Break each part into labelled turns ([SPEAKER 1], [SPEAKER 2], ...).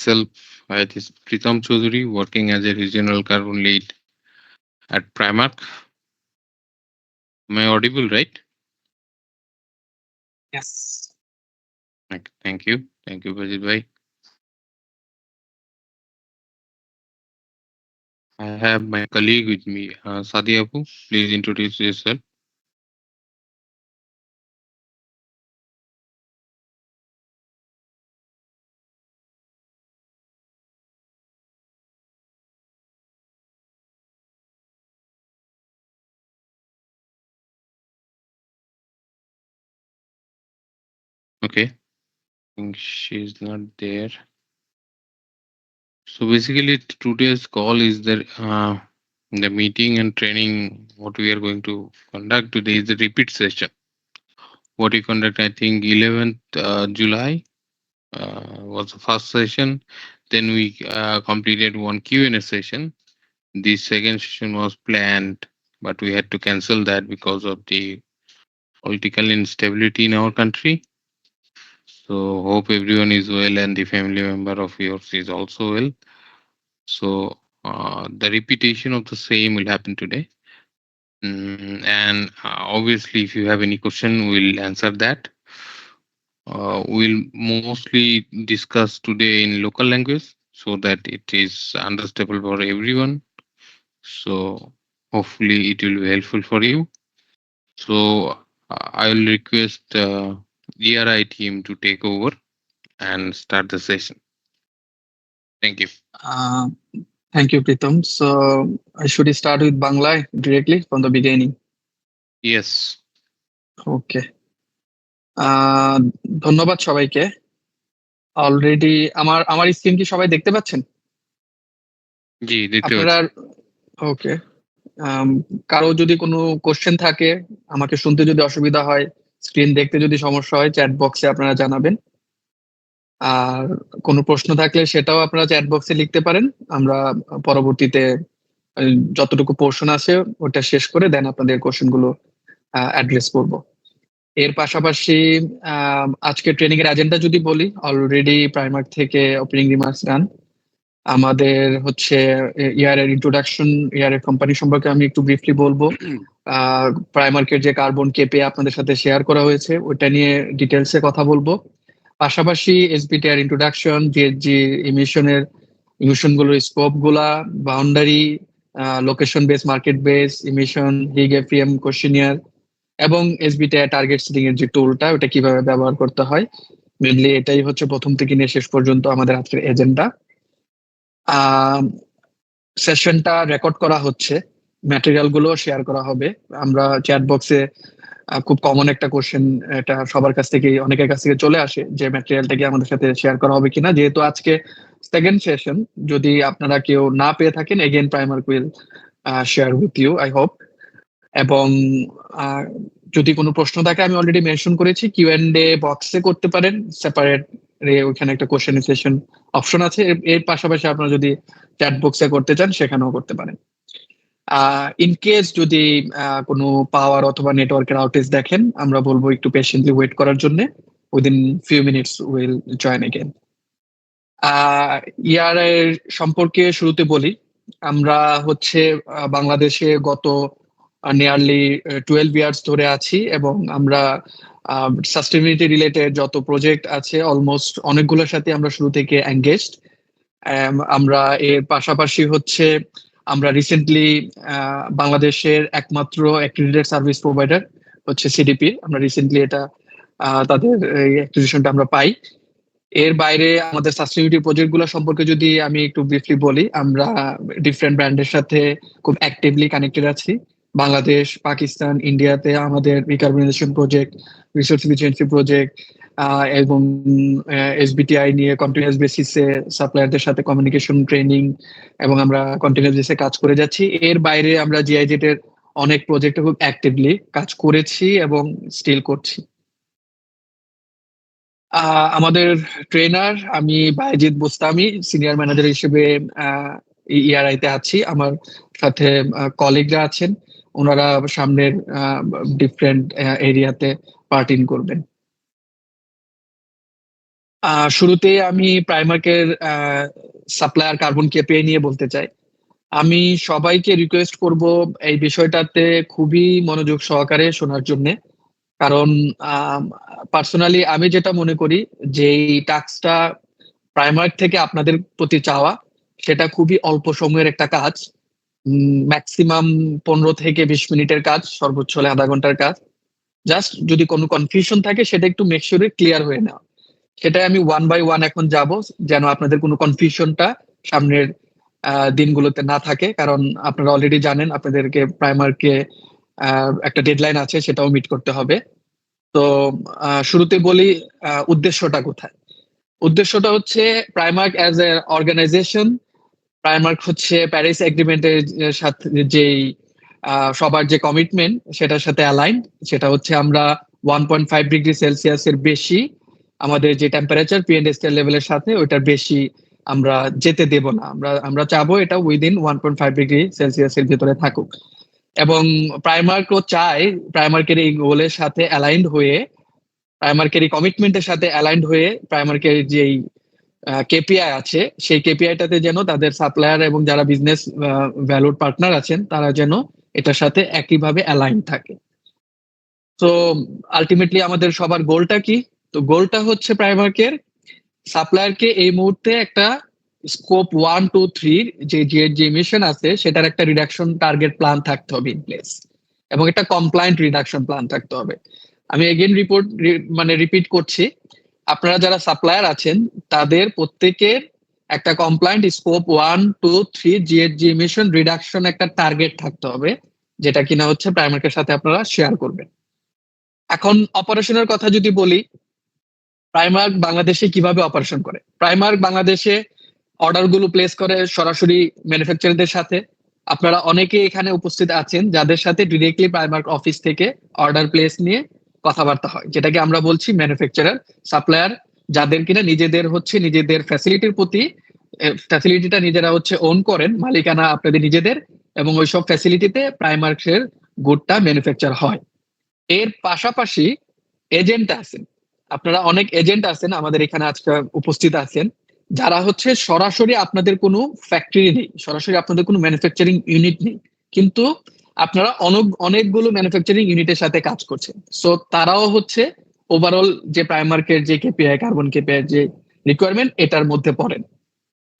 [SPEAKER 1] myself, it is Pritam Chaudhary, working as a regional carbon lead at Primark. Am I audible, right?
[SPEAKER 2] Yes.
[SPEAKER 1] Thank you. Thank you, Bajit bhai. I have my colleague with me, Sadi Apu. Please introduce yourself. Okay. I think she's not there. So basically, today's call is the meeting and training. What we are going to conduct today is the repeat session. What we conduct, I think, 11th July was the first session. Then we completed one Q&A session. The second session was planned, but we had to cancel that because of the political instability in our country. So hope everyone is well and the family member of yours is also well. So the repetition of the same will happen today. And obviously, if you have any question, we'll answer that. We'll mostly discuss today in local language so that it is understandable for everyone. So hopefully it will be helpful for you. So I will request ERI team to take over and start the session. Thank you.
[SPEAKER 2] Uh, Thank you, Pritam. So I should start with Bangla directly from the beginning.
[SPEAKER 1] Yes.
[SPEAKER 2] ওকে, ধন্যবাদ সবাইকে। Already আমার আমার screen কি সবাই দেখতে পাচ্ছেন
[SPEAKER 1] জি, দেখতে
[SPEAKER 2] আপনারা?
[SPEAKER 1] পাচ্ছি।
[SPEAKER 2] ওকে, কারো যদি কোনো কোশ্চেন থাকে, আমাকে শুনতে যদি অসুবিধা হয়, স্ক্রিন দেখতে যদি সমস্যা হয়, চ্যাট বক্সে আপনারা জানাবেন। আর কোনো প্রশ্ন থাকলে সেটাও আপনারা চ্যাট বক্সে লিখতে পারেন। আমরা পরবর্তীতে যতটুকু পোর্শন আছে ওটা শেষ করে দেন আপনাদের কোশ্চেন গুলো অ্যাড্রেস করব। এর পাশাপাশি আজকে ট্রেনিং এর এজেন্ডা যদি বলি, অলরেডি প্রাইমার্ক থেকে ওপেনিং রিমার্কস ডান। আমাদের হচ্ছে ইয়ারের ইন্ট্রোডাকশন, ইয়ারের কোম্পানি সম্পর্কে আমি একটু ব্রিফলি বলবো। প্রাইমার্কের যে কার্বন কেপে আপনাদের সাথে শেয়ার করা হয়েছে ওইটা নিয়ে ডিটেলসে কথা বলবো। পাশাপাশি এসবিটিআর ইন্ট্রোডাকশন, যে ইমিশন গুলোর স্কোপ গুলা, boundary, location base, market base emission, হিগ এফিএম কোশ্চেনিয়ার এবং এসবিটিআই টার্গেট সেটিং এর যে টুলটা ওটা কিভাবে ব্যবহার করতে হয়, মেনলি এটাই হচ্ছে প্রথম থেকে নিয়ে শেষ পর্যন্ত আমাদের আজকের এজেন্ডা। সেশনটা রেকর্ড করা হচ্ছে, ম্যাটেরিয়াল গুলো শেয়ার করা হবে। আমরা চ্যাট বক্সে খুব কমন একটা কোশ্চেন, এটা সবার কাছ থেকে, অনেকের কাছ থেকে চলে আসে যে ম্যাটেরিয়ালটা কি আমাদের সাথে শেয়ার করা হবে কিনা। যেহেতু আজকে সেকেন্ড সেশন, যদি আপনারা কেউ না পেয়ে থাকেন, again Primark will share with you, I hope. এবং যদি কোনো প্রশ্ন থাকে, আমি অলরেডি মেনশন করেছি, কিউ এন্ড এ বক্সে করতে পারেন, সেপারেট ওইখানে একটা কোশ্চেন সেশন অপশন আছে। এর পাশাপাশি আপনারা যদি চ্যাট বক্সে করতে চান সেখানেও করতে পারেন। ইন কেস যদি কোনো পাওয়ার অথবা নেটওয়ার্কের আউটেজ দেখেন, আমরা বলবো একটু পেশেন্টলি ওয়েট করার জন্য। Within few minutes will join again. Year সম্পর্কে শুরুতে বলি, আমরা হচ্ছে বাংলাদেশে গত নিয়ারলি 12 ইয়ার্স ধরে আছি এবং আমরা সাস্টেনেবিলিটি রিলেটেড যত প্রজেক্ট আছে অলমোস্ট অনেকগুলোর সাথে আমরা শুরু থেকে এঙ্গেজড। আমরা এর পাশাপাশি হচ্ছে আমরা রিসেন্টলি বাংলাদেশের একমাত্র অ্যাক্রিডিটেড সার্ভিস প্রোভাইডার হচ্ছে সিডিপি, আমরা রিসেন্টলি এটা তাদের অ্যাক্রিডিটেশনটা আমরা পাই। এর বাইরে আমাদের সাস্টেনেবিলিটি প্রজেক্ট গুলো সম্পর্কে যদি আমি একটু ব্রিফলি বলি, আমরা ডিফারেন্ট ব্র্যান্ডের সাথে খুব অ্যাক্টিভলি কানেক্টেড আছি। বাংলাদেশ, পাকিস্তান, ইন্ডিয়াতে আমাদের রিকার্বনাইজেশন প্রজেক্ট, রিসোর্স এফিসিয়েন্সি প্রজেক্ট এবং এসবিটিআই নিয়ে কন্টিনিউয়াস বেসিসে সাপ্লায়ারদের সাথে কমিউনিকেশন, ট্রেনিং এবং আমরা কন্টিনিউয়াস বেসিসে কাজ করে যাচ্ছি। এর বাইরে আমরা জিআইজেড এর অনেক প্রজেক্টে খুব অ্যাক্টিভলি কাজ করেছি এবং স্টিল করছি। আমাদের ট্রেনার, আমি বাইজিদ বোস্তামি, সিনিয়র ম্যানেজার হিসেবে ইআরআই তে আছি। আমার সাথে কলিগরা আছেন, ওনারা সামনের ডিফারেন্ট এরিয়াতে পার্ট ইন করবেন। শুরুতেই আমি প্রাইমার্কের সাপ্লায়ার কার্বন কেপিআই নিয়ে বলতে চাই। আমি সবাইকে রিকোয়েস্ট করব এই বিষয়টাতে খুবই মনোযোগ সহকারে শোনার জন্য। কারণ পার্সোনালি আমি যেটা মনে করি যে এই টাস্কটা প্রাইমার্ক থেকে আপনাদের প্রতি চাওয়া, সেটা খুবই অল্প সময়ের একটা কাজ। ম্যাক্সিমাম 15 থেকে 20 মিনিটের কাজ, সর্বোচ্চ হলে আধা ঘন্টার কাজ। জাস্ট যদি কোনো কনফিউশন থাকে সেটা একটু মেক শিওর ক্লিয়ার হয়ে নেওয়া। সেটাই আমি ওয়ান বাই ওয়ান এখন যাব, যেন আপনাদের কোনো কনফিউশনটা সামনের দিনগুলোতে না থাকে। কারণ আপনারা অলরেডি জানেন আপনাদেরকে প্রাইমারকে একটা ডেডলাইন আছে, সেটাও মিট করতে হবে। তো শুরুতে বলি উদ্দেশ্যটা কোথায়। উদ্দেশ্যটা হচ্ছে Primark as a organization, Primark হচ্ছে প্যারিস এগ্রিমেন্টের সাথে যেই সবার যে কমিটমেন্ট সেটার সাথে অ্যালাইন। সেটা হচ্ছে আমরা 1.5 ডিগ্রি সেলসিয়াসের বেশি আমাদের যে টেম্পারেচার পিএন্ড স্কেল লেভেলের সাথে ওইটার বেশি আমরা যেতে দেব না। আমরা চাবো এটা উইদিন 1.5 ডিগ্রি সেলসিয়াসের ভিতরে থাকুক। এবং প্রাইমার্কও চায় প্রাইমার্কের এই গোলের সাথে অ্যালাইন্ড হয়ে, প্রাইমার্কের এই কমিটমেন্টের সাথে অ্যালাইন্ড হয়ে প্রাইমার্কের যেই কেপিআই আছে সেই কেপিআইটাতে যেন তাদের সাপ্লায়ার এবং যারা বিজনেস ভ্যালুড পার্টনার আছেন তারা যেন এটার সাথে একইভাবে অ্যালাইন থাকে। তো আলটিমেটলি আমাদের সবার গোলটা কি? তো গোলটা হচ্ছে প্রাইমার্কের সাপ্লায়ারকে এই মুহূর্তে একটা স্কোপ 1, 2, 3 যে মিশন আছে সেটার একটা রিডাকশন টার্গেট প্ল্যান থাকতে হবে ইন প্লেস, এবং একটা কমপ্লায়েন্ট রিডাকশন প্ল্যান থাকতে হবে। আমি এগেন রিপিট করছি, আপনারা যারা সাপ্লায়ার আছেন তাদের প্রত্যেকের একটা compliant scope 1, 2, 3 GHG emission reduction একটা টার্গেট থাকতে হবে, যেটা কিনা হচ্ছে প্রাইমার্কের সাথে আপনারা শেয়ার করবেন। এখন অপারেশনের কথা যদি বলি, প্রাইমার্ক বাংলাদেশে কিভাবে অপারেশন করে। প্রাইমার্ক বাংলাদেশে অর্ডার গুলো প্লেস করে সরাসরি ম্যানুফ্যাকচারারদের সাথে। আপনারা অনেকে এখানে উপস্থিত আছেন যাদের সাথে ডিরেক্টলি প্রাইমার্ক অফিস থেকে অর্ডার প্লেস নিয়ে কথাবার্তা হয়, যেটাকে আমরা বলছি ম্যানুফ্যাকচারার সাপ্লায়ার, যাদের কিনা নিজেদের ফ্যাসিলিটির প্রতি ফ্যাসিলিটিটা নিজেরা হচ্ছে ওন করেন, মালিকানা আপনাদের নিজেদের, এবং ওইসব ফ্যাসিলিটিতে প্রাইমার্কের গুডটা ম্যানুফ্যাকচার হয়। এর পাশাপাশি এজেন্ট আছেন, আপনারা অনেক এজেন্ট আছেন আমাদের এখানে আজকে উপস্থিত আছেন, যারা হচ্ছে সরাসরি আপনাদের কোনো ফ্যাক্টরি নেই, সরাসরি আপনাদের কোনো ম্যানুফ্যাকচারিং ইউনিট নেই, কিন্তু আপনারা অনেকগুলো ম্যানুফ্যাকচারিং ইউনিটের সাথে কাজ করছেন। সো তারাও হচ্ছে ওভারঅল যে প্রাইমার্কের যে কেপিআই কার্বন কেপিআই যে রিকোয়ারমেন্ট এটার মধ্যে পড়েন।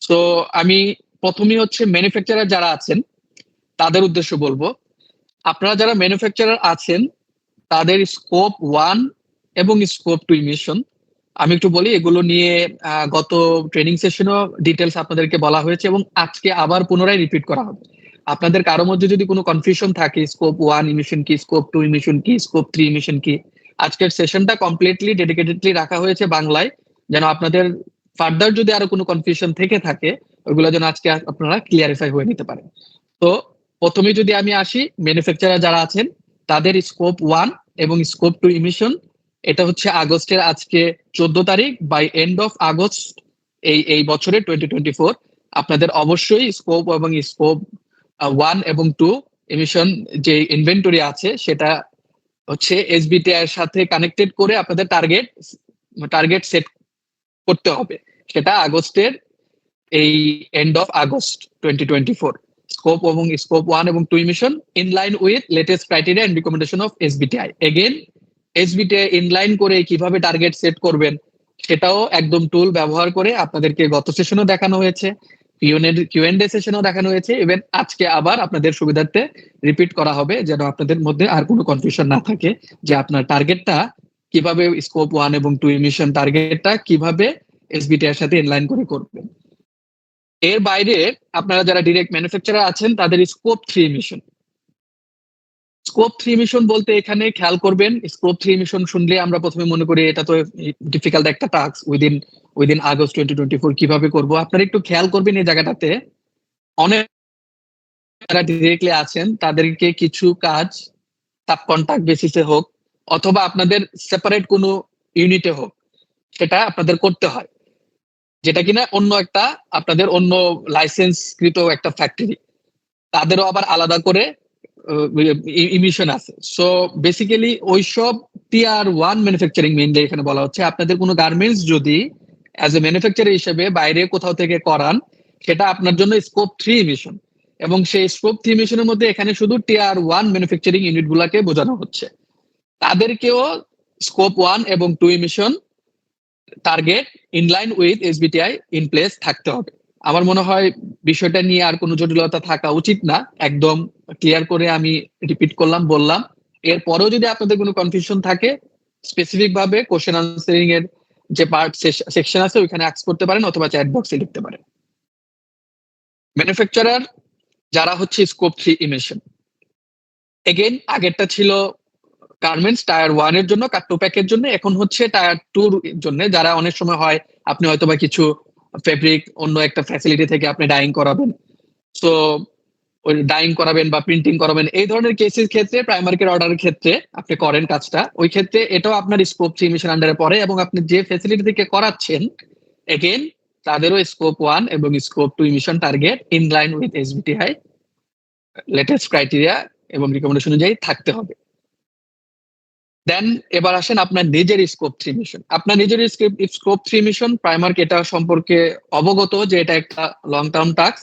[SPEAKER 2] সো আমি প্রথমেই হচ্ছে ম্যানুফ্যাকচারার যারা আছেন তাদের উদ্দেশ্য বলবো, আপনারা যারা ম্যানুফ্যাকচারার আছেন তাদের স্কোপ 1 এবং স্কোপ 2 ইমিশন আমি একটু বলি। এগুলো নিয়ে গত ট্রেনিং সেশনও ডিটেলস আপনাদেরকে বলা হয়েছে এবং আজকে আবার পুনরায় রিপিট করা হবে। আপনাদের কারো মধ্যে যদি কোনো কনফিউশন থাকে স্কোপ 1 ইমিশন কি, স্কোপ 2 ইমিশন কি, স্কোপ 3 ইমিশন কি, আজকের সেশনটা কমপ্লিটলি ডেডিকেটেডলি রাখা হয়েছে বাংলায়, যেন আপনাদের ফার্দার যদি আরো কোনো কনফিউশন থেকে থাকে ওইগুলো যেন আজকে আপনারা ক্লিয়ারিফাই হয়ে নিতে পারেন। তো প্রথমে যদি আমি আসি, ম্যানুফ্যাকচারার যারা আছেন তাদের স্কোপ 1 এবং স্কোপ 2 ইমিশন, এটা হচ্ছে আগস্টের আজকে 14 তারিখ, বাই এন্ড অফ আগস্ট এই বছরের 2024 আপনাদের অবশ্যই স্কোপ এবং স্কোপ 1 এবং 2 এমিশন যে ইনভেন্টরি আছে সেটা হচ্ছে এসবিটিআই এর সাথে কানেক্টেড করে আপনাদের টার্গেট সেট করতে হবে। সেটা আগস্টের এই এন্ড অফ আগস্ট 2024 স্কোপ এবং স্কোপ 1 এবং 2 emission in line with latest criteria and recommendation of SBTi. Again SBTi inline করে কিভাবে টার্গেট সেট করবেন সেটাও একদম টুল ব্যবহার করে আপনাদেরকে গত সেশনও দেখানো হয়েছে, কিউএনডে সেশনও দেখানো হয়েছে, ইভেন আজকে আবার আপনাদের সুবিধার্থে রিপিট করা হবে, যেন আপনাদের মধ্যে আর কোনো কনফিউশন না থাকে যে আপনার টার্গেটটা কিভাবে স্কোপ 1 এবং 2 ইমিশন টার্গেটটা কিভাবে এসবিটিআই এর সাথে ইনলাইন করে করবেন। এর বাইরে আপনারা যারা ডিরেক্ট ম্যানুফ্যাকচারার আছেন তাদের স্কোপ 3 ইমিশন। স্কোপ 3 মিশন বলতে এখানে খেয়াল করবেন, স্কোপ 3 মিশন শুনলে আমরা প্রথমে মনে করি এটা তো ডিফিকাল্ট একটা টাস্ক, উইদিন আগস্ট 2024 কিভাবে করব। আপনারা একটু খেয়াল করবেন এই জায়গাটাতে অনেক যারা ডিরেক্টলি আছেন তাদেরকে কিছু কাজ সাব কন্ট্রাক্ট বেসিসে হোক অথবা আপনাদের সেপারেট কোনো ইউনিটে হোক সেটা আপনাদের করতে হয়, যেটা কিনা আপনাদের অন্য লাইসেন্সকৃত একটা ফ্যাক্টরি, তাদেরও আবার আলাদা করে ইমিশন আছে। সো বেসিক্যালি ওইসব টিয়ার 1 ম্যানুফ্যাকচারিং মেইনলি এখানে বলা হচ্ছে। আপনাদের কোনো গার্মেন্টস যদি অ্যাজ এ ম্যানুফ্যাকচারার হিসেবে বাইরে কোথাও থেকে করান, সেটা আপনার জন্য স্কোপ 3 ইমিশন। এবং সেই স্কোপ 3 ইমিশনের মধ্যে এখানে শুধু টিয়ার 1 ম্যানুফ্যাকচারিং ইউনিট গুলাকে বোঝানো হচ্ছে। তাদেরকেও স্কোপ 1 এবং 2 emission target inline with SBTi in place থাকতে হবে। আমার মনে হয় বিষয়টা নিয়ে আর কোনো জটিলতা থাকা উচিত না, একদম ক্লিয়ার করে আমি রিপিট করলাম, বললাম। এরপরেও যদি আপনাদের কোনো কনফিউশন থাকে, স্পেসিফিক ভাবে কোশ্চেন আনসারিং এর যে পার্ট সেকশন আছে ওইখানে আস্ক করতে পারেন, অথবা চ্যাট বক্সে লিখতে পারেন। ম্যানুফ্যাকচারার যারা হচ্ছে স্কোপ 3 ইমিশন, এগেইন আগেরটা ছিল গার্মেন্টস টায়ার 1 এর জন্য, টু প্যাকের জন্য, এখন হচ্ছে টায়ার 2 এর জন্য। যারা অনেক সময় হয় আপনি হয়তোবা কিছু ফেব্রিক অন্য একটা ফ্যাসিলিটি থেকে আপনি ডাইং করাবেন, সো ওই ডাইং করাবেন বা প্রিন্টিং করাবেন, এই ধরনের কেসের ক্ষেত্রে প্রাইমার্কের অর্ডারের ক্ষেত্রে আপনি করেন কাজটা, ওই ক্ষেত্রে এটাও আপনার স্কোপ 3 মিশন আন্ডারে পড়ে। এবং আপনি যে ফ্যাসিলিটি থেকে করাচ্ছেন, এগেইন তাদেরও স্কোপ 1 এবং scope 2 mission target in line with SBTi latest criteria এবং রিকমেন্ডেশন অনুযায়ী থাকতে হবে। দেন এবার আসেন আপনার নিজের স্কোপ 3 মিশন। আপনার নিজের স্কোপ 3 মিশন প্রাইমার্ক এটা সম্পর্কে অবগত যে এটা একটা লং টার্ম টাস্ক,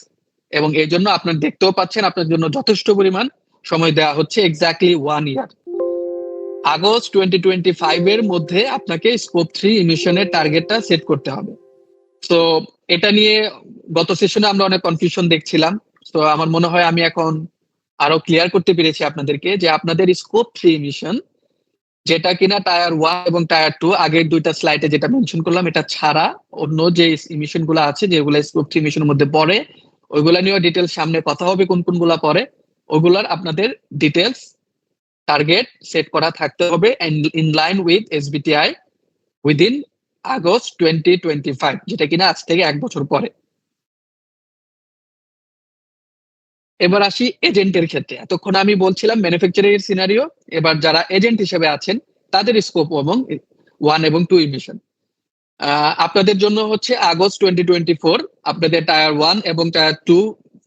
[SPEAKER 2] এবং এই জন্য আপনার দেখতেও পাচ্ছেন আপনার জন্য যথেষ্ট পরিমাণ সময় দেওয়া হচ্ছে, এক্স্যাক্টলি 1 ইয়ার। আগস্ট 2025 এর মধ্যে আপনাকে স্কোপ 3 ইমিশনের টার্গেটটা সেট করতে হবে। তো এটা নিয়ে গত সেশনে আমরা অনেক কনফিউশন দেখছিলাম, তো আমার মনে হয় আমি এখন আরো ক্লিয়ার করতে পেরেছি আপনাদেরকে যে আপনাদের স্কোপ 3 ইমিশন, যেটা কিনা টায়ার 1 এবং টায়ার 2 আগের দুইটা স্লাইডে যেটা মেনশন করলাম, এটা ছাড়া অন্য যে ইমিশন গুলো আছে যেগুলো স্কোপ 3 ইমিশনের মধ্যে পড়ে, ওইগুলা নিয়েও ডিটেলস সামনে কথা হবে কোন কোনগুলা পড়ে। ওইগুলার আপনাদের ডিটেলস টার্গেট সেট করা থাকতে হবে in line with SBTi within August 2025, যেটা কিনা আজ থেকে 1 বছর পরে। এবার আসি এজেন্টের ক্ষেত্রে। এতক্ষণ আমি বলছিলাম ম্যানুফ্যাকচারিং এর সিনারিও, এবার যারা এজেন্ট হিসেবে আছেন তাদের স্কোপ এবং 1 এবং 2 ইমিশন আপনাদের জন্য হচ্ছে আগস্ট 2024। আপনাদের টায়ার 1 এবং টায়ার 2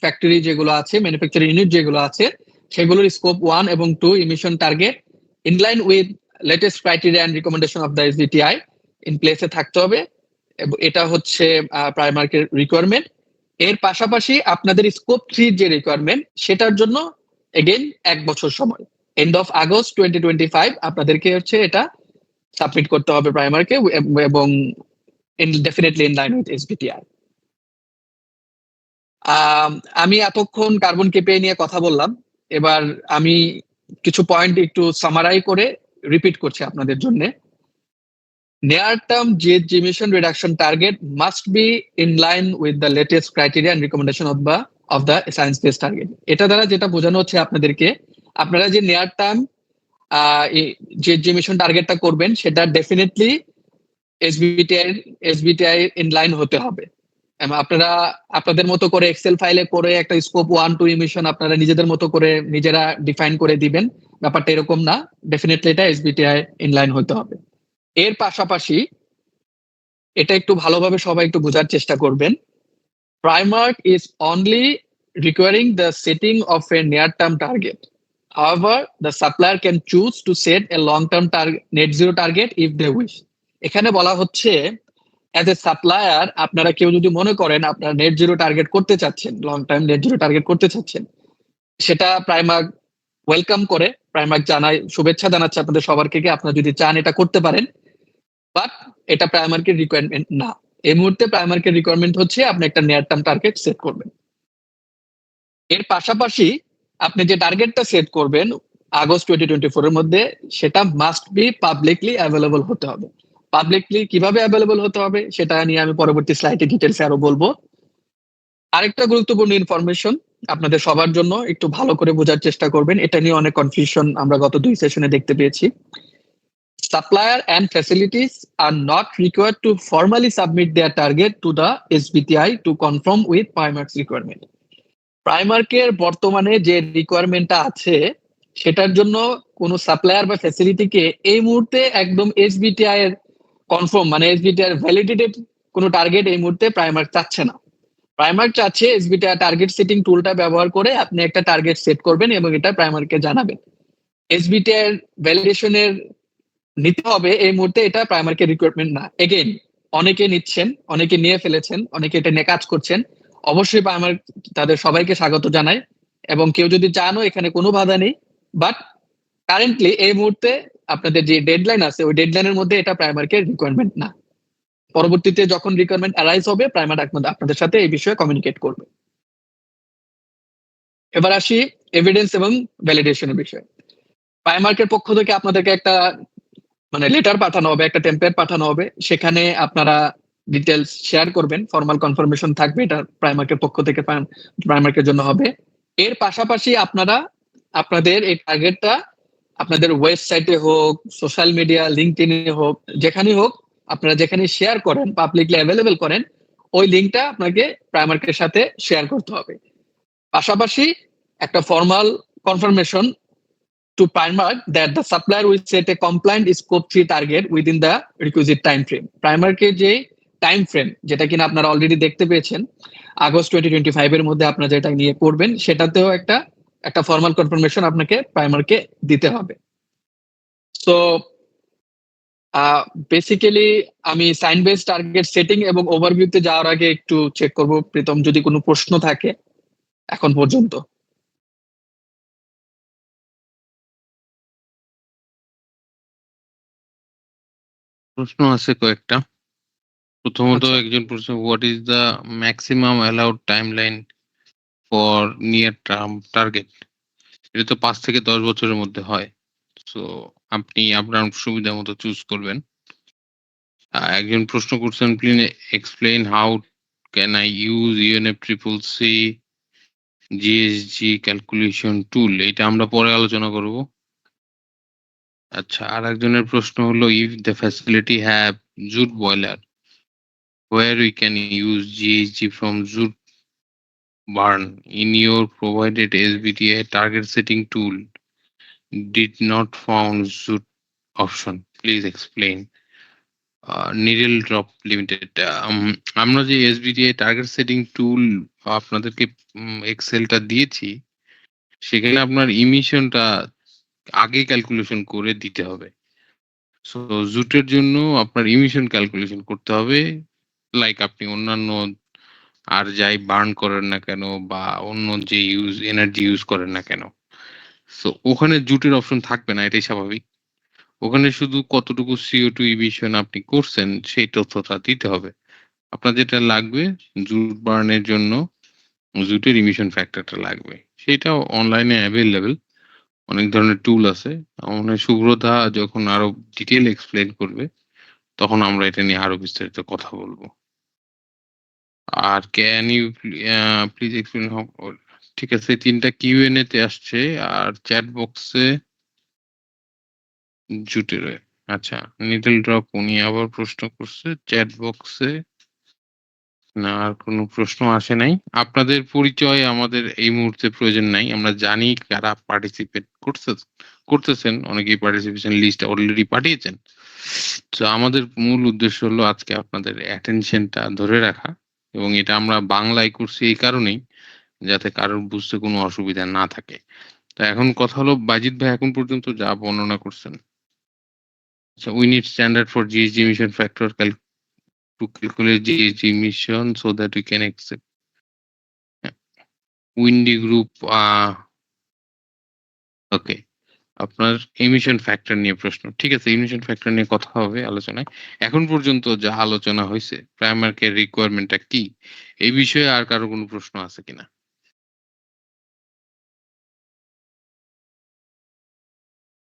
[SPEAKER 2] ফ্যাক্টরি যেগুলো আছে, ম্যানুফ্যাকচারিং ইউনিট যেগুলো আছে, সেগুলোর স্কোপ 1 এবং 2 emission target inline with latest criteria and recommendation of the SBTi in প্লেসে থাকতে হবে। এটা হচ্ছে প্রাইমার্কের রিকোয়ারমেন্ট। এর পাশাপাশি আপনাদের স্কোপ 3 যে রিকোয়ারমেন্ট, সেটার জন্য এগেইন 1 বছর সময়, এন্ড অফ আগস্ট 2025 আপনাদেরকে হচ্ছে এটা সাবমিট করতে হবে প্রাইমারকে, এবং ডেফিনেটলি ইন লাইন উইথ এসবিটিআই। আমি এতক্ষণ কার্বন কেপিআই নিয়ে কথা বললাম, এবার আমি কিছু পয়েন্ট একটু সামারাই করে রিপিট করছি আপনাদের জন্য। Near term GHG emission reduction target must be in line with the latest criteria and recommendation of the science based target. এটা দ্বারা যেটা বোঝানো হচ্ছে আপনাদেরকে, আপনারা যে নিয়ার টার্ম GHG emission টার্গেটটা করবেন, সেটা ডেফিনেটলি এসবিটিআই ইন লাইন হতে হবে। আপনারা আপনাদের মতো করে এক্সেল ফাইলে করে একটা স্কোপ 1 2 ইমিশন আপনারা নিজেদের মতো করে নিজেরা ডিফাইন করে দিবেন, ব্যাপারটা এরকম না। ডেফিনেটলি এটা এসবিটিআই ইন লাইন হতে হবে। এর পাশাপাশি এটা একটু ভালোভাবে সবাই একটু বোঝার চেষ্টা করবেন। Primark is only requiring the setting of a near-term target. However, the supplier can choose to set a long-term net zero target if they wish. এখানে বলা হচ্ছে অ্যাজ এ সাপ্লায়ার আপনারা কেউ যদি মনে করেন আপনারা নেট জিরো টার্গেট করতে চাচ্ছেন, long time net zero target করতে চাচ্ছেন, সেটা প্রাইমার্ক ওয়েলকাম করে, প্রাইমার্ক জানায়, শুভেচ্ছা জানাচ্ছে আপনাদের সবারকে, আপনারা যদি চান এটা করতে পারেন, বাট এটা প্রাইমার্কের রিকোয়ারমেন্ট না। এই মুহূর্তে প্রাইমার্কের রিকোয়ারমেন্ট হচ্ছে আপনি একটা নিয়ার টার্ম টার্গেট সেট করবেন। এর পাশাপাশি আপনি যে টার্গেটটা সেট করবেন আগস্ট 2024 এর মধ্যে, সেটা মাস্ট বি পাবলিকলি অ্যাভেলেবল হতে হবে। পাবলিকলি কিভাবে অ্যাভেলেবল হতে হবে সেটা নিয়ে আমি পরবর্তী স্লাইডে ডিটেলসে আরো বলবো। আরেকটা গুরুত্বপূর্ণ ইনফরমেশন আপনাদের সবার জন্য, একটু ভালো করে বোঝার চেষ্টা করবেন, এটা নিয়ে অনেক কনফিউশন আমরা গত 2 সেশনে দেখতে পেয়েছি। Supplier and facilities are not required to formally submit their target to the SBTI to conform with Primark's requirement. প্রাইমার্কের বর্তমানে যে রিকোয়ারমেন্টটা আছে সেটার জন্য কোনো সাপ্লায়ার বা ফ্যাসিলিটিকে এই মুহূর্তে একদম এসবিটিআই এর কনফার্ম, মানে এসবিটিআই এর ভ্যালিডেটেড কোনো টার্গেট এই মুহূর্তে প্রাইমার্ক চাচ্ছে না। প্রাইমার্ক চাচ্ছে এসবিটিআই টার্গেট সেটিং টুলটা ব্যবহার করে আপনি একটা টার্গেট সেট করবেন এবং এটা প্রাইমার্ককে জানাবেন। এসবিটিআই এর ভ্যালিডেশনের নিতে হবে এই মুহূর্তে, এটা প্রাইমার্কের রিকোয়ারমেন্ট না। এগেইন অনেকে নিচ্ছেন, অনেকে নিয়ে ফেলেছেন, অনেকে এটা নিয়ে কাজ করছেন। অবশ্যই আমার তাদের সবাইকে স্বাগত জানাই, এবং কেউ যদি চানও এখানে কোনো বাধা নেই। বাট কারেন্টলি এই মুহূর্তে আপনাদের যে ডেডলাইন আছে ওই ডেডলাইনের মধ্যে এটা প্রাইমার্কের রিকোয়ারমেন্ট না। পরবর্তীতে যখন রিকোয়ারমেন্ট অ্যারাইজ হবে প্রাইমার আপনাদের সাথে এই বিষয়ে কমিউনিকেট করবে। এবার আসি এভিডেন্স এবং ভ্যালিডেশনের বিষয়ে। প্রাইমার্কের পক্ষ থেকে আপনাদেরকে একটা লেটার পাঠানো হবে, একটা টেমপ্লেট পাঠানো হবে, সেখানে আপনারা ডিটেলস শেয়ার করবেন, ফর্মাল কনফার্মেশন থাকবে, এটা প্রাইমার্কের পক্ষ থেকে প্রাইমার্কের জন্য হবে। এর পাশাপাশি আপনারা আপনাদের এই টার্গেটটা আপনাদের ওয়েবসাইটে হোক, সোশ্যাল মিডিয়া, লিঙ্কডইনে হোক, যেখানে হোক, আপনারা যেখানে শেয়ার করেন, পাবলিকলি অ্যাভেলেবল করেন, ওই লিঙ্কটা আপনাকে প্রাইমার্কের সাথে শেয়ার করতে হবে। পাশাপাশি একটা formal confirmation to Primark that the supplier will set a compliant scope 3 target within the requisite time frame. Primark এর যে টাইম ফ্রেম, যেটা কিনা আপনারা অলরেডি দেখতে পেয়েছেন, আগস্ট 2025 এর মধ্যে আপনারা যেটা নিয়ে করবেন, সেটাতেও একটা ফর্মাল কনফার্মেশন আপনাকে প্রাইমারকে দিতে হবে। সো বেসিক্যালি আমি সাইন বেস টার্গেট সেটিং এবং ওভারভিউতে যাওয়ার আগে একটু চেক করব প্রীতম যদি কোনো প্রশ্ন থাকে এখন পর্যন্ত।
[SPEAKER 1] প্রশ্ন আছে কয়েকটা। প্রথমত
[SPEAKER 2] আচ্ছা,
[SPEAKER 1] একজন প্রশ্ন, what is the maximum allowed timeline for near term target? এটা তো 5 থেকে 10 বছরের মধ্যে হয়। সো আপনি আপনার সুবিধা মতো চুজ করবেন। একজন প্রশ্ন করছেন, please explain how can I use UNFCCC GHG calculation tool? এটা আমরা পরে আলোচনা করব। আচ্ছা, আরেকজনের প্রশ্ন হলো, if the facility have jute boiler, where we can use GHG from jute burn in your provided SBTi target setting tool did not found jute option, please explain. Needle drop limited, আমরা যে এসবিটিআই target setting টুল আপনাদেরকে এক্সেলটা দিয়েছি, সেখানে আপনার ইমিশনটা আগে calculation করে দিতে হবে। সো জুটের জন্য আপনার ইমিশন ক্যালকুলেশন করতে হবে, লাইক আপনি অন্যান্য আর যাই বার্ন করেন না কেন বা অন্য যে এনার্জি ইউজ করেন না কেন, সো ওখানে জুটের অপশন থাকবে না, এটাই স্বাভাবিক। ওখানে শুধু কতটুকু CO2 ইমিশন আপনি করছেন সেই তথ্যটা দিতে হবে। আপনার যেটা লাগবে জুট বার্নের জন্য, জুটের ইমিশন ফ্যাক্টরটা লাগবে, সেটাও অনলাইনে অ্যাভেলেবেল। অনেক ধরনের টুল আছে। আমার মনে হয় শুভ্রতা যখন আরো ডিটেল এক্সপ্লেন করবে তখন আমরা এটা নিয়ে আরো বিস্তারিত কথা বলবো। আর can you please explain how, ঠিক আছে, 3টা কিউএনএ তে আসছে আর চ্যাট বক্সে জুটের। আচ্ছা, নিডল ড্রপ উনি আবার প্রশ্ন করছে চ্যাট বক্সে। না, আর কোনো প্রশ্ন আসে নাই। আপনাদের পরিচয় আমাদের এই মুহূর্তে প্রয়োজন নাই। আমরা জানি কারা পার্টিসিপেট করতেছেন। অনেকেই পার্টিসিপেশন লিস্ট অলরেডি পাঠিয়েছেন। তো আমাদের মূল উদ্দেশ্য হলো আজকে আপনাদের অ্যাটেনশনটা ধরে রাখা, এবং এটা আমরা বাংলায় করছি এই কারণেই যাতে কারোর বুঝতে কোনো অসুবিধা না থাকে। তো এখন কথা হলো, বাজিত ভাই এখন পর্যন্ত যা বর্ণনা করছেন, আচ্ছা, we need standard for GHG emission factor to calculate GHG emission so that we can accept windy group. Okay, আপনার এমিশন ফ্যাক্টর নিয়ে প্রশ্ন, ঠিক আছে, এমিশন ফ্যাক্টর নিয়ে কথা হবে আলোচনায়। এখন পর্যন্ত যা আলোচনা হয়েছে, প্রাইমার্কের রিকোয়ারমেন্টটা কি, এই বিষয়ে আর কারো কোনো প্রশ্ন আছে কিনা?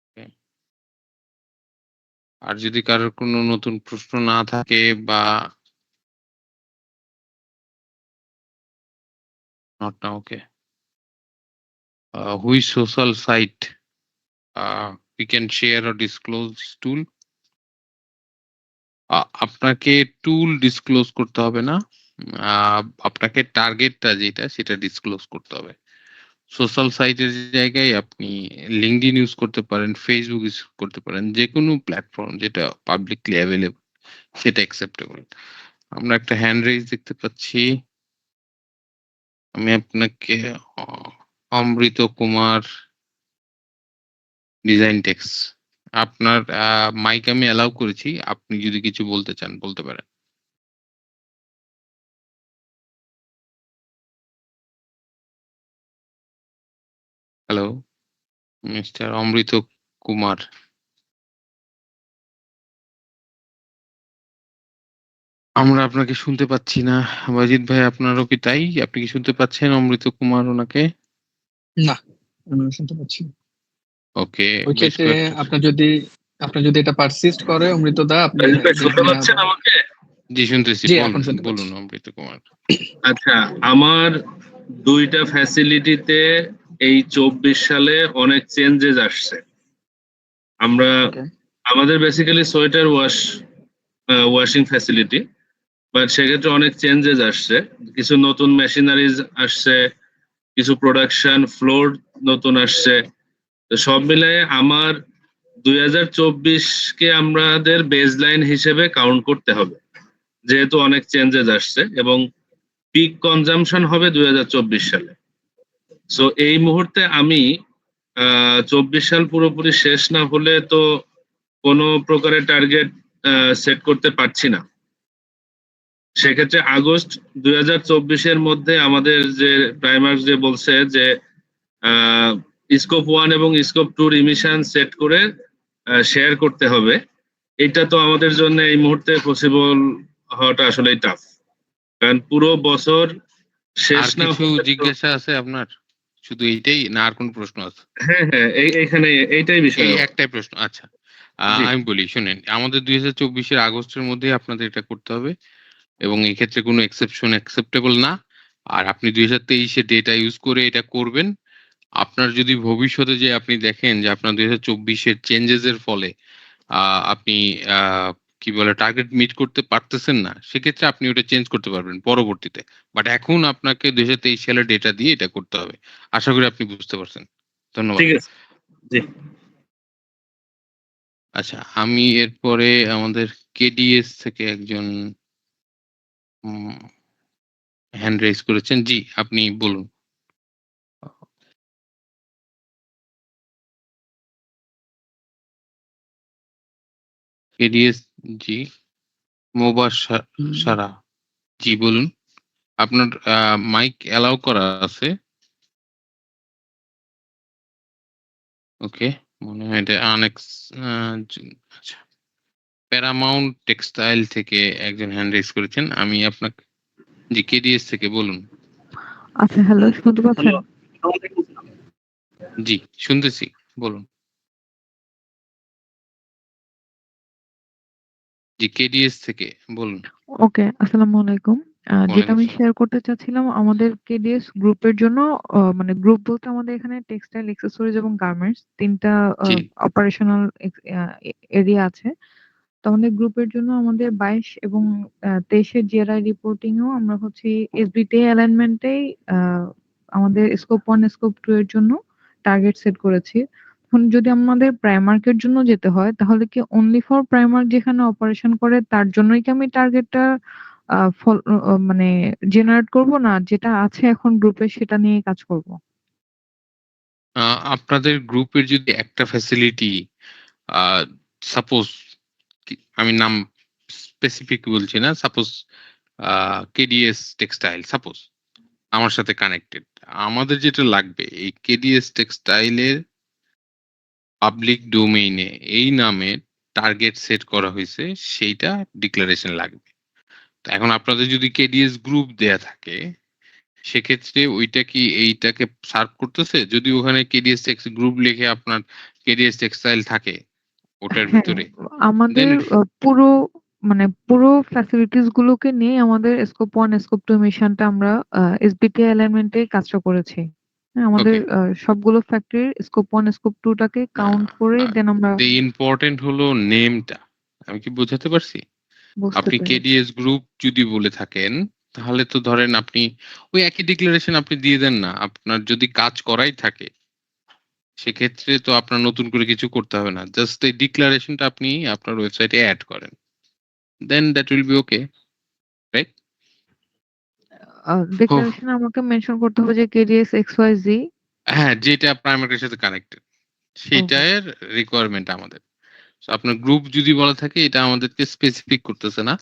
[SPEAKER 1] Okay. আর যদি কারোর কোনো নতুন প্রশ্ন না থাকে বা নট না, okay, which social site we can share or disclose tool? আপনাকে টুল ডিসক্লোজ করতে হবে না। আপনাকে টার্গেটটা যেটা সেটা ডিসক্লোজ করতে হবে। সোশ্যাল সাইটের জায়গায় আপনি লিঙ্কডইন ইউজ করতে পারেন, ফেসবুক ইউজ করতে পারেন, যেকোনো প্ল্যাটফর্ম যেটা পাবলিকলি অ্যাভেলেবল সেটা অ্যাকসেপ্টেবল। আমরা একটা হ্যান্ড রেইজ দেখতে পাচ্ছি। আমি আপনাকে অমৃত কুমার ডিজাইন টেক্স, আপনার মাইক আমি অ্যালাউ করেছি, আপনি যদি কিছু বলতে চান বলতে পারেন। হ্যালো, মিস্টার অমৃত কুমার। আমরা আপনাকে শুনতে পাচ্ছি না। বাজিত ভাই, আপনারও কি তাই? আপনি কি শুনতে পাচ্ছেন অমৃত কুমার ওনাকে?
[SPEAKER 2] না, আমি শুনতে পাচ্ছি না।
[SPEAKER 1] ওকে,
[SPEAKER 2] ওই
[SPEAKER 1] বেশ
[SPEAKER 2] ক্ষেত্রে
[SPEAKER 1] কয়েকটা।
[SPEAKER 2] আপনার যদি এটা পারসিস্ট করে অমৃত দা, আপনি
[SPEAKER 3] রাজীব ভাই শুনতে
[SPEAKER 2] যেখানে
[SPEAKER 3] পাচ্ছেন আমাকে?
[SPEAKER 1] জি, শুনতেছি।
[SPEAKER 2] জি এখন
[SPEAKER 1] বলুন,
[SPEAKER 2] শুনতে পাচ্ছি।
[SPEAKER 1] বলুন অমৃত কুমার।
[SPEAKER 3] আচ্ছা, আমার দুইটা ফ্যাসিলিটিতে এই 24 সালে অনেক চেঞ্জেস আসছে। আমরা
[SPEAKER 2] ওকে।
[SPEAKER 3] আমাদের basically sweater washing facility, but সেক্ষেত্রে অনেক চেঞ্জেস আসছে। কিছু নতুন মেশিনারিজ আসছে, কিছু প্রোডাকশন ফ্লোর নতুন আসছে। তো সব মিলিয়ে আমার 2024 কে আমাদের বেসলাইন হিসেবে কাউন্ট করতে হবে, যেহেতু অনেক চেঞ্জেস আসছে এবং পিক কনজাম্পশন হবে 2024 সালে। সো এই মুহূর্তে আমি 24 সাল পুরোপুরি শেষ না হলে তো কোনো প্রকারের টার্গেট সেট করতে পারছি না। সেক্ষেত্রে আগস্ট 2024-এর মধ্যে আমাদের যে প্রাইমার্ক যে বলছে যে স্কোপ 1 এবং স্কোপ 2 ইমিশন সেট করে শেয়ার করতে হবে, এটা তো আমাদের জন্য এই মুহূর্তে পসিবল হওয়াটা আসলেই টাফ, কারণ পুরো বছর শেষ
[SPEAKER 1] আর
[SPEAKER 3] না
[SPEAKER 1] কিছু
[SPEAKER 3] হলে তো।
[SPEAKER 1] জিজ্ঞাসা আছে আপনার? শুধু এইটাই না আর কোন প্রশ্ন আছে?
[SPEAKER 3] হ্যাঁ হ্যাঁ, এইখানে এইটাই বিষয়
[SPEAKER 1] এই
[SPEAKER 3] আমার।
[SPEAKER 1] একটাই প্রশ্ন। আচ্ছা।
[SPEAKER 3] জি
[SPEAKER 1] আমি বলি শুনেন, আমাদের 2024-এর আগস্টের মধ্যেই আপনাদের এটা করতে হবে এবং এক্ষেত্রে কোনো এক্সেপশন অ্যাকসেপ্টেবল না। আর আপনি 2023-এ ডেটা ইউজ করে এটা করবেন। আপনার যদি ভবিষ্যতে যে আপনি দেখেন যে আপনার 2024-এর চেঞ্জেস এর ফলে আপনি আ কি বলে টার্গেট মিট করতে পারতেছেন না, সেক্ষেত্রে আপনি ওটা চেঞ্জ করতে পারবেন পরবর্তীতে। বাট এখন আপনাকে 2023 সালের ডেটা দিয়ে এটা করতে হবে। আশা করি আপনি বুঝতে পারছেন। ধন্যবাদ।
[SPEAKER 3] ঠিক আছে। জি
[SPEAKER 1] আচ্ছা, আমি এরপরে আমাদের কেডিএস থেকে একজন উম হ্যান্ড রেইজ করেছেন। জি, আপনি বলুন। কেডিএস, জি,
[SPEAKER 2] হুম,
[SPEAKER 1] সারা। জি, বলুন। আপনার মাইক অ্যালাউ করা আছে। ওকে। মনে হয় এটা আনেক্স আ জি, আচ্ছা। প্যারামাউন্ট টেক্সটাইল থেকে একজন হ্যান্ড রেইজ করেছেন। আমি আপনাকে জি, কেডিএস থেকে বলুন।
[SPEAKER 4] আচ্ছা, হ্যালো, শুনতে পাচ্ছেন?
[SPEAKER 1] জি, শুনতেছি। বলুন। জি, কেডিএস থেকে বলুন।
[SPEAKER 4] ওকে, আসসালামু আলাইকুম। যেটা
[SPEAKER 1] ওয়ালাইকুম
[SPEAKER 4] আমি
[SPEAKER 1] আসসালাম।
[SPEAKER 4] শেয়ার করতে চাচ্ছিলাম, আমাদের কেডিএস গ্রুপের জন্য মানে গ্রুপ বলতে আমাদের এখানে টেক্সটাইল, অ্যাক্সেসরিজ এবং গার্মেন্টস ৩ টা
[SPEAKER 1] জি,
[SPEAKER 4] অপারেশনাল এরিয়া আছে। তো আমাদের গ্রুপের জন্য আমাদের 22 এবং 23 এর জিআরআই রিপোর্টিং এও আমরা হচ্ছে এসবিটি অ্যালাইনমেন্টেই আ আমাদের স্কোপ 1, স্কোপ 2 এর জন্য টার্গেট সেট করেছি। এখন যদি আমাদের প্রাইমার্কের জন্য যেতে হয়, তাহলে কি অনলি ফর প্রাইমার্ক যেখানে অপারেশন করে তার জন্যই কি আমি টার্গেটটা আ ফল মানে জেনারেট করব, না যেটা আছে এখন গ্রুপে সেটা নিয়ে কাজ করব?
[SPEAKER 1] আ আপনাদের গ্রুপের যদি একটা ফ্যাসিলিটি আ সাপোজ আমি নাম স্পেসিফিক বলছি না। সাপোজ আ কেডিএস টেক্সটাইল সাপোজ আমার সাথে কানেক্টেড। আমাদের যেটা লাগবে এই কেডিএস টেক্সটাইলের পাবলিক ডোমেইনে এই নামে টার্গেট সেট করা হইছে, সেইটা ডিক্লারেশন লাগবে। তো এখন আপনাদের যদি কেডিএস গ্রুপ দেয়া থাকে, সেক্ষেত্রে ওইটা কি এইটাকে সার্ভ করতেছে? যদি ওখানে কেডিএস গ্রুপ লিখে আপনার কেডিএস টেক্সটাইল থাকে ওটার
[SPEAKER 4] হ্যাঁ,
[SPEAKER 1] ভিতরে, দেন
[SPEAKER 4] আমাদের
[SPEAKER 1] ইট
[SPEAKER 4] পুরো মানে পুরো ফ্যাসিলিটিস গুলোকে নিয়ে আমাদের স্কোপ 1, স্কোপ 2 মিশনটা আমরা এসবিটি অ্যালাইনমেন্ট এ কাজটা করেছি। হ্যাঁ, আমাদের
[SPEAKER 1] ওকে।
[SPEAKER 4] সবগুলো ফ্যাক্টরির স্কোপ 1, স্কোপ 2 টাকে কাউন্ট করে দেন আমরা
[SPEAKER 1] দি ইম্পোর্টেন্ট হলো নেমটা। আমি কি বোঝাতে পারছি?
[SPEAKER 4] বুঝতে
[SPEAKER 1] আপনি
[SPEAKER 4] পেরেছি।
[SPEAKER 1] কেডিএস গ্রুপ যদি বলে থাকেন, তাহলে তো ধরেন আপনি ওই একই ডিক্লারেশন আপনি দিয়ে দেন না। আপনার যদি কাজ করাই থাকে, সেক্ষেত্রে তো আপনার নতুন করে কিছু করতে হবে না। জাস্ট এই ডিক্লারেশনটা আপনি আপনার ওয়েবসাইটে এড করেন। Then that will be okay, right? Oh!
[SPEAKER 4] ডিক্লারেশনে আমাকে মেনশন করতে হবে যে কেডিএস এক্সওয়াইজি।
[SPEAKER 1] হ্যাঁ, যেটা প্রাইমারির সাথে কানেক্টেড।
[SPEAKER 4] ওকে,
[SPEAKER 1] সেইটার রিকোয়ারমেন্ট আমাদের। সো আপনার গ্রুপ যদি বলা থাকে এটা আমাদেরকে স্পেসিফিক করতেছে না।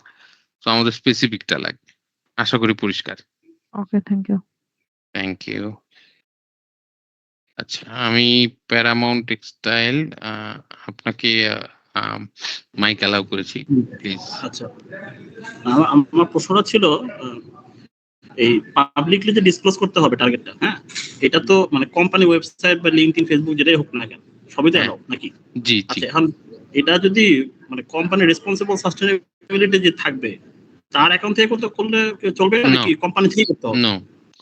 [SPEAKER 1] সো আমাদের স্পেসিফিকটা লাগবে। আশা করি পরিষ্কার।
[SPEAKER 4] Okay, thank you.
[SPEAKER 1] Thank you. আচ্ছা, আমি প্যারামাউন্ট টেক্সটাইল আপনাকে মাইক অ্যালাউ করেছি, প্লিজ।
[SPEAKER 5] আচ্ছা, আমার প্রশ্নটা ছিল এই পাবলিকলি যে ডিসক্লোজ করতে হবে টার্গেটটা, হ্যাঁ, এটা তো মানে কোম্পানি ওয়েবসাইট বা লিঙ্কডইন, ফেসবুক যেটাই হোক না কেন সবই তো
[SPEAKER 1] হ্যাঁ।
[SPEAKER 5] অ্যালাউ নাকি?
[SPEAKER 1] জি জি
[SPEAKER 5] আচ্ছা, এখন এটা যদি মানে কোম্পানির রেসপন্সিবল সাস্টেনেবিলিটি যে থাকবে তার অ্যাকাউন্ট থেকে করলে চলবে
[SPEAKER 1] No.
[SPEAKER 5] নাকি কোম্পানি থেকে করতে হবে?
[SPEAKER 1] নো,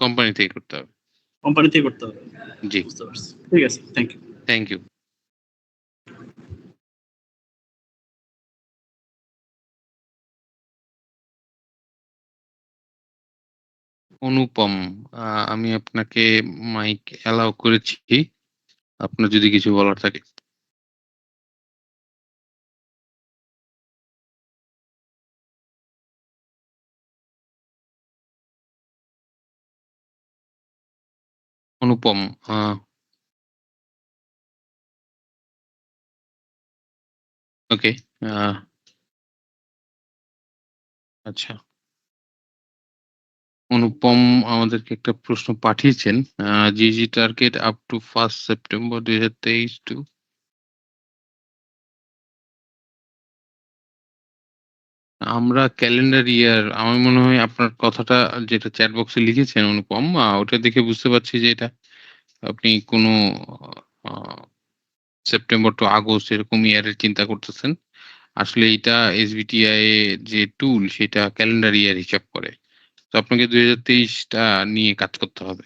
[SPEAKER 1] কোম্পানি থেকে করতে হবে।
[SPEAKER 5] কোম্পানি থেকে করতে হবে,
[SPEAKER 1] জি,
[SPEAKER 5] বুঝতে পারছি। ঠিক আছে, thank you.
[SPEAKER 1] Thank you. Anupam, আমি আপনাকে মাইক অ্যালাউ করেছি, আপনার যদি কিছু বলার থাকে। অনুপম, ওকে, আচ্ছা, অনুপম আমাদেরকে একটা প্রশ্ন পাঠিয়েছেন, জিজি target up to 1 September 2023 to. আমরা ক্যালেন্ডার ইয়ার, আমার মনে হয় আপনার কথাটা যেটা চ্যাট বক্সে লিখেছেন অনুপম, ওটা দেখে বুঝতে পারছি যে এটা আপনি কোনো সেপ্টেম্বর টু আগস্ট এরকম ইয়ারের চিন্তা করতেছেন। আসলে এটা এসবিটিআই যে টুল সেটা ক্যালেন্ডার ইয়ার হিসাব করে। তো আপনাকে 2023টা নিয়ে কাজ করতে হবে।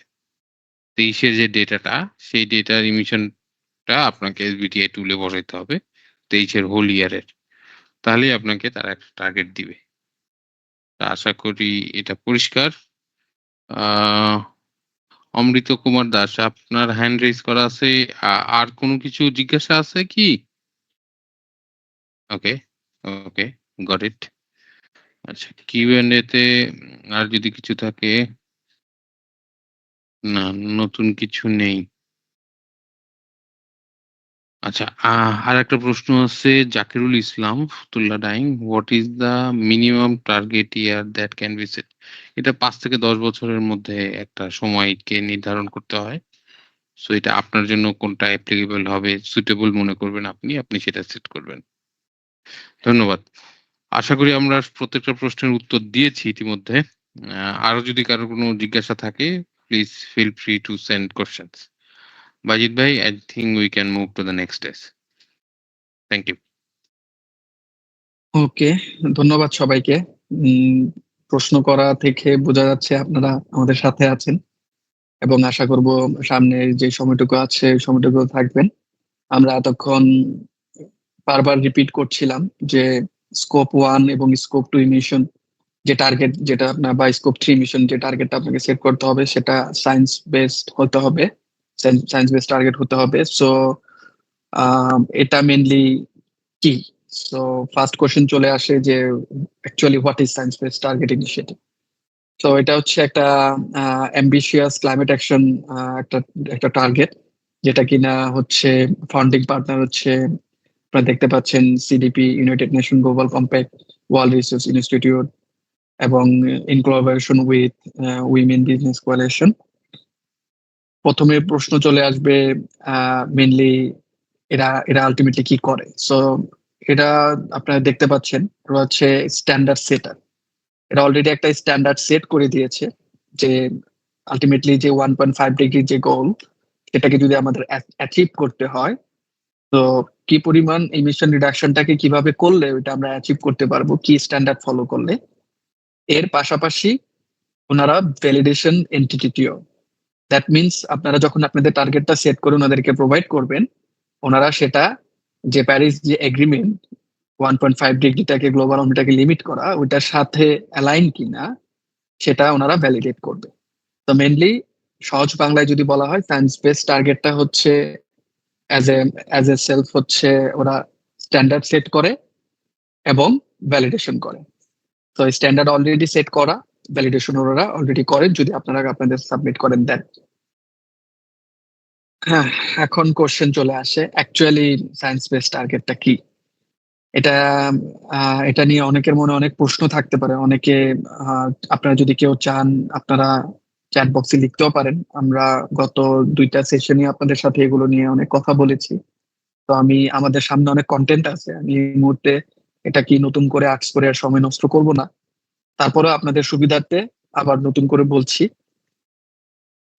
[SPEAKER 1] 23 এর যে ডেটাটা সেই ডেটার ইমিশনটা আপনাকে এসবিটিআই টুলে বসাইতে হবে 23 এর হোল ইয়ারের। তাহলেই আপনাকে তারা একটা টার্গেট দিবে। তা আশা করি এটা পরিষ্কার। অমৃত কুমার দাস, আপনার হ্যান্ড রেইজ করা আছে। আর কোনো কিছু জিজ্ঞাসা আছে কি? ওকে, ওকে, গট ইট। আচ্ছা, কিউএনএ তে আর যদি কিছু থাকে? না, নতুন কিছু নেই। আচ্ছা, আরেকটা প্রশ্ন আছে Zakirul Islam Fatullah dyeing, what is the minimum target year that can be set? এটা 5 থেকে 10 বছরের মধ্যে একটা সময়কে নির্ধারণ করতে হয়। সো এটা আপনার জন্য কোনটা অ্যাপ্লিকেবল হবে, সুইটেবল মনে করবেন আপনি সেটা সেট করবেন। ধন্যবাদ। আশা করি আমরা প্রত্যেকটা প্রশ্নের উত্তর দিয়েছি ইতিমধ্যে। আরো যদি কারো কোনো জিজ্ঞাসা থাকে, please feel free to send questions. Bajit ভাই, I think we can move to the next days. Thank you.
[SPEAKER 2] Okay, ধন্যবাদ সবাইকে। প্রশ্ন করা থেকে বোঝা যাচ্ছে আপনারা আমাদের সাথে আছেন এবং আশা করব সামনে যে সময়টুকু আছে এই সময়টুকু থাকবেন। আমরা এতক্ষণ বারবার রিপিট করছিলাম যে স্কোপ 1 এবং স্কোপ 2 ইমিশন যে টার্গেট, যেটা আপনার বা স্কোপ 3 ইমিশন যে টার্গেটটা আপনাকে সেট করতে হবে সেটা সায়েন্স বেসড হতে হবে, সায়েন্স বেসড টার্গেট হতে হবে। সো এটা মেনলি কি? সো ফার্স্ট কোশ্চেন চলে আসে যে actually what is science based target initiative. তো এটা হচ্ছে একটা অ্যাম্বিশিয়াস ক্লাইমেট অ্যাকশন, একটা একটা টার্গেট যেটা কিনা হচ্ছে ফান্ডিং পার্টনার হচ্ছে আপনারা দেখতে পাচ্ছেন CDP, United Nation Global Compact, World Resource Institute এবং in collaboration with Women Business Coalition. প্রথমে প্রশ্ন চলে আসবে মেনলি এরা এরা আলটিমেটলি কি করে। সো এটা আপনারা দেখতে পাচ্ছেন ওরা হচ্ছে স্ট্যান্ডার্ড সেটার। এরা অলরেডি একটা স্ট্যান্ডার্ড সেট করে দিয়েছে যে আলটিমেটলি যে 1.5 ডিগ্রি যে গোল সেটাকে যদি আমাদের অ্যাচিভ করতে হয়, তো কি পরিমাণ এমিশন রিডাকশনটাকে কিভাবে করলে ওইটা আমরা অ্যাচিভ করতে পারবো, কি স্ট্যান্ডার্ড ফলো করলে। এর পাশাপাশি ওনারা ভ্যালিডেশন এন্টিটিটিও, দ্যাট মিনস আপনারা যখন আপনাদের টার্গেটটা সেট করে ওনাদেরকে প্রোভাইড করবেন, ওনারা সেটা যে প্যারিস যে এগ্রিমেন্ট 1.5 ডিগ্রিটাকে গ্লোবাল ওয়ার্মিংটাকে লিমিট করা ওইটার সাথে অ্যালাইন কিনা সেটা ওনারা ভ্যালিডেট করবে। তো মেনলি সহজ বাংলায় যদি বলা হয়, সায়েন্স বেস টার্গেটটা হচ্ছে অ্যাজ এ সেলফ হচ্ছে ওরা স্ট্যান্ডার্ড সেট করে এবং ভ্যালিডেশন করে। তো স্ট্যান্ডার্ড অলরেডি সেট করা, ভ্যালিডেশন ওরা অলরেডি করেন যদি আপনারা আপনাদের সাবমিট করেন দেন। হ্যাঁ, এখন কোশ্চেন চলে আসে অ্যাকচুয়ালি সায়েন্স বেস টার্গেটটা কি। এটা এটা নিয়ে অনেকের মনে অনেক প্রশ্ন থাকতে পারে। অনেকে আপনারা যদি কেউ চান আপনারা চ্যাট বক্সে লিখতেও পারেন। আমরা গত 2টা সেশনে আপনাদের সাথে এগুলো নিয়ে অনেক কথা বলেছি। তো আমাদের সামনে অনেক কন্টেন্ট আছে, আমি এই মুহূর্তে এটা কি নতুন করে আক্স করে আর সময় নষ্ট করব না। তারপরে আপনাদের সুবিধার্থে আবার নতুন করে বলছি,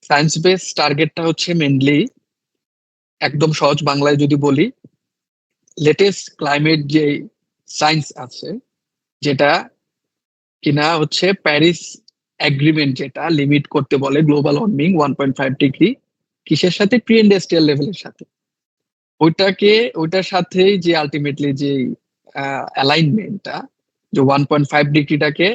[SPEAKER 2] সায়েন্স বেস টার্গেটটা হচ্ছে মেনলি, একদম সহজ বাংলায় যদি বলি, লেটেস্ট ক্লাইমেট যে সায়েন্স আছে, যেটা কিনা হচ্ছে প্যারিস এগ্রিমেন্ট, যেটা লিমিট করতে বলে গ্লোবাল ওয়ার্মিং 1.5 ডিগ্রি, কিসের সাথে? প্রি ইন্ডাস্ট্রিয়াল লেভেলের সাথে। ওইটার সাথে যে আলটিমেটলি যে অ্যালাইনমেন্টটা, যে 1.5 ডিগ্রিটাকে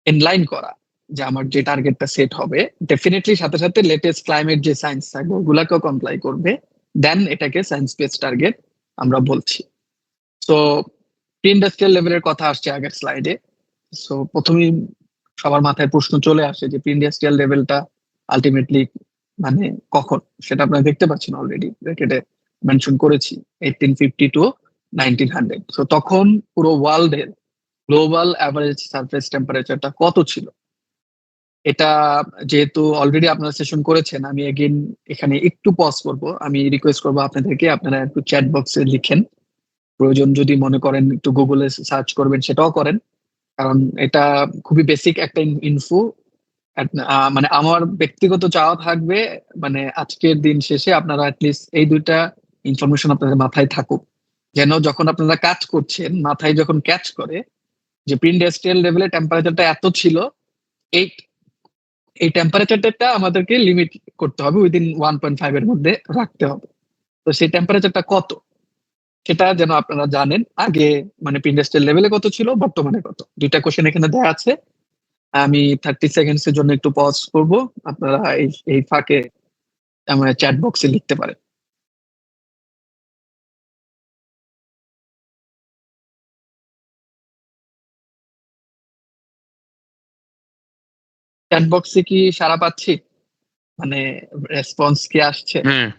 [SPEAKER 2] ইনলাইন করা, যে আমার যে টার্গেটটা সেট হবে, ডেফিনেটলি সাথে সাথে লেটেস্ট ক্লাইমেট যে সায়েন্স থাকবে ওগুলাকেও কমপ্লাই করবে, দেন এটাকে সায়েন্স বেস টার্গেট আমরা বলছি। তো প্রি ইন্ডাস্ট্রিয়াল লেভেলের কথা আসছে আগের স্লাইডে। সো প্রথমেই সবার মাথায় প্রশ্ন চলে আসে যে প্রি ইন্ডাস্ট্রিয়াল লেভেলটা আলটিমেটলি মানে কখন, সেটা আপনারা দেখতে পাচ্ছেন অলরেডি ব্র্যাকেটে মেনশন করেছি, 1850 টু 1900। তো তখন পুরো ওয়ার্ল্ডের গ্লোবাল অ্যাভারেজ সারফেস টেম্পারেচারটা কত ছিল, এটা যেহেতু অলরেডি আপনারা সেশন করেছেন, আমি এগেইন এখানে একটু পজ করব। আমি রিকোয়েস্ট করবো আপনাদেরকে, আপনারা একটু চ্যাট বক্সে লিখেন, প্রয়োজন যদি মনে করেন একটু গুগলে সার্চ করবেন সেটাও করেন, কারণ এটা খুবই বেসিক একটা ইনফো। মানে আমার ব্যক্তিগত চাওয়া থাকবে, মানে আজকের দিন শেষে আপনারা অ্যাটলিস্ট এই 2টা ইনফরমেশন আপনাদের মাথায় থাকুক, যেন যখন আপনারা কাজ করছেন মাথায় যখন ক্যাচ করে যে প্রি ইন্ডাস্ট্রিয়াল লেভেলে টেম্পারেচারটা এত ছিল, এই এই টেম্পারেচারটা আমাদেরকে লিমিট করতে হবে, উইদিন 1.5 এর মধ্যে রাখতে হবে। তো সেই টেম্পারেচারটা কত সেটা যেন আপনারা জানেন আগে, মানে প্রি ইন্ডাস্ট্রিয়াল লেভেলে কত ছিল, বর্তমানে কত। 2টা কোশ্চেন এখানে দেওয়া আছে, আমি 30 সেকেন্ডস এর জন্য একটু পজ করব, আপনারা এই ফাঁকে আমার চ্যাট বক্সে লিখতে পারেন। চ্যাট বক্সে কি সাড়া পাচ্ছি, মানে রেসপন্স কি আসছে?
[SPEAKER 1] হ্যাঁ,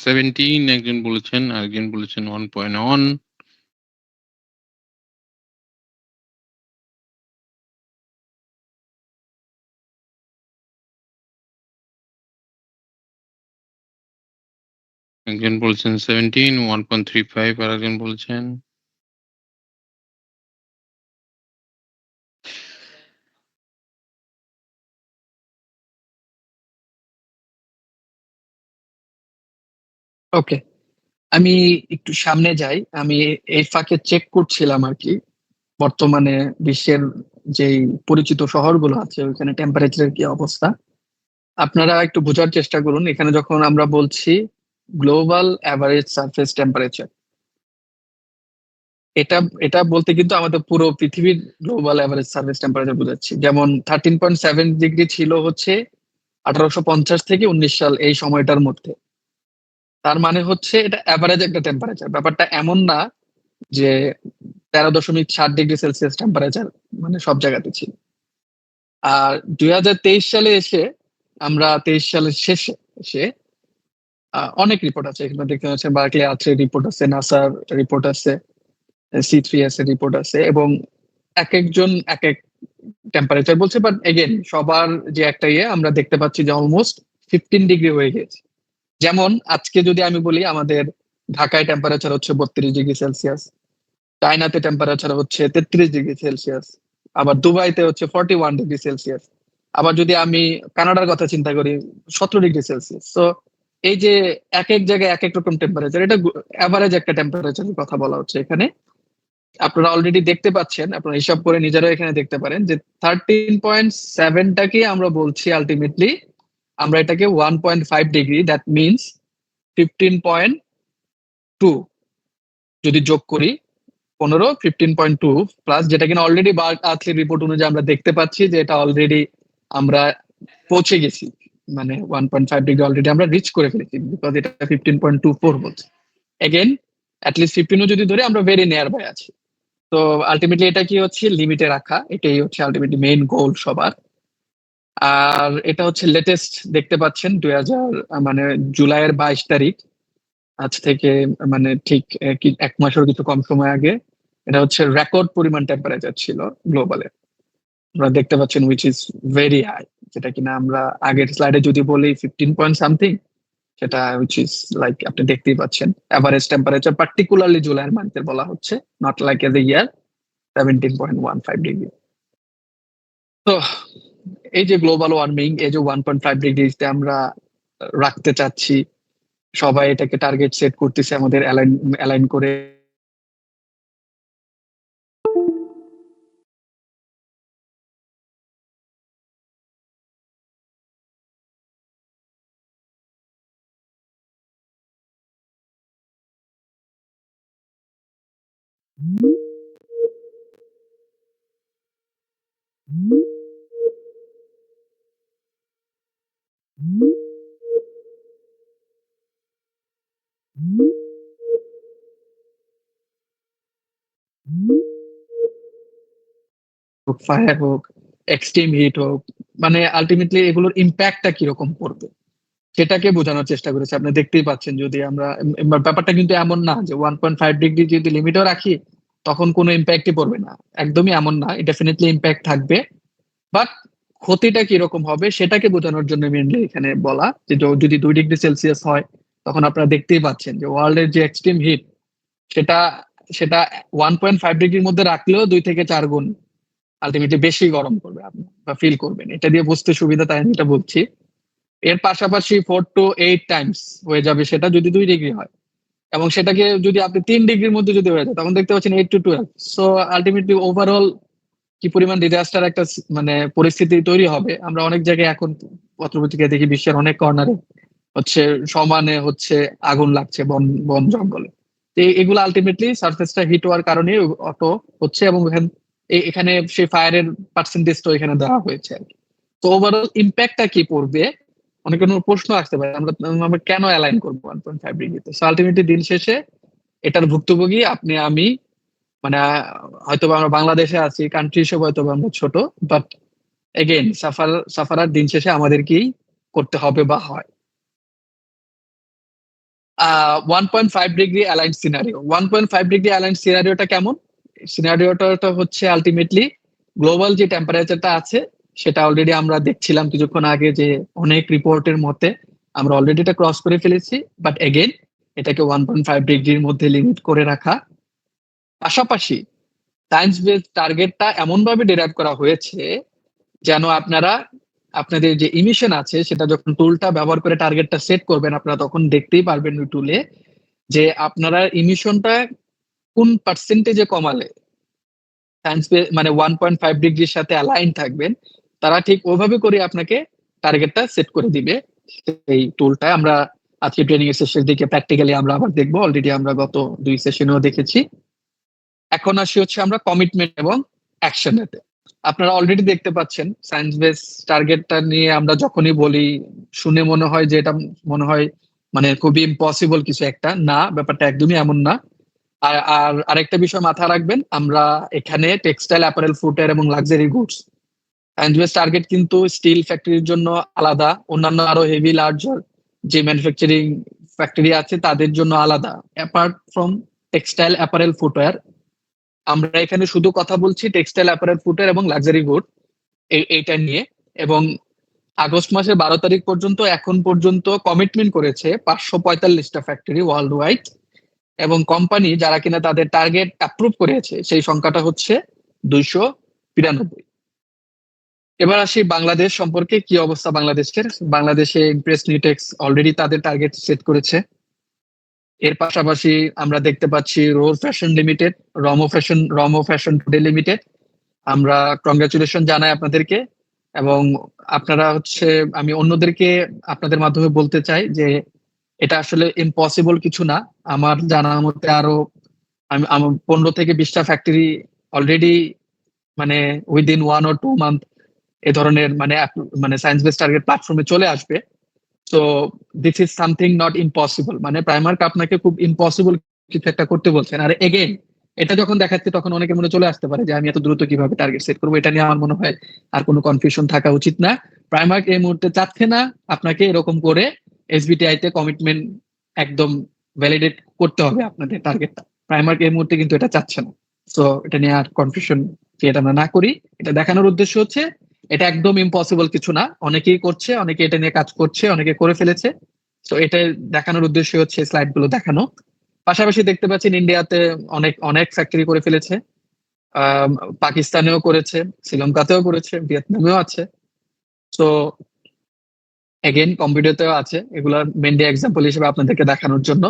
[SPEAKER 1] 17 একজন বলেছেন, আরেকজন বলেছেন 1.1। একজন বলছেন 17, 1.35, আর একজন বলছেন
[SPEAKER 2] ওকে, আমি একটু সামনে যাই। আমি এই ফাঁকে চেক করছিলাম আর কি, বর্তমানে বিশ্বের যেই পরিচিত শহরগুলো আছে ওইখানে টেম্পারেচারের কি অবস্থা। আপনারা একটু বোঝার চেষ্টা করুন, এখানে যখন আমরা বলছি গ্লোবাল অ্যাভারেজ সারফেস টেম্পারেচার, এটা এটা বলতে কিন্তু আমাদের পুরো পৃথিবীর গ্লোবাল অ্যাভারেজ সারফেস টেম্পারেচার বোঝাচ্ছি। যেমন 13.7 ডিগ্রি ছিল হচ্ছে 1850 থেকে 19 সাল এই সময়টার মধ্যে। তার মানে হচ্ছে এটা অ্যাভারেজ একটা টেম্পারেচার, ব্যাপারটা এমন না যে 13.7 ডিগ্রি সেলসিয়াস টেম্পারেচার মানে সব জায়গাতে ছিল। আর 2023 সালে এসে, আমরা 23 সালের শেষে এসে অনেক রিপোর্ট আছে এখানে দেখতে পাচ্ছেন, বার্কলে আছে রিপোর্ট, আছে নাসার রিপোর্ট আছে, C3S এর রিপোর্ট আছে, এবং এক একজন এক এক টেম্পারেচার বলছে, বাট এগেন সবার যে একটা আমরা দেখতে পাচ্ছি যে অলমোস্ট 15 ডিগ্রি হয়ে গেছে। যেমন আজকে যদি আমি বলি, আমাদের ঢাকায় টেম্পারেচার হচ্ছে 32 ডিগ্রি সেলসিয়াস, চায়নাতে টেম্পারেচার হচ্ছে 33 ডিগ্রি সেলসিয়াস, আবার দুবাইতে হচ্ছে 41 ডিগ্রি সেলসিয়াস, আবার যদি আমি কানাডার কথা চিন্তা করি 17 ডিগ্রি সেলসিয়াস। তো এই যে এক এক জায়গায় এক এক রকম টেম্পারেচার, এটা অ্যাভারেজ একটা টেম্পারেচারের কথা বলা হচ্ছে এখানে। আপনারা অলরেডি দেখতে পাচ্ছেন, আপনারা হিসাব করে নিজেরাও এখানে দেখতে পারেন যে 13.7টাকে আমরা বলছি আলটিমেটলি, আমরা এটাকে 1.5 ডিগ্রি, দ্যাট মিনস 15.2 যদি যোগ করি, 15 প্লাস, যেটা কিনা অলরেডি বার্ক আর্থের রিপোর্ট অনুযায়ী আমরা দেখতে পাচ্ছি যে এটা অলরেডি আমরা পৌঁছে গেছি, মানে 1.5 ডিগ্রি অলরেডি আমরা রিচ করে ফেলেছি, বিকজ এটা 15.24 বলছে। এগেন অ্যাটলিস্ট 15ও যদি ধরে, আমরা ভেরি নিয়ার বাই আছি। তো আলটিমেটলি এটা কি হচ্ছে, লিমিটে রাখা, এটাই হচ্ছে আলটিমেটলি মেইন গোল সবার। আর এটা হচ্ছে লেটেস্ট দেখতে পাচ্ছেন মানে জুলাইয়ের 22 তারিখ, আজ থেকে মানে ঠিক এক মাসের কিছু কম সময় আগে, এটা হচ্ছে রেকর্ড পরিমাণ টেম্পারেচার ছিল গ্লোবালে। আমরা দেখতে পাচ্ছেন উইচ ইজ ভেরি হাই, যেটা কিনা আমরা আগের স্লাইডে যদি বলি 15 পয়েন্ট সামথিং, সেটা উইচ ইজ লাইক আপনি দেখতেই পাচ্ছেন এভারেজ টেম্পারেচার পার্টিকুলারলি জুলাইয়ের মান্থের বলা হচ্ছে, not like as a year 17.15 degree. তো এই যে গ্লোবাল ওয়ার্মিং, এই যে 1.5 ডিগ্রিতে আমরা রাখতে চাচ্ছি, সবাই এটাকে টার্গেট সেট করতেছে আমাদের অ্যালাইন করে। ফায়ার হোক, এক্সট্রিম হিট হোক, মানে আলটিমেটলি এগুলোর ইম্প্যাক্টটা কিরকম পড়বে সেটাকে বোঝানোর চেষ্টা করেছে। আপনি দেখতেই পাচ্ছেন, যদি আমরা ব্যাপারটা কিন্তু এমন না যে 1.5 ডিগ্রি যদি লিমিটও রাখি তখন কোনো ইম্প্যাক্টই পড়বে না, একদমই এমন না, ডেফিনেটলি ইম্প্যাক্ট থাকবে, বাট ক্ষতিটা কিরকম হবে সেটাকে বোঝানোর জন্য মেনলি এখানে বলা যে যদি 2 ডিগ্রি সেলসিয়াস হয় তখন আপনারা দেখতেই পাচ্ছেন যে ওয়ার্ল্ডের যে এক্সট্রিম হিট সেটা সেটা 1.5 ডিগ্রির মধ্যে রাখলেও 2 থেকে 4 গুণ আলটিমেটলি বেশি গরম করবে আপনি বা ফিল করবেন। এটা দিয়ে বুঝতে সুবিধা, তাই আমি এটা বলছি। এর পাশাপাশি 4 to 8 টাইমস হয়ে যাবে সেটা যদি 2 ডিগ্রি হয়, এবং সেটাকে যদি আপনি 3 ডিগ্রির মধ্যে যদি হয়ে যায় তখন দেখতে পাচ্ছেন 8 to 12। সো আলটিমেটলি ওভারঅল কি পরিমাণ ডিজাস্টার একটা মানে পরিস্থিতি তৈরি হবে। আমরা অনেক জায়গায় এখন পত্রপত্রিকায় দেখি বিশ্বের অনেক কর্নারে হচ্ছে সমানে হচ্ছে আগুন লাগছে বন বন জঙ্গলে। এগুলো আলটিমেটলি সারফেসটা হিট হওয়ার কারণে অত হচ্ছে, এবং এখানে সেই ফায়ারের পার্সেন্টেজটা এখানে দেওয়া হয়েছে আর কি। তো ওভারঅল ইম্প্যাক্টটা কি পড়বে, অনেক কোনো প্রশ্ন আসতে পারে আমরা কেন অ্যালাইন করবো 1.5 ডিগ্রিতে। সো আলটিমেটলি দিন শেষে এটার ভুক্তভোগী আপনি আমি, মানে হয়তো আমরা বাংলাদেশে আছি, কান্ট্রি হিসেবে হয়তো আমরা ছোট, বাট এগেইন সাফারার দিন শেষে আমাদেরকেই করতে হবে বা হয়। 1.5 degree aligned scenario, 1.5 degree aligned সিনারিওটা কেমন? সিনারিওটা হচ্ছে আলটিমেটলি গ্লোবাল যে টেম্পারেচারটা আছে সেটা অলরেডি আমরা দেখছিলাম কিছুক্ষণ আগে যে অনেক রিপোর্টের মতে আমরা অলরেডি এটা ক্রস করে ফেলেছি, বাট এগেইন এটাকে 1.5 ডিগ্রির মধ্যে লিমিট করে রাখা। পাশাপাশি সায়েন্স বেস টার্গেটটা এমন ভাবে ডিরাইভ করা হয়েছে যেন আপনারা আপনাদের যে ইমিশন আছে সেটা যখন টুলটা ব্যবহার করে টার্গেটটা সেট করবেন আপনারা তখন দেখতেই পারবেন ওই টুলে যে আপনারা ইমিশনটা কোন পার্সেন্টেজে কমালে সায়েন্স মানে 1.5 ডিগ্রির সাথে অ্যালাইন থাকবেন, তারা ঠিক ওইভাবে করে আপনাকে টার্গেটটা সেট করে দিবে। এই টুলটা আমরা আজকে ট্রেনিং এর শেষের দিকে প্র্যাকটিক্যালি আমরা আবার দেখবো, অলরেডি আমরা গত 2 সেশনেও দেখেছি। এখন আসি হচ্ছে আমরা কমিটমেন্ট এবং অ্যাকশনেতে। আপনারা অলরেডি দেখতে পাচ্ছেন সায়েন্স বেস টার্গেটটা নিয়ে আমরা যখনই বলি শুনে মনে হয় যে এটা মনে হয় মানে খুবই ইম্পসিবল কিছু একটা, না, ব্যাপারটা একদমই এমন না। আর আরেকটা বিষয় মাথায় রাখবেন, আমরা এখানে টেক্সটাইল, অ্যাপারেল, ফুটওয়্যার এবং luxury goods science base target কিন্তু স্টিল ফ্যাক্টরির জন্য আলাদা, অন্যান্য আরো হেভি লার্জ যে ম্যানুফ্যাকচারিং ফ্যাক্টরি আছে তাদের জন্য আলাদা। Apart from textile, apparel, footwear, আমরা এখানে শুধু কথা বলছি টেক্সটাইল, অ্যাপারেল, ফুটওয়্যার এবং লাক্সারি গুড এইটা নিয়ে। এবং আগস্ট মাসের 12 তারিখ পর্যন্ত এখন পর্যন্ত কমিটমেন্ট করেছে 545টা ফ্যাক্টরি ওয়ার্ল্ড ওয়াইড, এবং কোম্পানি যারা কিনা তাদের টার্গেট অ্যাপ্রুভ করেছে সেই সংখ্যাটা হচ্ছে 292। এবার আসি বাংলাদেশ সম্পর্কে কি অবস্থা বাংলাদেশের। বাংলাদেশে ইমপ্রেস নিউটেক্স অলরেডি তাদের টার্গেট সেট করেছে। এর পাশাপাশি আমরা দেখতে পাচ্ছি Roar Fashion Limited, Romo Fashion Today Limited, আমরা কংগ্রাচুলেশন জানাই আপনাদেরকে। এবং আপনারা হচ্ছে আমি অন্যদেরকে আপনাদের মাধ্যমে বলতে চাই যে এটা আসলে ইম্পসিবল কিছু না। আমার জানা মতে আরো আমি 15 থেকে 20টা ফ্যাক্টরি অলরেডি মানে উইদিন 1 or 2 মান্থ এ ধরনের মানে সায়েন্স বেস টার্গেট প্ল্যাটফর্মে চলে আসবে। So this is something not impossible, মানে প্রাইমার্ক আপনাকে খুব ইম্পসিবল কিছু একটা করতে বলছেন। আর এগেইন এটা যখন দেখাচ্ছে তখন অনেকের মনে চলে আসতে পারে যে আমি এত দ্রুত কিভাবে টার্গেট সেট করবো। এটা নিয়ে আমার মনে হয় আর কোনো কনফিউশন থাকা উচিত না। প্রাইমার্ক এই মুহূর্তে চাচ্ছে না আপনাকে এরকম করে এসবিটিআই তে কমিটমেন্ট একদম ভ্যালিডেট করতে হবে আপনাদের টার্গেটটা। প্রাইমার্ক এই মুহূর্তে কিন্তু এটা চাচ্ছে না। সো এটা নিয়ে আর কনফিউশন এটা আমরা না করি। এটা দেখানোর উদ্দেশ্য হচ্ছে এটা একদম ইম্পসিবল কিছু না, অনেকেই করছে, অনেকে এটা নিয়ে কাজ করছে, অনেকে করে ফেলেছে। তো এটা দেখানোর উদ্দেশ্য হচ্ছে স্লাইড গুলো দেখানো। পাশাপাশি দেখতে পাচ্ছেন ইন্ডিয়াতে অনেক অনেক ফ্যাক্টরি করে ফেলেছে, আহ পাকিস্তানেও করেছে, শ্রীলঙ্কাতেও করেছে, ভিয়েতনামেও আছে। তো এগেন কম্পিউটারতেও আছে, এগুলা মেনলি এক্সাম্পল হিসেবে আপনাদেরকে দেখানোর জন্য।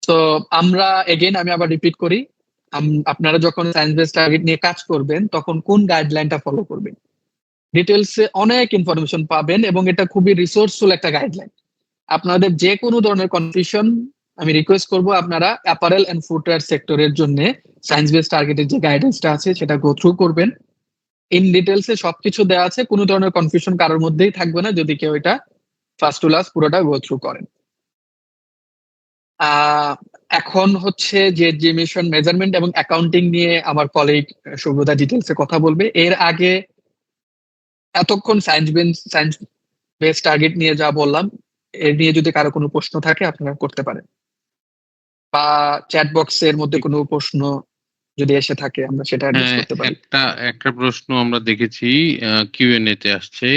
[SPEAKER 2] তো আমরা এগেন আমি আবার রিপিট করি, আপনারা যখন সায়েন্স বেস টার্গেট নিয়ে কাজ করবেন তখন কোন গাইডলাইনটা ফলো করবেন, ডিটেলসে অনেক ইনফরমেশন পাবেন এবং এটা খুবই রিসোর্সফুল একটা গাইডলাইন। আপনাদের যে কোনো ধরনের কনফিউশন আমি রিকোয়েস্ট করব আপনারা অ্যাপারেল এন্ড ফুটওয়্যার সেক্টরের জন্য সায়েন্স বেস টার্গেটের যে গাইডেন্সটা আছে সেটা গো থ্রু করবেন। ইন ডিটেলসে সবকিছু দেওয়া আছে, কোনো ধরনের কনফিউশন কারোর মধ্যেই থাকবে না যদি কেউ এটা ফার্স্ট টু লাস্ট পুরোটা গো থ্রু করেন। এখন হচ্ছে যে মিশন মেজারমেন্ট এবং অ্যাকাউন্টিং নিয়ে আমার কলিগ সুব্রতা ডিটেলসে কথা বলবে। এর আগে এতক্ষণ সায়েন্স বেস টার্গেট নিয়ে যা বললাম, এর নিয়ে যদি কারো কোনো প্রশ্ন থাকে আপনারা করতে পারেন, বা চ্যাট বক্সের মধ্যে কোনো প্রশ্ন যদি এসে থাকে আমরা সেটা অ্যাড্রেস
[SPEAKER 1] হ্যাঁ,
[SPEAKER 2] করতে পারি।
[SPEAKER 1] একটা প্রশ্ন আমরা দেখেছি কিউএনএ তে আসছে।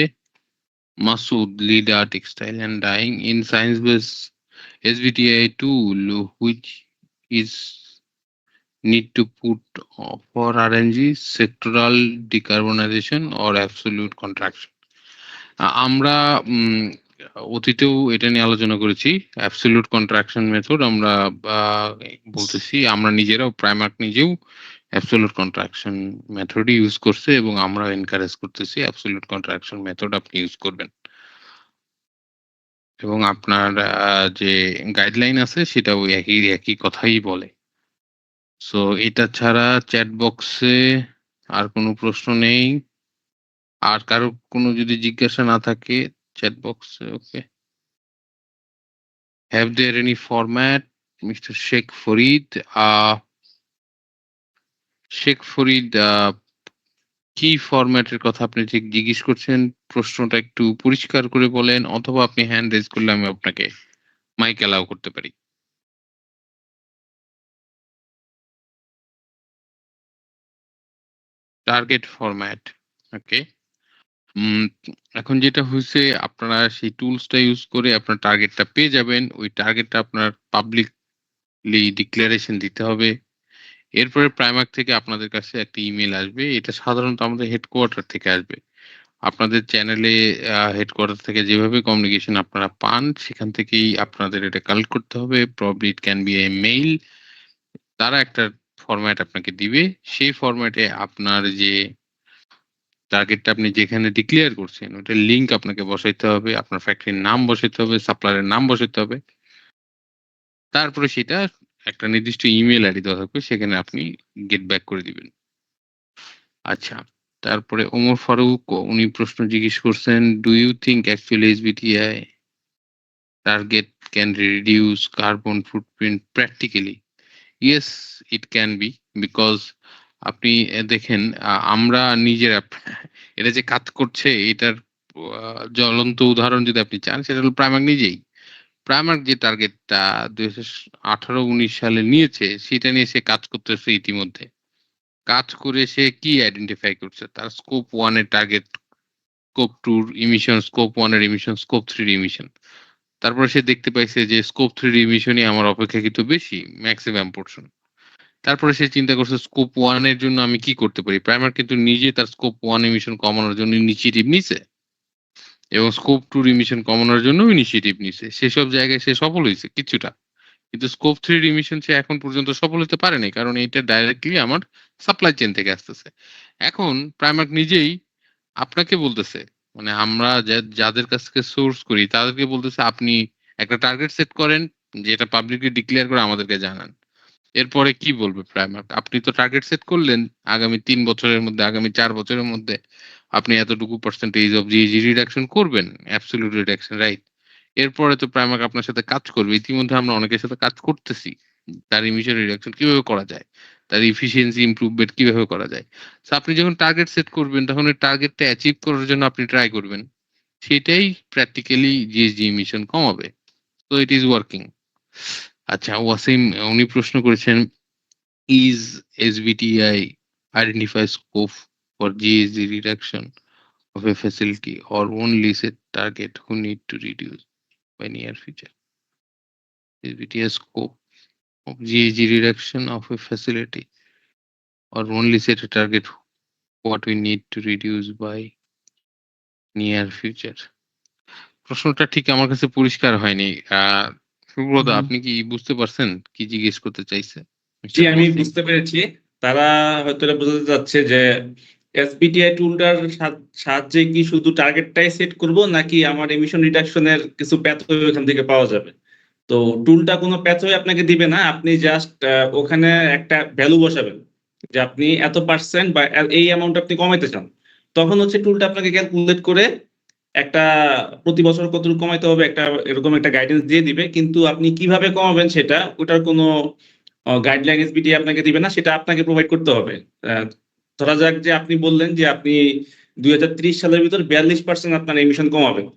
[SPEAKER 1] Masud, leader textile and dyeing in science-based SBTi tool, which is need to put for RNG sectoral decarbonization or absolute contraction. আমরা অতীতেও এটা নিয়ে আলোচনা করেছি। অ্যাবসলিউট কন্ট্রাকশন মেথড আমরা বলতেছি, আমরা নিজেরাও প্রাইমার্ক নিজেও অ্যাবসলিউট কন্ট্রাকশন মেথডই ইউজ করছে এবং আমরা এনকারেজ করতেছি অ্যাবসলিউট কন্ট্রাকশন মেথড আপনি ইউজ করবেন। এবং আপনার যে গাইডলাইন আছে সেটা ওই একই কথাই বলে। সো এটা ছাড়া চ্যাট বক্সে আর কোনো প্রশ্ন নেই। আর কারো কোনো যদি জিজ্ঞাসা না থাকে চ্যাট বক্সে, ওকে। Have there any format, Mr. Sheikh Farid? Sheikh Farid, কি ফরম্যাটের কথা আপনি ঠিক জিজ্ঞেস করছেন? প্রশ্নটা একটু পরিষ্কার করে বলেন, অথবা আপনি হ্যান্ড রেজ করলে আমি আপনাকে মাইক অ্যালাউ করতে পারি। টার্গেট ফরম্যাট, ওকে। এখন যেটা হয়েছে, আপনারা সেই টুলসটা ইউজ করে আপনার টার্গেটটা পেয়ে যাবেন। ওই টার্গেটটা আপনার পাবলিকলি ডিক্লারেশন দিতে হবে। এরপরে প্রাইমার্ক থেকে আপনাদের কাছে একটা ইমেল আসবে। এটা সাধারণত আমাদের হেডকোয়ার্টার থেকে আসবে। আপনাদের চ্যানেলে হেডকোয়ার্টার থেকে যেভাবে কমিউনিকেশন আপনারা পান সেখান থেকেই আপনাদের এটা কালেক্ট করতে হবে। Probably it can B A mail. তারা একটা ফরম্যাট আপনাকে দিবে। সেই ফরম্যাটে আপনার যে টার্গেটটা আপনি যেখানে ডিক্লেয়ার করছেন ওটার লিংক আপনাকে বসাইতে হবে, আপনার ফ্যাক্টরির নাম বসাইতে হবে, সাপ্লায়ারের নাম বসাইতে হবে। তারপরে সেটা একটা নির্দিষ্ট ইমেল আইডি দেওয়া থাকবে, সেখানে আপনি গেট ব্যাক করে দিবেন। আচ্ছা, তারপরে ওমর ফারুক উনি প্রশ্ন জিজ্ঞেস করছেন, do you think actually SBTi target can reduce carbon footprint practically? Yes, it can be, because আপনি দেখেন আমরা নিজেরা এটা যে কাজ করছে এটার জ্বলন্ত উদাহরণ যদি আপনি চান সেটা হলো প্রাইমার্ক নিজেই। প্রাইমার্ক যে টার্গেটটা 2018-19 সালে নিয়েছে সেটা নিয়ে সে কাজ করতেছে ইতিমধ্যে। কাজ করে সে কি আইডেন্টিফাই করছে? তার স্কোপ 1 এর টার্গেট, স্কোপ 2 এর ইমিশন, স্কোপ 1 এর ইমিশন, স্কোপ 3 এর ইমিশন। তারপরে সে দেখতে পাইছে যে স্কোপ 3 এর ইমিশনই আমার অপেক্ষাকৃত বেশি, ম্যাক্সিমাম পোরশন। তারপরে সে চিন্তা করছে স্কোপ 1 এর জন্য আমি কি করতে পারি? প্রাইমার্ক কিন্তু নিজে তার স্কোপ 1 ইমিশন কমানোর জন্য ইনিশিয়েটিভ নিছে এবং স্কোপ 2 ইমিশন কমানোর জন্য ইনিশিয়েটিভ নিছে। সেসব জায়গায় সে সফল হয়েছে কিছুটা। কিন্তু স্কোপ 3 ইমিশন সে এখন পর্যন্ত সফল হতে পারেনি, কারণ এটা ডাইরেক্টলি আমার সাপ্লাই চেইন থেকে আসতেছে। এখন প্রাইমার্ক নিজেই আপনাকে বলতেছে, মানে আমরা যাদের কাছ থেকে সোর্স করি তাদেরকে বলতেছে আপনি একটা টার্গেট সেট করেন, যেটা পাবলিকলি ডিক্লেয়ার করে আমাদেরকে জানান। এরপরে কি বলবে প্রাইমার্ক? আপনি তো টার্গেট সেট করলেন আগামী 3 বছরের মধ্যে, আগামী 4 বছরের মধ্যে আপনি এতটুকু পার্সেন্টেজ অফ জিএজি রিডাকশন করবেন, অ্যাবসলিউট রিডাকশন, রাইট? এরপরে তো প্রাইমার্ক আপনার সাথে কাজ করবে। ইতিমধ্যে আমরা অনেকের সাথে কাজ করতেছি। তার ইমিশন রিডাকশন কিভাবে করা যায়, তার এফিসিয়েন্সি ইমপ্রুভমেন্ট কিভাবে করা যায়। সো আপনি যখন টার্গেট সেট করবেন তখন ওই টার্গেটটা অ্যাচিভ করার জন্য আপনি ট্রাই করবেন। সেটাই প্র্যাকটিক্যালি জিএসজি ইমিশন কমাবে। So it is working. আচ্ছা, ওয়াসিম উনি প্রশ্ন করেছেন, is এসবিটিআই identify scope for GHG reduction of a facility or only set target who need to reduce by near future. SBT has scope of GHG reduction of a facility or only set a target what we need to reduce by near future. প্রশ্নটা ঠিক আমার কাছে পরিষ্কার হয়নি। সুব্রত, আপনি কি বুঝতে পারছেন কি জিজ্ঞেস করতে চাইছে?
[SPEAKER 6] জি, আমি বুঝতে পেরেছি। তারা হয়তো এটা বোঝাতে চাচ্ছে যে এসবিটিআই টুলটার সাহায্যে কি শুধু টার্গেটটাই সেট করব নাকি আমার এমিশন রিডাকশনের কিছু প্যাথওয়ে ওখান থেকে পাওয়া যাবে। তো টুলটা কোনো প্যাথওয়ে আপনাকে দিবে না, আপনি জাস্ট ওখানে একটা ভ্যালু বসাবেন যে আপনি এত % বা এই অ্যামাউন্ট আপনি কমাইতে চান। তখন হচ্ছে টুলটা আপনাকে ক্যালকুলেট করে একটা প্রতি বছর কতটুকু কমাইতে হবে একটা এরকম একটা গাইডেন্স দিয়ে দিবে, কিন্তু আপনি কিভাবে কমাবেন সেটা ওটার কোনো গাইডলাইন এসবিটি আপনাকে দিবে না, সেটা আপনাকে প্রোভাইড করতে হবে। ধরা যাক যে আপনি বললেন যে আপনি 2030 সালের ভিতর 42% আপনার এমিশন কমাবেন।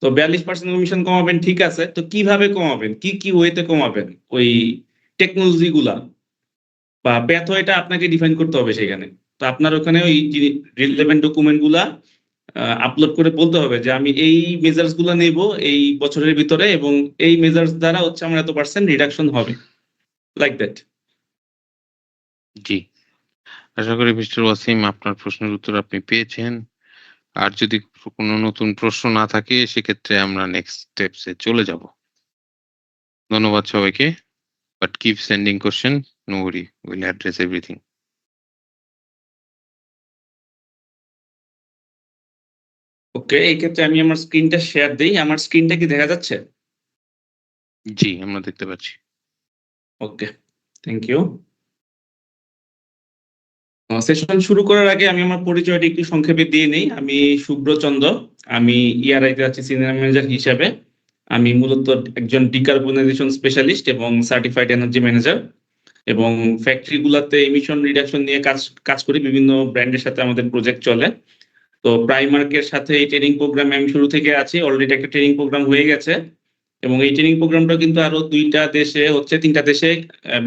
[SPEAKER 6] তো 42% এমিশন কমাবেন, ঠিক আছে, তো কিভাবে কমাবেন, কি ওয়েতে কমাবেন, ওই টেকনোলজি গুলা বা প্যাথওয়েটা আপনাকে ডিফাইন করতে হবে সেখানে। তো আপনার ওখানে ওই রিলেভেন্ট ডকুমেন্ট গুলা আপলোড করে বলতে হবে যে আমি এই মেজার্স গুলা নেব এই বছরের ভিতরে এবং এই মেজার্স দ্বারা হচ্ছে আমার এত % রিডাকশন হবে, লাইক দ্যাট।
[SPEAKER 1] জি, আশা করি মিস্টার ওয়াসিম আপনার প্রশ্নের উত্তর আপনি পেয়েছেন। আর যদি কোনো নতুন প্রশ্ন না থাকে সেক্ষেত্রে আমরা নেক্সট স্টেপসে চলে যাব। ধন্যবাদ সবাইকে। But keep sending question, no worry, will address everything.
[SPEAKER 6] Okay, এই ক্ষেত্রে আমি আমার স্ক্রিনটা শেয়ার দেই। আমার স্ক্রিনটা কি দেখা যাচ্ছে?
[SPEAKER 1] জি, আমরা দেখতে পাচ্ছি।
[SPEAKER 6] ওকে, থ্যাংক ইউ। সেশন শুরু করার আগে আমি আমার পরিচয়টা একটু সংক্ষেপে দিয়ে নেই। আমি শুভ্র চন্দ্র, আমি ইআরআইতে আছি সিনিয়র ম্যানেজার হিসেবে। আমি মূলত একজন ডিকার্বনাইজেশন স্পেশালিস্ট এবং সার্টিফাইড এনার্জি ম্যানেজার, এবং ফ্যাক্টরি গুলাতে এমিশন রিডাকশন নিয়ে কাজ করি। বিভিন্ন ব্র্যান্ডের সাথে আমাদের প্রজেক্ট চলে। তো প্রাইমার্কের সাথে এই ট্রেনিং প্রোগ্রামে আমি শুরু থেকে আছি। অলরেডি একটা ট্রেনিং প্রোগ্রাম হয়ে গেছে এবং এই ট্রেনিং প্রোগ্রামটা কিন্তু আরো 2টা দেশে হচ্ছে, 3টা দেশে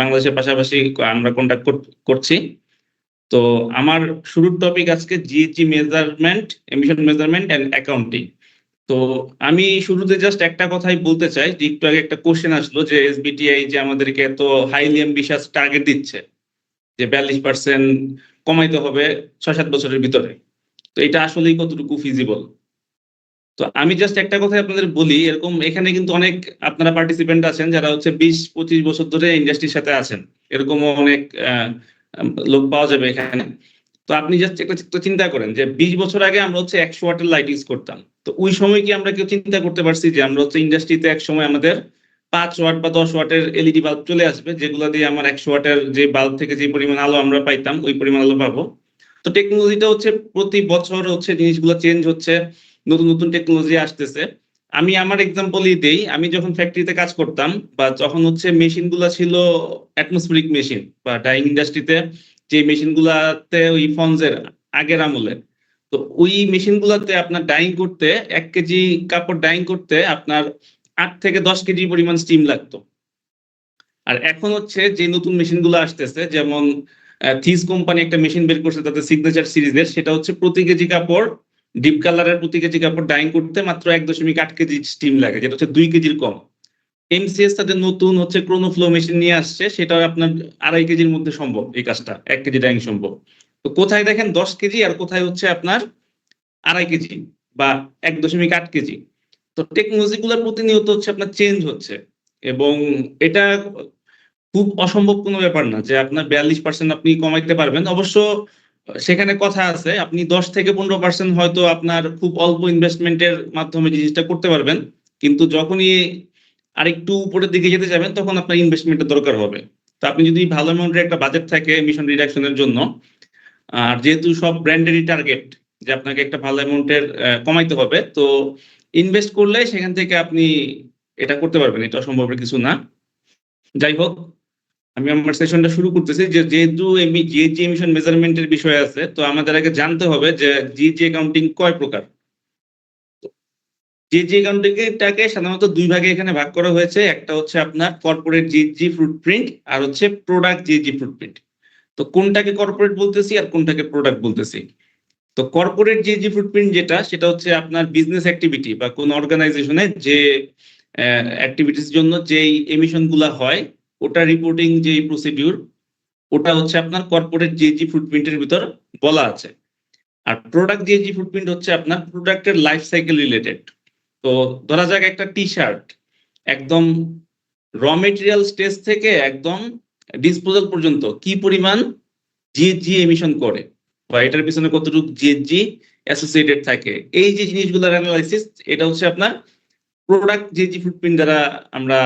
[SPEAKER 6] বাংলাদেশের পাশাপাশি আমরা কন্ডাক্ট করছি। তো আমার শুরুর টপিক আজকে GHG measurement, emission measurement and accounting. তো আমি শুরুতে জাস্ট একটা কথাই বলতে চাই যে একটু আগে একটা কোশ্চেন আসলো যে এসবিটিআই যে আমাদেরকে এত হাইলি অ্যাম্বিশাস টার্গেট দিচ্ছে যে 42% কমাইতে হবে 6-7 বছরের ভিতরে। তো এটা আসলেই কতটুকু ফিজিবল? তো আমি জাস্ট একটা কথাই আপনাদের বলি, এরকম এখানে কিন্তু অনেক আপনারা পার্টিসিপেন্ট আছেন যারা হচ্ছে 20-25 বছর ধরে ইন্ডাস্ট্রির সাথে আছেন, এরকমও অনেক লোক পাওয়া যাবে এখানে। তো আপনি জাস্ট একটা চিন্তা করেন যে 20 বছর আগে আমরা হচ্ছে 100 ওয়াটের লাইট ইউজ করতাম। তো ওই সময় কি আমরা কেউ চিন্তা করতে পারছি যে আমরা হচ্ছে ইন্ডাস্ট্রিতে এক সময় আমাদের 5 ওয়াট বা 10 ওয়াটের এলইডি বাল্ব চলে আসবে, যেগুলো দিয়ে আমার 100 ওয়াটের যে বাল্ব থেকে যে পরিমাণ আলো আমরা পাইতাম ওই পরিমাণ আলো পাবো। তো টেকনোলজিটা হচ্ছে প্রতি বছর হচ্ছে জিনিসগুলো চেঞ্জ হচ্ছে, নতুন নতুন টেকনোলজি আসতেছে। আমি আমার এক্সাম্পলই দেই, আমি যখন ফ্যাক্টরিতে কাজ করতাম বা যখন হচ্ছে মেশিন গুলা ছিল অ্যাটমসফেরিক মেশিন বা ডাইং ইন্ডাস্ট্রিতে যে মেশিন গুলাতে ওই ফন্সের আগের আমলে, তো ওই মেশিন গুলাতে আপনার ডাইং করতে 1 কেজি কাপড় ডাইং করতে আপনার 8 থেকে 10 কেজি পরিমাণ স্টিম লাগতো। আর এখন হচ্ছে যে নতুন মেশিন গুলো আসতেছে, যেমন থিস কোম্পানি একটা মেশিন বের করছে তাদের সিগনেচার সিরিজের, সেটা হচ্ছে প্রতি কেজি কাপড় ডিপ কালারের প্রতি কেজি কাপড় ডাইং করতে মাত্র 1.8 কেজি স্টিম লাগে, যেটা হচ্ছে 2 কেজির কম। এমসিএস তাদের নতুন হচ্ছে ক্রোনোফ্লো মেশিন নিয়ে আসছে, সেটা আপনার 2.5 কেজির মধ্যে সম্ভব এই কাজটা, 1 কেজি ডাইং সম্ভব। তো কোথায় দেখেন 10 কেজি আর কোথায় হচ্ছে আপনার 2.5 কেজি বা 1.8 কেজি। তো টেকনোলজি গুলো প্রতিনিয়ত হচ্ছে আপনার চেঞ্জ হচ্ছে এবং এটা খুব অসম্ভব কোনো ব্যাপার না যে আপনার 42% আপনি কমাইতে পারবেন। অবশ্য সেখানে কথা আছে, আপনি 10 থেকে 15% হয়তো আপনার খুব অল্প ইনভেস্টমেন্টের মাধ্যমে জিনিসটা করতে পারবেন, কিন্তু যখনই আরেকটু উপরের দিকে যেতে যাবেন তখন আপনার ইনভেস্টমেন্টের দরকার হবে। তো আপনি যদি ভালো অ্যামাউন্টের একটা বাজেট থাকে এমিশন রিডাকশনের জন্য, আর যেহেতু সব ব্র্যান্ডেরই টার্গেট যে আপনাকে একটা ভালো অ্যামাউন্টের কমাইতে হবে, তো ইনভেস্ট করলে সেখান থেকে আপনি এটা করতে পারবেন, এটা অসম্ভবের কিছু না। যাই হোক, আমি আমার সেশনটা শুরু করতেছি। যেহেতু জিএইচজি এমিশন মেজারমেন্টের বিষয় আছে, তো আমাদের আগে জানতে হবে যে জিএইচজি অ্যাকাউন্টিং কয় প্রকার। জিএইচজি অ্যাকাউন্টিংটাকে সাধারণত 2 ভাগে এখানে ভাগ করা হয়েছে। একটা হচ্ছে আপনার কর্পোরেট জিএইচজি ফুটপ্রিন্ট আর হচ্ছে প্রোডাক্ট জিএইচজি ফুটপ্রিন্ট। তো কোনটাকে কর্পোরেট বলতেছি আর কোনটাকে প্রোডাক্ট বলতেছি। তো কর্পোরেট যে ফুটপ্রিন্ট যেটা, সেটা হচ্ছে আপনার বিজনেস অ্যাক্টিভিটি বা কোন অর্গানাইজেশনে যে অ্যাক্টিভিটিস জন্য যেই এমিশন গুলা হয়, ওটা রিপোর্টিং যে প্রসিডিউর, ওটা হচ্ছে আপনার কর্পোরেট যে ফুটপ্রিন্টের ভিতর বলা আছে। আর প্রোডাক্ট যে ফুটপ্রিন্ট হচ্ছে আপনার প্রোডাক্টের লাইফ সাইকেল রিলেটেড। তো ধরা যাক একটা টি শার্ট একদম র মেটেরিয়াল স্টেজ থেকে একদম ডিসপোজাল পর্যন্ত কি পরিমাণ জিএইচজি এমিশন করে বা এটার পিছনে কতটুকু জিএইচজি অ্যাসোসিয়েটেড থাকে, এই যে জিনিসগুলোর অ্যানালাইসিস, এটা হচ্ছে আপনার প্রোডাক্ট জিএইচজি ফুটপ্রিন্ট দ্বারা আমরা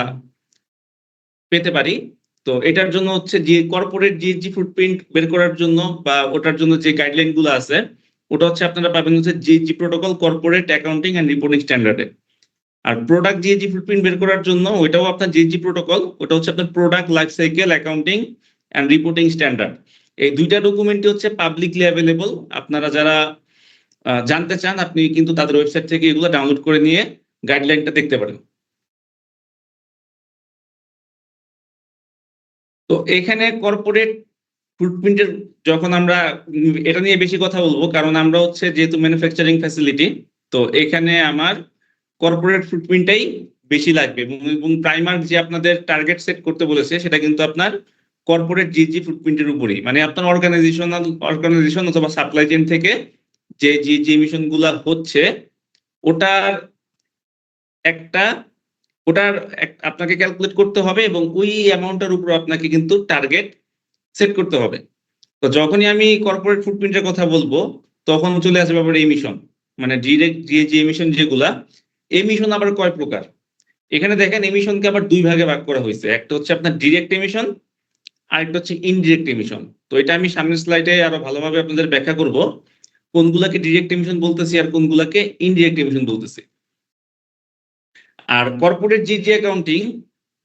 [SPEAKER 6] পেতে পারি। তো এটার জন্য হচ্ছে যে কর্পোরেট জিএইচজি ফুটপ্রিন্ট বের করার জন্য বা ওটার জন্য যে গাইডলাইন গুলো আছে, ওটা হচ্ছে আপনারা পাবেন হচ্ছে GHG protocol corporate accounting and reporting স্ট্যান্ডার্ডে। আর প্রোডাক্ট জিএইচজি ফুটপ্রিন্ট বের করার জন্য ওইটাও আপনার জিএইচজি প্রোটোকল, ওটা হচ্ছে আপনার product life cycle accounting and reporting standard. এই দুইটা ডকুমেন্টই হচ্ছে পাবলিকলি অ্যাভেলেবল। আপনারা যারা জানতে চান, আপনি কিন্তু তাদের ওয়েবসাইট থেকে এগুলো ডাউনলোড করে নিয়ে গাইডলাইনটা দেখতে পারেন। তো এখানে কর্পোরেট ফুটপ্রিন্টের যখন আমরা এটা নিয়ে বেশি কথা বলবো, কারণ আমরা হচ্ছে যেহেতু ম্যানুফ্যাকচারিং ফ্যাসিলিটি, তো এখানে আমার কর্পোরেট ফুটপ্রিন্টটাই বেশি লাগবে। এবং প্রাইমার যে আপনাদের টার্গেট সেট করতে বলেছে, সেটা কিন্তু আপনার কর্পোরেট জিজি ফুটপ্রিন্টের উপরই, মানে আপনার অর্গানাইজেশন অথবা সাপ্লাই চেইন থেকে যে জিজি এমিশন গুলা হচ্ছে, ওটার আপনাকে ক্যালকুলেট করতে হবে এবং ওই অ্যামাউন্টের উপর আপনাকে কিন্তু টার্গেট সেট করতে হবে। তো যখনই আমি কর্পোরেট ফুটপ্রিন্টের কথা বলবো, তখন চলে আসবে ব্যাপারে এমিশন, মানে ডিরেক্ট যে এমিশন যেগুলা। এমিশন আবার কয় প্রকার, এখানে দেখেন এমিশনকে আবার দুই ভাগে ভাগ করা হয়েছে। একটা হচ্ছে আপনার ডিরেক্ট এমিশন, আর একটা হচ্ছে ইনডিরেক্ট এমিশন। তো এটা আমি সামনের স্লাইডে আরো ভালোভাবে আপনাদের ব্যাখ্যা করব কোনগুলাকে ডিরেক্ট এমিশন বলতেছি আর কোনগুলাকে ইনডিরেক্ট এমিশন বলতেছি। আর কর্পোরেট যে অ্যাকাউন্টিং,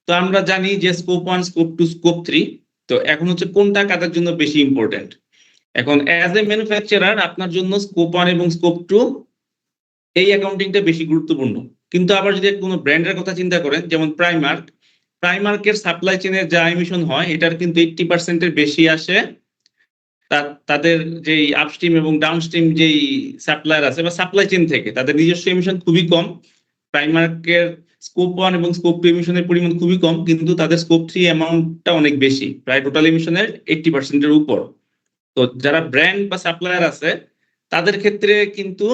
[SPEAKER 6] তো আমরা জানি যে স্কোপ 1, স্কোপ 2, স্কোপ 3। তো এখন হচ্ছে কোনটা কাদের জন্য বেশি ইম্পর্টেন্ট। এখন অ্যাজ এ ম্যানুফ্যাকচারার আপনার জন্য স্কোপ 1 এবং স্কোপ 2 এই অ্যাকাউন্টিংটা বেশি গুরুত্বপূর্ণ। কিন্তু আবার যদি কোনো ব্র্যান্ডের কথা চিন্তা করেন, যেমন প্রাইমার্কের সাপ্লাই চেনের যা এমিশন হয়, এটার কিন্তু 80% এর বেশি আসে তাদের যেই আপস্ট্রিম এবং ডাউনস্ট্রিম যেই সাপ্লায়ার আছে বা সাপ্লাই চেন থেকে, তাদের নিজস্ব এমিশন খুবই কম। প্রাইমার্কের স্কোপ 1 এবং স্কোপ 2 এমিশনের পরিমাণ খুবই কম, কিন্তু তাদের স্কোপ 3 অ্যামাউন্টটা অনেক বেশি, প্রায় টোটাল এমিশনের 80% এর উপর। তো যারা ব্র্যান্ড বা সাপ্লায়ার আছে, তাদের ক্ষেত্রে কিন্তু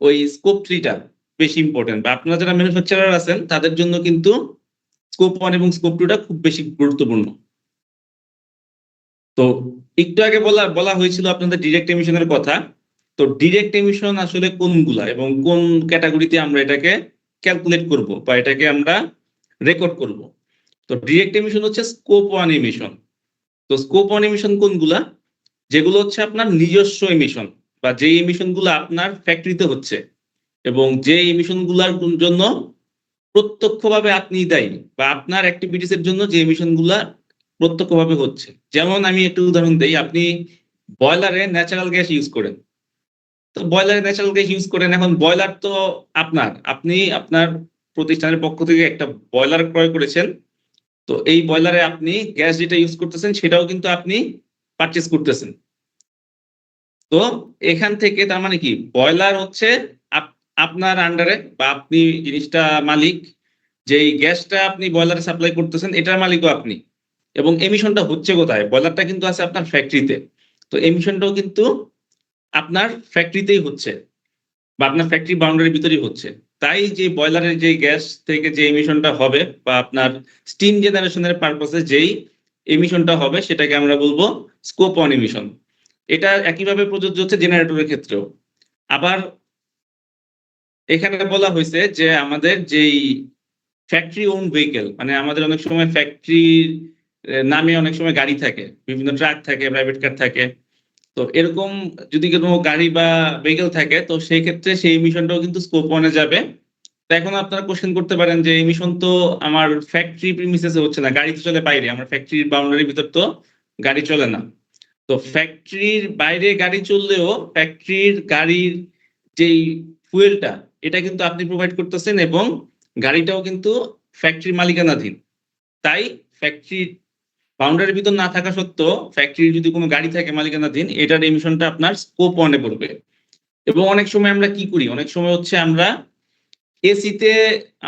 [SPEAKER 6] ওই স্কোপ 3টা বেশি ইম্পর্টেন্ট। বা আপনারা যারা ম্যানুফ্যাকচারার আছেন, তাদের জন্য কিন্তু স্কোপ 1 এবং স্কোপ 2টা খুব বেশি গুরুত্বপূর্ণ। তো একটু আগে বলা হয়েছিল আপনাদের ডিরেক্ট এমিশনের কথা। তো ডিরেক্ট এমিশন আসলে কোনগুলা এবং কোন ক্যাটাগরিতে আমরা এটাকে ক্যালকুলেট করব বা এটাকে আমরা রেকর্ড করব। তো ডিরেক্ট এমিশন হচ্ছে স্কোপ 1 এমিশন। তো স্কোপ 1 এমিশন কোনগুলা, যেগুলো হচ্ছে আপনার নিজস্ব এমিশন বা যে এমিশন গুলো আপনার ফ্যাক্টরিতে হচ্ছে এবং যে এমিশন গুলার জন্য প্রত্যক্ষভাবে আপনি দায়ী বা আপনার অ্যাক্টিভিটিস এর জন্য যে এমিশন গুলা প্রত্যক্ষভাবে হচ্ছে। যেমন আমি একটু উদাহরণ দেই, আপনি বয়লারে ন্যাচারাল গ্যাস ইউজ করেন। তো বয়লারে ন্যাচারাল গ্যাস ইউজ করেন, এখন বয়লার তো আপনি আপনার প্রতিষ্ঠানের পক্ষ থেকে একটা বয়লার ক্রয় করেছেন। তো এই বয়লারে আপনি গ্যাস যেটা ইউজ করতেছেন, সেটাও কিন্তু আপনি পারচেজ করতেছেন। তো এখান থেকে তার মানে কি, বয়লার হচ্ছে আপনার আন্ডারে বা আপনি জিনিসটা মালিক, যেই গ্যাসটা আপনি বয়লারে সাপ্লাই করতেছেন এটার মালিকও আপনি। এবং এমিশনটা হচ্ছে কোথায়, বয়লারটা কিন্তু আছে আপনার ফ্যাক্টরিতে। তো এমিশনটাও কিন্তু আপনার ফ্যাক্টরিতেই হচ্ছে বা আপনার ফ্যাক্টরি বাউন্ডারির ভিতরেই হচ্ছে। তাই যে বয়লারের যে গ্যাস থেকে যে এমিশনটা হবে বা আপনার স্টিম জেনারেশনের পারপাসে যেই এমিশনটা হবে, সেটাকে আমরা বলবো স্কোপ 1 এমিশন। এটা একইভাবে প্রযোজ্য হচ্ছে জেনারেটরের ক্ষেত্রেও। আবার এখানে বলা হয়েছে যে আমাদের যেই ফ্যাক্টরি ওন ভেহিকেল, মানে আমাদের অনেক সময় ফ্যাক্টরির নামে অনেক সময় গাড়ি থাকে, বিভিন্ন ট্রাক থাকে, প্রাইভেট কার থাকে। তো এরকম যদি কোনো গাড়ি বা ভেহিকেল থাকে, তো সেই ক্ষেত্রে সেই এমিশনটাও কিন্তু স্কোপ 1 এ যাবে। তো এখন আপনারা কোশ্চেন করতে পারেন যে এমিশন তো আমার ফ্যাক্টরি প্রিমিসেসে হচ্ছে না, গাড়ি তো চলে বাইরে, আমার ফ্যাক্টরির বাউন্ডারির ভিতর তো গাড়ি চলে না। তো ফ্যাক্টরির বাইরে গাড়ি চললেও ফ্যাক্টরির গাড়ির যেই ফুয়েলটা, এটা কিন্তু আপনি প্রোভাইড করতেছেন এবং গাড়িটাও কিন্তু ফ্যাক্টরির মালিকানাধীন। তাই ফ্যাক্টরির বাউন্ডারির ভিতর না থাকা সত্ত্বেও ফ্যাক্টরির যদি কোনো গাড়ি থাকে মালিকানাধীন, এটার এমিশনটা আপনার স্কোপ 1-এ পড়বে। এবং অনেক সময় আমরা কি করি, অনেক সময় হচ্ছে আমরা এসিতে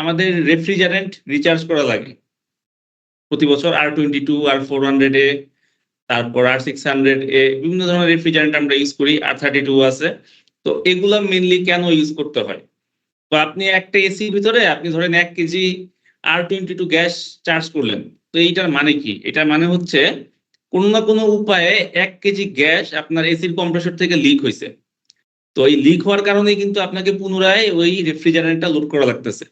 [SPEAKER 6] আমাদের রেফ্রিজারেন্ট রিচার্জ করা লাগে প্রতি বছর, R22, R400-এ, তারপর R600-এ, বিভিন্ন ধরনের রেফ্রিজারেন্ট আমরা ইউজ করি, R32 আছে। তো এগুলা মেনলি কেন ইউজ করতে হয়? তো আপনি একটা এসির ভিতরে আপনি ধরেন 1 কেজি R22 গ্যাস চার্জ করলেন, তো এইটার মানে কি? এটার মানে হচ্ছে কোনো না কোনো উপায়ে 1 কেজি গ্যাস আপনার এসির কম্প্রেসর থেকে লিক হয়েছে। তো এই লিক হওয়ার কারণে কিন্তু আপনাকে পুনরায় ওই রেফ্রিজারেন্টটা লোড করা লাগতেছে।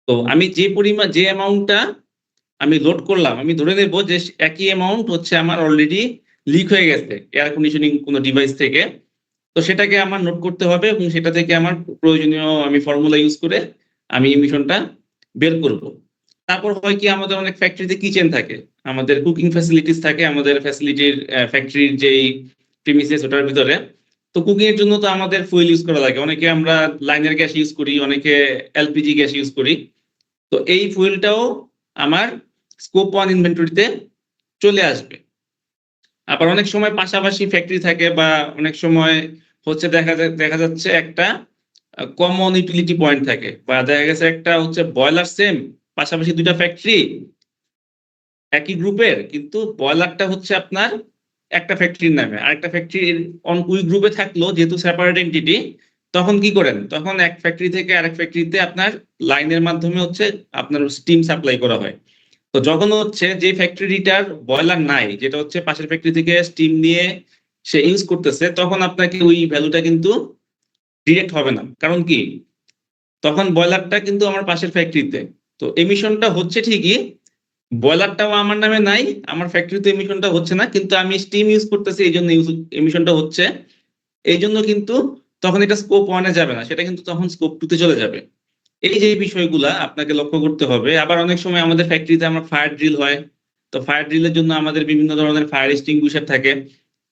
[SPEAKER 6] তো আমি যে পরিমাণ যে অ্যামাউন্টটা আমি লোড করলাম, আমি ধরে নেব যে একই অ্যামাউন্ট হচ্ছে আমার অলরেডি লিক হয়ে গেছে এয়ার কন্ডিশনিং কোনো ডিভাইস থেকে। তো সেটাকে আমার নোট করতে হবে এবং সেটা থেকে আমার প্রয়োজনীয় আমি ফর্মুলা ইউজ করে আমি এমিশনটা বের করব। তারপর হয় কি, আমাদের অনেক ফ্যাক্টরিতে কিচেন থাকে, আমাদের কুকিং ফ্যাসিলিটিস থাকে, আমাদের ফ্যাসিলিটির ফ্যাক্টরির যেই প্রিমিসেস ওটার ভিতরে। তো কুকিং এর জন্য তো আমাদের ফুয়েল ইউজ করা লাগে, অনেকে আমরা লাইনের গ্যাস ইউজ করি, অনেকে এলপিজি গ্যাস ইউজ করি। তো এই ফুয়েলটাও আমার স্কোপ 1 ইনভেন্টরিতে চলে আসবে। আবার অনেক সময় পাশাপাশি ফ্যাক্টরি থাকে, বা অনেক সময় হচ্ছে দেখা যাচ্ছে একটা কমন ইউটিলিটি পয়েন্ট থাকে, বা দেখা গেছে একটা হচ্ছে বয়লার সেম, পাশাপাশি দুইটা ফ্যাক্টরি একই গ্রুপের, কিন্তু বয়লারটা হচ্ছে আপনার একটা ফ্যাক্টরির নামে, আরেকটা ফ্যাক্টরির ওই গ্রুপে থাকলো যেহেতু সেপারেট এন্টিটি, তখন কি করেন, তখন এক ফ্যাক্টরি থেকে আরেক ফ্যাক্টরিতে আপনার লাইনের মাধ্যমে হচ্ছে আপনার স্টিম সাপ্লাই করা হয়। তো যখন হচ্ছে যে ফ্যাক্টরিটার বয়লার নাই, যেটা হচ্ছে পাশের ফ্যাক্টরি থেকে স্টিম নিয়ে সে ইউজ করতেছে, তখন আপনাকে ওই ভ্যালুটা কিন্তু ডিরেক্ট হবে না। কারণ কি, তখন বয়লারটা কিন্তু আমার পাশের ফ্যাক্টরিতে, তো এমিশনটা হচ্ছে ঠিকই, বয়লারটাও আমার নামে নাই, আমার ফ্যাক্টরিতে এমিশনটা হচ্ছে না, কিন্তু আমি স্টিম ইউজ করতেছি এই জন্য এমিশনটা হচ্ছে। এই জন্য কিন্তু তখন এটা স্কোপ 1-এ যাবে না, সেটা কিন্তু তখন স্কোপ 2-তে চলে যাবে। এই যে বিষয়গুলা আপনাকে লক্ষ্য করতে হবে। আবার অনেক সময় আমাদের ফ্যাক্টরিতে আমার ফায়ার ড্রিল হয়, তো ফায়ার ড্রিলের জন্য আমাদের বিভিন্ন ধরনের ফায়ার এক্সটিংগুইশার থাকে।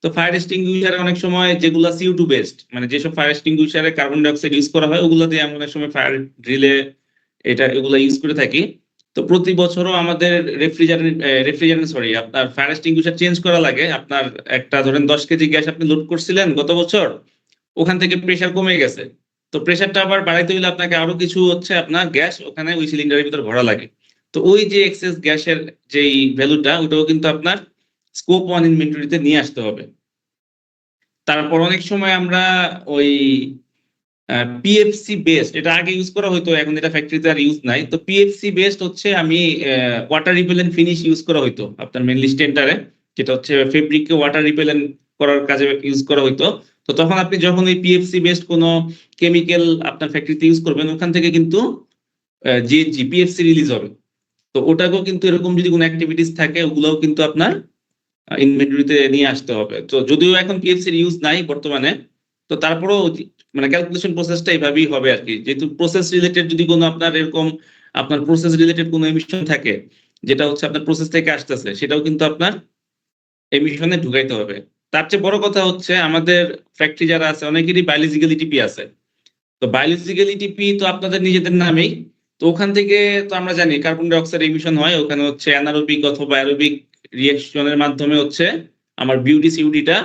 [SPEAKER 6] তো ফায়ার এক্সটিংগুইশারে অনেক সময় যেগুলা CO2 বেসড, মানে যেসব fire এক্সটিংগুইশারে carbon die oxide use করা হয়, ওগুলো দিয়ে আমরা অনেক সময় ফায়ার ড্রিলে এগুলো ইউজ করে থাকি। তো প্রতি বছরও আমাদের আপনার ফায়ার এক্সটিংগুইশার চেঞ্জ করা লাগে। আপনার একটা ধরেন 10 কেজি গ্যাস আপনি লোড করছিলেন গত বছর, ওখান থেকে প্রেসার কমে গেছে, তো প্রেসারটা আবার বাড়াইতে হলে আপনাকে আরো কিছু হচ্ছে আপনার গ্যাস ওখানে ওই সিলিন্ডারের ভিতর ভরা লাগে। তো ওই যে এক্সেস গ্যাসের যেই ভ্যালুটা, ওটাও কিন্তু আপনার স্কোপ 1 ইনভেন্টরিতে নিয়ে আসতে হবে। তারপর অনেক সময় আমরা ওই পিএফসি বেসড, এটা আগে ইউজ করা হতো, এখন এটা ফ্যাক্টরিতে আর ইউজ নাই। তো পিএফসি বেসড হচ্ছে আমি ওয়াটার রিপেলেন্ট ফিনিশ ইউজ করা হতো আপনার মেনলি স্টেন্টারে, যেটা হচ্ছে ফেব্রিককে ওয়াটার রিপেলেন্ট করার কাজে ইউজ করা হতো। তো তখন আপনি যখন ওই পিএফসি বেসড কোনো কেমিক্যাল আপনার ফ্যাক্টরিতে ইউজ করবেন, ওখান থেকে কিন্তু জিএইচজি পিএফসি রিলিজ হবে। তো ওটাকেও কিন্তু এরকম যদি কোনো অ্যাক্টিভিটিস থাকে, ওগুলোও কিন্তু আপনার ইনভেন্টরিতে নিয়ে আসতে হবে। তো যদিও এখন পিএফসির ইউজ নাই বর্তমানে, তো তারপরেও মানে ক্যালকুলেশন প্রসেসটা এইভাবেই হবে আর কি। যেহেতু প্রসেস রিলেটেড যদি কোনো আপনার এরকম আপনার প্রসেস রিলেটেড কোনো এমিশন থাকে, যেটা হচ্ছে আপনার প্রসেস থেকে আসতেছে, সেটাও কিন্তু আপনার এমিশনে ঢুকাইতে হবে। তার চেয়ে বড় কথা হচ্ছে, আমাদের ফ্যাক্টরি যারা আছে অনেকেরই বায়োলজিক্যাল ইটিপি আছে। তো বায়োলজিক্যাল ইটিপি তো আপনাদের নিজেদের নামেই, তো ওখান থেকে তো আমরা জানি কার্বন ডাই অক্সাইড এমিশন হয়, ওখানে হচ্ছে অ্যানারোবিক অথবা অ্যারোবিক রিঅ্যাকশনের মাধ্যমে হচ্ছে আমার বিউটি সিউডিটা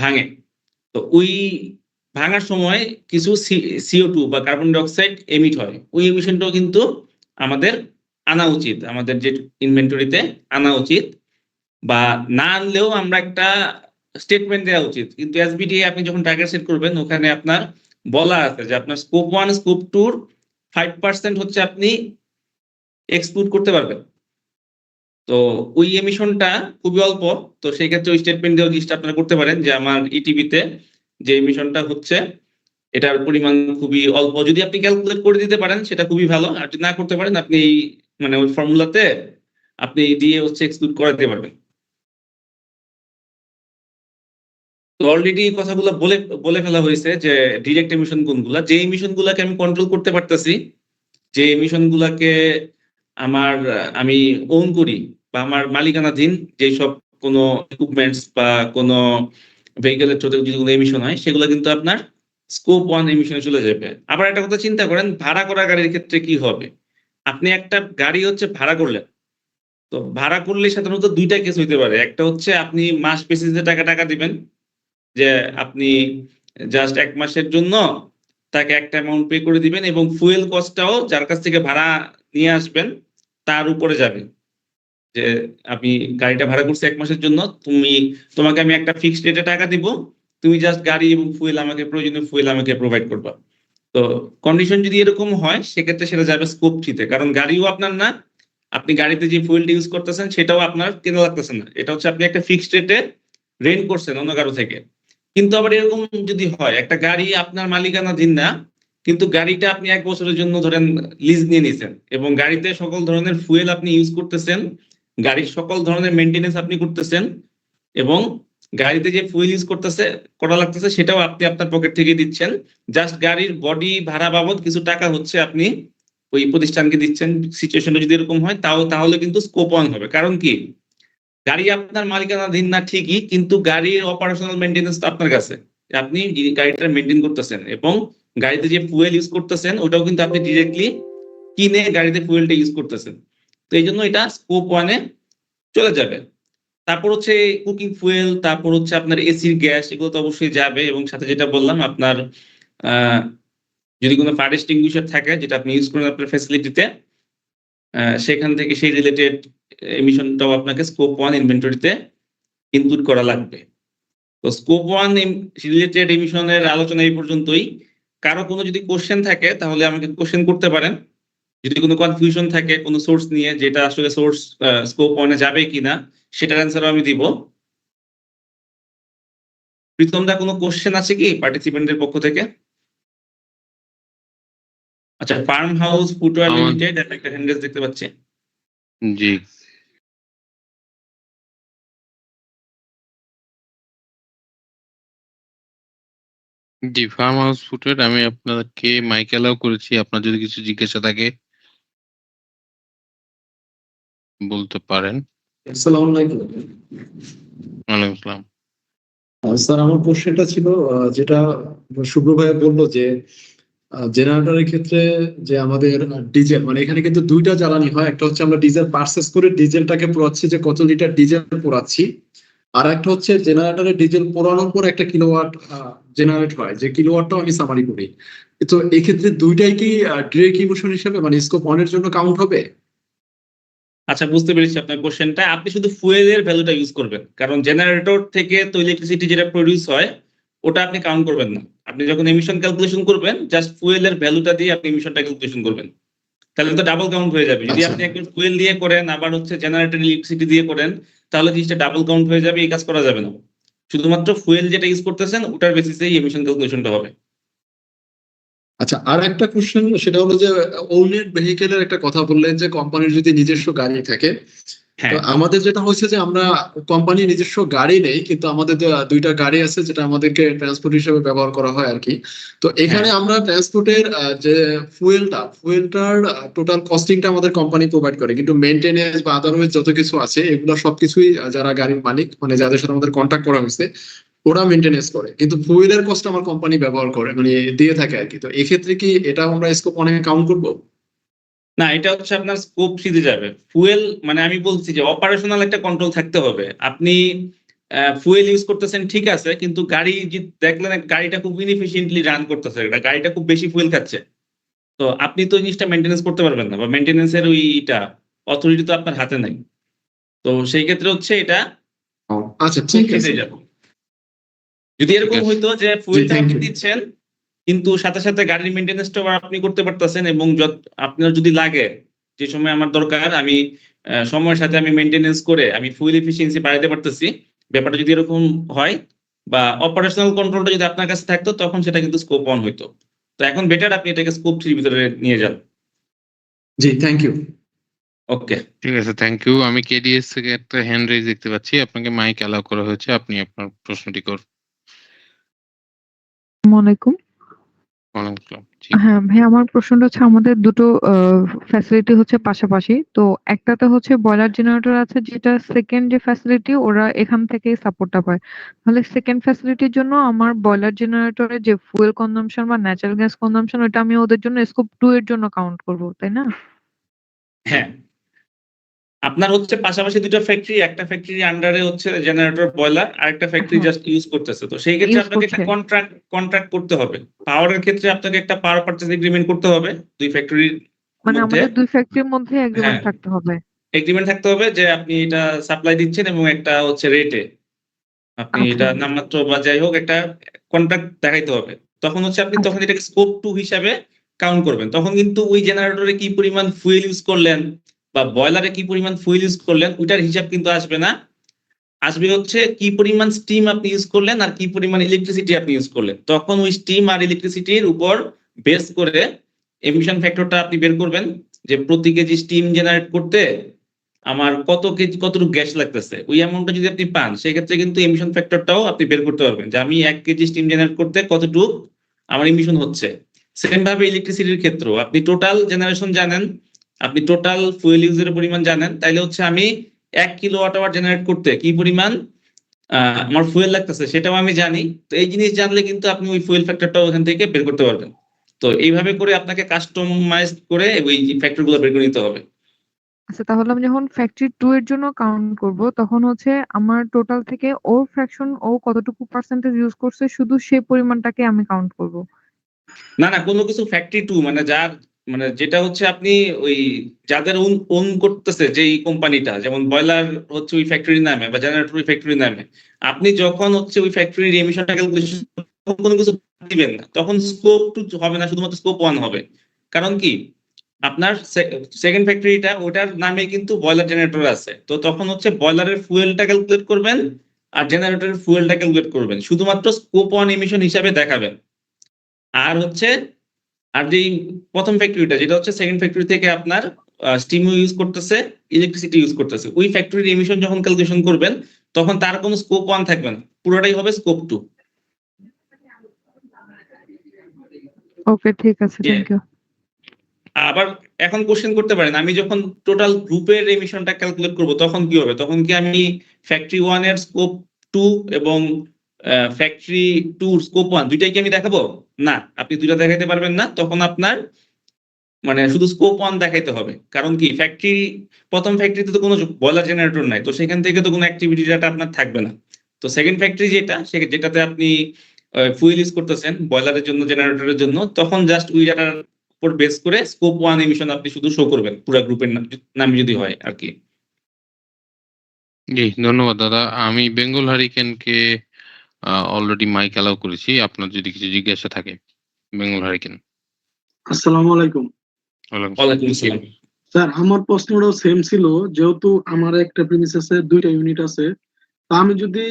[SPEAKER 6] ভাঙে। তো ওই ভাঙার সময় কিছু CO2 বা কার্বন ডাই অক্সাইড এমিট হয়, ওই এমিশনটাও কিন্তু আমাদের আনা উচিত, আমাদের যে ইনভেন্টরিতে আনা উচিত, বা না আনলেও আমরা একটা স্টেটমেন্ট দেওয়া উচিত। কিন্তু এসবিটি আপনি যখন টার্গেট সেট করবেন, ওখানে আপনার বলা আছে যে আপনার স্কোপ 1 স্কোপ 2 5% হচ্ছে আপনি এক্সক্লুড করতে পারবেন। তো ওই এমিশনটা খুবই অল্প, তো সেই ক্ষেত্রে ওই স্টেটমেন্ট দিয়ে জিনিসটা আপনারা করতে পারেন যে আমার ইটিভিতে যে এমিশনটা হচ্ছে এটার পরিমাণ খুবই অল্প। যদি আপনি ক্যালকুলেট করে দিতে পারেন সেটা খুবই ভালো, আর যদি না করতে পারেন আপনি মানে ওই ফর্মুলাতে আপনি দিয়ে হচ্ছে এক্সক্লুড করাতে পারবেন। তো অলরেডি কথাগুলো বলে ফেলা হয়েছে যে ডিরেক্ট এমিশন কোনগুলা, যে এমিশন গুলাকে আমি কন্ট্রোল করতে পারতেছি, যে এমিশন গুলাকে আমি ওন করি বা আমার মালিকানাধীন যেসব কোনো ইকুইপমেন্টস বা কোনো ভেহিকেলের থ্রুতে যদি কোনো এমিশন হয়, সেগুলো কিন্তু আপনার স্কোপ 1 এমিশনে চলে যাবে। আবার একটা কথা চিন্তা করেন, ভাড়া করা গাড়ির ক্ষেত্রে কি হবে। আপনি একটা গাড়ি হচ্ছে ভাড়া করলেন, তো ভাড়া করলে সাধারণত দুইটা কেস হইতে পারে, একটা হচ্ছে আপনি মাস বেসিসে টাকা দিবেন, যে আপনি জাস্ট 1 মাসের জন্য তাকে একটা অ্যামাউন্ট পে করে দিবেন এবং ফুয়েল কস্টটাও যার কাছ থেকে ভাড়া নিয়ে আসবেন তার উপরে যাবে, যে আমি গাড়িটা ভাড়া করছি 1 মাসের জন্য, তোমাকে আমি একটা ফিক্সড রেটে টাকা দিব, তুমি জাস্ট গাড়ি এবং ফুয়েল আমাকে প্রয়োজনীয় ফুয়েল আমাকে প্রোভাইড করবা। তো কন্ডিশন যদি এরকম হয় সেক্ষেত্রে সেটা যাবে স্কোপ 3-তে, কারণ গাড়িও আপনার না, আপনি গাড়িতে যে ফুয়েলটা ইউজ করতেছেন সেটাও আপনার কেনা লাগতেছে না, এটা হচ্ছে আপনি একটা ফিক্সড রেটে রেন্ট করছেন অন্য কারো থেকে। কিন্তু আবার এরকম যদি হয় একটা গাড়ি আপনার মালিকানাধীন না, কিন্তু গাড়িটা আপনি 1 বছরের জন্য ধরেন লিজ নিয়ে নিছেন এবং গাড়িতে সকল ধরনের ফুয়েল আপনি ইউজ করতেছেন, গাড়ির সকল ধরনের মেইনটেনেন্স আপনি করতেছেন এবং গাড়িতে যে ফুয়েল ইউজ করা লাগতেছে সেটাও আপনি আপনার পকেট থেকে দিচ্ছেন, জাস্ট গাড়ির বডি ভাড়া বাবদ কিছু টাকা হচ্ছে আপনি ওই প্রতিষ্ঠানকে দিচ্ছেন। সিচুয়েশনটা যদি এরকম হয় তাহলে কিন্তু স্কোপ 1 হবে। কারণ কি, গাড়ি আপনার মালিকানাধীন না ঠিকই, কিন্তু গাড়ির অপারেশনাল মেইনটেনেন্স আপনার কাছে, আপনি গাড়িটা মেইনটেইন করতেছেন এবং গাড়িতে যে ফুয়েল ইউজ করতেছেন ওটাও কিন্তু আপনি ডিরেক্টলি কিনে গাড়িতে ফুয়েলটা ইউজ করতেছেন। তো এই জন্য এটা স্কোপ 1-এ চলে যাবে। তারপর হচ্ছে কুকিং ফুয়েল, তারপর হচ্ছে আপনার এসির গ্যাস, এগুলো তো অবশ্যই যাবে এবং সাথে যেটা বললাম আপনার যদি কোনো ফায়ার এক্সটিংগুইশার থাকে যেটা আপনি ইউজ করেন আপনার ফ্যাসিলিটিতে, সেখান থেকে সেই রিলেটেড এমিশনটাও আপনাকে স্কোপ 1 ইনভেন্টরিতে ইনক্লুড করা লাগবে। তো স্কোপ 1 রিলেটেড এমিশনের আলোচনা এই পর্যন্তই। কারো কোনো যদি কোশ্চেন থাকে তাহলে আমাকে কোশ্চেন করতে পারেন, যদি কোনো কনফিউশন থাকে কোনো সোর্স নিয়ে যেটা আসলে সোর্স স্কোপ 1-এ যাবে কিনা সেটার অ্যান্সারও আমি দিব। প্রীতম দা, কোনো কোশ্চেন আছে কি পার্টিসিপেন্টদের পক্ষ থেকে? আচ্ছা, ফার্ম হাউস ফুটওয়্যার লিমিটেড একটা হ্যান্ড রেজ দেখতে পাচ্ছি।
[SPEAKER 1] জি, জি ফার্ম হাউস ফুটের আমি আপনাকে মাইক অ্যালাউ করেছি, আপনার যদি কিছু জিজ্ঞাসা থাকে বলতে পারেন।
[SPEAKER 7] আসসালামু আলাইকুম।
[SPEAKER 1] ওয়ালাইকুম আসসালাম।
[SPEAKER 7] স্যার, আমার কোশ্চেনটা ছিল যেটা শুভ্র ভাইয়া বললো যে জেনারেটরের ক্ষেত্রে যে আমাদের ডিজেল, মানে এখানে কিন্তু দুইটা জ্বালানি হয়, একটা হচ্ছে আমরা ডিজেল পারচেস করে ডিজেলটাকে পোড়াচ্ছি, যে কত লিটার ডিজেল পোড়াচ্ছি, আর একটা হচ্ছে জেনারেটরে ডিজেল পোড়ানোর পর একটা কিলোওয়াট জেনারেট হয়, যে কিলোওয়াটটাও আমি সামারি করি। তো এক্ষেত্রে দুইটাই কি ডিরেক্ট ইমিশন হিসেবে মানে স্কোপ 1 এর জন্য কাউন্ট হবে?
[SPEAKER 6] আচ্ছা, বুঝতে পেরেছি আপনার কোশ্চেনটা। আপনি শুধু ফুয়েলের ভ্যালুটা ইউজ করবেন, কারণ জেনারেটর থেকে তো ইলেকট্রিসিটি যেটা প্রডিউস হয় ওটা আপনি কাউন্ট করবেন না। আপনি যখন এমিশন ক্যালকুলেশন করবেন জাস্ট ফুয়েলের ভ্যালুটা দিয়ে আপনি এমিশনটা ক্যালকুলেশন করবেন, তাহলে তো ডাবল কাউন্ট হয়ে যাবে। যদি আপনি একবার ফুয়েল দিয়ে করেন আবার হচ্ছে জেনারেটর ইলেকট্রিসিটি দিয়ে করেন তাহলে জিনিসটা ডাবল কাউন্ট হয়ে যাবে, এই কাজ করা যাবে না। শুধুমাত্র ফুয়েল যেটা ইউজ করতেছেন ওটার বেসিসেই এমিশন ক্যালকুলেশনটা হবে।
[SPEAKER 7] আচ্ছা, আর একটা কোশ্চেন, সেটা হলো যে ওনেড ভেহিকেলের একটা কথা বললেন যে কোম্পানির যদি নিজস্ব গাড়ি থাকে। তো
[SPEAKER 6] হ্যাঁ,
[SPEAKER 7] আমাদের যেটা হয়েছে যে আমরা কোম্পানি নিজস্ব গাড়ি নেই, কিন্তু আমাদের দুইটা গাড়ি আছে যেটা আমাদেরকে ট্রান্সপোর্ট হিসেবে ব্যবহার করা হয় আর কি। তো এখানে আমরা ট্রান্সপোর্টের যে ফুয়েলটার টোটাল কস্টিংটা আমাদের কোম্পানি প্রোভাইড করে, কিন্তু মেনটেনেন্স বা আদারওয়াইজ যত কিছু আছে এগুলো সবকিছুই যারা গাড়ির মালিক মানে যাদের সাথে আমাদের কন্ট্যাক্ট করা হয়েছে ওরা মেনটেনেন্স করে, কিন্তু ফুয়েলের কস্ট আমার কোম্পানি ব্যবহার করে মানে দিয়ে থাকে আর কি। তো এক্ষেত্রে কি এটা আমরা স্কোপ অনেক কাউন্ট করবো?
[SPEAKER 6] না, এটা হচ্ছে আপনার স্কোপ 3-তে যাবে। ফুয়েল মানে আমি বলছি যে অপারেশনাল একটা কন্ট্রোল থাকতে হবে। আপনি ফুয়েল ইউজ করতেছেন ঠিক আছে, কিন্তু গাড়ি দেখলেন গাড়িটা খুব ইনএফিশিয়েন্টলি রান করতেছে, গাড়িটা খুব বেশি ফুয়েল খাচ্ছে, তো আপনি তো জিনিসটা মেনটেনেন্স করতে পারবেন না, বা মেনটেনেন্সের ওইটা অথরিটি তো আপনার হাতে নাই। তো সেই ক্ষেত্রে হচ্ছে এটা
[SPEAKER 7] আচ্ছা, ঠিক আছে।
[SPEAKER 6] যাবো। যদি এরকম
[SPEAKER 1] আছে।
[SPEAKER 6] হইতো যে ফুয়েলটা
[SPEAKER 7] thank
[SPEAKER 6] আপনি
[SPEAKER 7] you.
[SPEAKER 6] দিচ্ছেন কিন্তু সাথে সাথে গাড়ির মেনটেনেন্সটাও আপনি করতে পারতেছেন, এবং আপনার যদি লাগে যে সময় আমার দরকার আমি সময়ের সাথে আমি মেনটেনেন্স করে আমি ফুয়েল এফিসিয়েন্সি বাড়াতে পারতেছি, ব্যাপারটা যদি এরকম হয় বা অপারেশনাল কন্ট্রোলটা যদি আপনার কাছে থাকতো তখন সেটা কিন্তু স্কোপ 1 হইতো। তো এখন বেটার আপনি এটাকে স্কোপ 3 ভিতরে নিয়ে যান।
[SPEAKER 7] জি, থ্যাংক ইউ।
[SPEAKER 6] ওকে,
[SPEAKER 1] ঠিক আছে, থ্যাংক ইউ। আমি কেডিএস থেকে একটা হ্যান্ড রেজ দেখতে পাচ্ছি, আপনাকে মাইক অ্যালাউ করা হয়েছে, আপনি আপনার প্রশ্নটি করুন।
[SPEAKER 4] আসসালামু আলাইকুম।
[SPEAKER 1] ওয়ালাইকুম আসসালাম। জি,
[SPEAKER 4] হ্যাঁ ভাই, আমার প্রশ্নটা হচ্ছে আমাদের দুটো ফ্যাসিলিটি হচ্ছে পাশাপাশি, তো একটাতে হচ্ছে বয়লার জেনারেটর আছে, যেটা সেকেন্ড যে ফ্যাসিলিটি ওরা এখান থেকে সাপোর্টটা পায়। তাহলে সেকেন্ড ফ্যাসিলিটির জন্য আমার বয়লার জেনারেটরের যে ফুয়েল কনজাম্পশন বা ন্যাচারাল গ্যাস কনজাম্পশন ওটা আমি ওদের জন্য স্কোপ 2 এর জন্য কাউন্ট করব, তাই না?
[SPEAKER 6] হ্যাঁ আপনার হচ্ছে পাশাপাশি দুটো ফ্যাক্টরি, একটা ফ্যাক্টরি আন্ডারে হচ্ছে জেনারেটর বয়লার, আর একটা ফ্যাক্টরি
[SPEAKER 4] হ্যাঁ।
[SPEAKER 6] জাস্ট ইউজ করতেছে। তো সেই ক্ষেত্রে
[SPEAKER 4] Use
[SPEAKER 6] আপনাকে একটা
[SPEAKER 4] করছে।
[SPEAKER 6] কন্ট্রাক্ট করতে হবে। পাওয়ারের ক্ষেত্রে আপনাকে একটা পাওয়ার পারচেজ এগ্রিমেন্ট করতে হবে দুই ফ্যাক্টরির
[SPEAKER 4] মানে
[SPEAKER 6] মধ্যে।
[SPEAKER 4] আমাদের 2 ফ্যাক্টরির মধ্যে এগ্রিমেন্ট
[SPEAKER 6] হ্যাঁ,
[SPEAKER 4] থাকতে হবে।
[SPEAKER 6] এগ্রিমেন্ট থাকতে হবে যে আপনি এটা সাপ্লাই দিচ্ছেন এবং একটা হচ্ছে রেটে আপনি
[SPEAKER 4] আচ্ছা।
[SPEAKER 6] এটা নামমাত্র বা যাই হোক একটা কন্ট্রাক্ট দেখাইতে হবে। তখন হচ্ছে আপনি
[SPEAKER 4] আচ্ছা।
[SPEAKER 6] তখন এটাকে স্কোপ 2 হিসাবে কাউন্ট করবেন। তখন কিন্তু ওই জেনারেটরে কি পরিমাণ ফুয়েল ইউজ করলেন বা বয়লারে কি পরিমাণ ফুয়েল ইউজ করলেন ওইটার হিসাব কিন্তু আসবে না। আসবে হচ্ছে কি পরিমাণ স্টিম আপনি ইউজ করলেন আর কি পরিমাণ ইলেকট্রিসিটি আপনি ইউজ করলেন। তখন ওই স্টিম আর ইলেকট্রিসিটির উপর বেস করে এমিশন ফ্যাক্টরটা আপনি বের করবেন যে প্রতি কেজি স্টিম জেনারেট করতে আমার কতটুকু গ্যাস লাগতেছে। ওই অ্যামাউন্টটা যদি আপনি পান সেক্ষেত্রে কিন্তু এমিশন ফ্যাক্টরটাও আপনি বের করতে পারবেন যে আমি 1 কেজি স্টিম জেনারেট করতে কতটুকু আমার এমিশন হচ্ছে। সেম ভাবে ইলেকট্রিসিটির ক্ষেত্রেও আপনি টোটাল জেনারেশন জানেন, আপনি টোটাল ফুয়েল ইউজের পরিমাণ জানেন, তাইলে হচ্ছে আমি 1 কিলোওয়াট আওয়ার জেনারেট করতে কি পরিমাণ আমার ফুয়েল লাগতেছে সেটাও আমি জানি। তো এই জিনিস জানলে কিন্তু আপনি ওই ফুয়েল ফ্যাক্টরটাও ওখান থেকে বের করতে পারবেন। তো এইভাবে করে আপনাকে কাস্টমাইজ করে ওই ফ্যাক্টরগুলো বের করে নিতে হবে।
[SPEAKER 4] আচ্ছা, তাহলে আমি যখন ফ্যাক্টরি 2 এর জন্য কাউন্ট করব তখন হচ্ছে আমার টোটাল থেকে ওর ফ্র্যাকশন ও কতটুকু পার্সেন্টেজ ইউজ করছে শুধু সেই পরিমাণটাকে আমি কাউন্ট করব।
[SPEAKER 6] না না, কোনো কিছু ফ্যাক্টরি 2 মানে যার মানে যেটা হচ্ছে আপনি ওই যাদের ওন করতেছে যেই কোম্পানিটা, যেমন বয়লার হচ্ছে ওই ফ্যাক্টরির নামে বা জেনারেটর ওই ফ্যাক্টরির নামে, আপনি যখন হচ্ছে ওই ফ্যাক্টরির এমিশনটা ক্যালকুলেশন কোনো কিছু দিবেন না, তখন স্কোপ 2 হবে না, শুধুমাত্র স্কোপ 1 হবে। কারণ কি আপনার সেকেন্ড ফ্যাক্টরিটা ওটার নামে কিন্তু বয়লার জেনারেটর আছে, তো তখন হচ্ছে বয়লারের ফুয়েলটা ক্যালকুলেট করবেন আর জেনারেটরের ফুয়েলটা ক্যালকুলেট করবেন, শুধুমাত্র স্কোপ 1 এমিশন হিসাবে দেখাবেন। আর হচ্ছে আর যেই প্রথম ফ্যাক্টরিটা যেটা হচ্ছে সেকেন্ড ফ্যাক্টরি থেকে আপনার স্টিম ইউজ করতেছে, ইলেকট্রিসিটি ইউজ করতেছে, ওই ফ্যাক্টরির এমিশন যখন ক্যালকুলেশন করবেন তখন তার কোনো স্কোপ 1 থাকবে না, পুরোটাই হবে স্কোপ 2।
[SPEAKER 4] ওকে, ঠিক আছে, থ্যাংক ইউ।
[SPEAKER 6] আবার এখন কোশ্চেন করতে পারেন আমি যখন টোটাল গ্রুপের এমিশনটা ক্যালকুলেট করব তখন কি হবে, তখন কি আমি ফ্যাক্টরি 1 এর স্কোপ 2 এবং ফ্যাক্টরি 2 স্কোপ 1 দুইটাই কি আমি দেখাবো? না, আপনি দুইটা দেখাইতে পারবেন না। তখন আপনার মানে শুধু স্কোপ 1 দেখাইতে হবে। কারণ কি প্রথম ফ্যাক্টরিতে তো কোনো বয়লার জেনারেটর নাই, তো সেখান থেকে তো কোনো অ্যাক্টিভিটি ডাটা আপনার থাকবে না। তো সেকেন্ড ফ্যাক্টরি যেটাতে আপনি ফুয়েল ইউজ করতেছেন বয়লারের জন্য জেনারেটরের জন্য, তখন জাস্ট ওই ডাটার উপর বেস করে স্কোপ 1 এমিশন আপনি শুধু শো করবেন পুরো গ্রুপের নাম যদি হয় আর কি।
[SPEAKER 1] জি, ধন্যবাদ দাদা। আমি বেঙ্গল হারিকেনকে অলরেডি মাইক অ্যালাউ করেছি। আপনার যদি কিছু জিজ্ঞাসা থাকে, বেঙ্গল হারিকেন।
[SPEAKER 8] আসসালামু আলাইকুম
[SPEAKER 6] ওয়ালাইকুম আসসালাম।
[SPEAKER 8] স্যার, আমার প্রশ্নটাও সেম ছিল। যেহেতু আমার একটা প্রিমিসেসে 2টা ইউনিট আছে, তা আমি যদি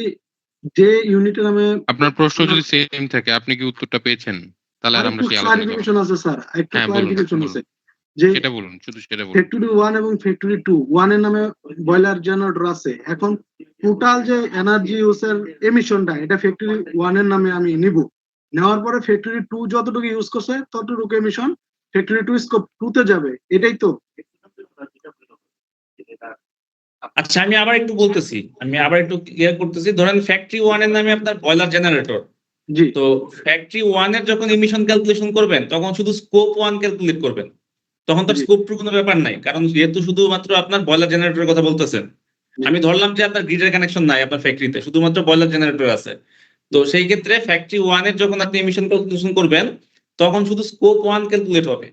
[SPEAKER 8] যে ইউনিটের নামে
[SPEAKER 1] আপনার প্রশ্ন যদি সেম থাকে, আপনি কি উত্তরটা পেয়েছেন? তাহলে আর আমরা
[SPEAKER 8] একটু
[SPEAKER 1] সেই আলোচনা করব।
[SPEAKER 8] ক্লারিফিকেশন আছে স্যার, একটু
[SPEAKER 1] হ্যাঁ, বলুন,
[SPEAKER 8] ক্লারিফিকেশন
[SPEAKER 1] বলুন।
[SPEAKER 8] আছে যে
[SPEAKER 1] সেটা বলুন, শুধু সেটা বলুন।
[SPEAKER 8] ফ্যাক্টরি 1 এবং ফ্যাক্টরি 2, 1 এর নামে বয়লার জেনারেটর আছে। এখন টোটাল যে এনার্জি ইউজের এমিশনটা এটা ফ্যাক্টরি 1 এর নামে আমি নিব, নেওয়ার পরে ফ্যাক্টরি 2 যতটুকু ইউজ করছে ততটুকু এমিশন ফ্যাক্টরি 2 স্কোপ 2 তে যাবে, এটাই তো?
[SPEAKER 6] আচ্ছা, আমি আবার একটু ক্লিয়ার করতেছি। ধরেন ফ্যাক্টরি 1 এর নামে আপনার বয়লার জেনারেটর,
[SPEAKER 8] জি।
[SPEAKER 6] তো ফ্যাক্টরি 1 এর যখন এমিশন ক্যালকুলেশন করবেন তখন শুধু স্কোপ 1 ক্যালকুলেট করবেন, তখন তো
[SPEAKER 8] জি।
[SPEAKER 6] স্কোপ 2 কোনো ব্যাপার নাই, কারণ যেহেতু শুধুমাত্র আপনার বয়লার জেনারেটরের কথা বলতেছেন। আমি ধরলাম যে আপনার গ্রিডের কানেকশন নাই আপনার ফ্যাক্টরিতে, শুধুমাত্র বয়লার জেনারেটর আছে। তো সেই ক্ষেত্রে ফ্যাক্টরি 1 এর যখন আপনি এমিশন ক্যালকুলেশন করবেন তখন শুধু স্কোপ 1 ক্যালকুলেট হবে।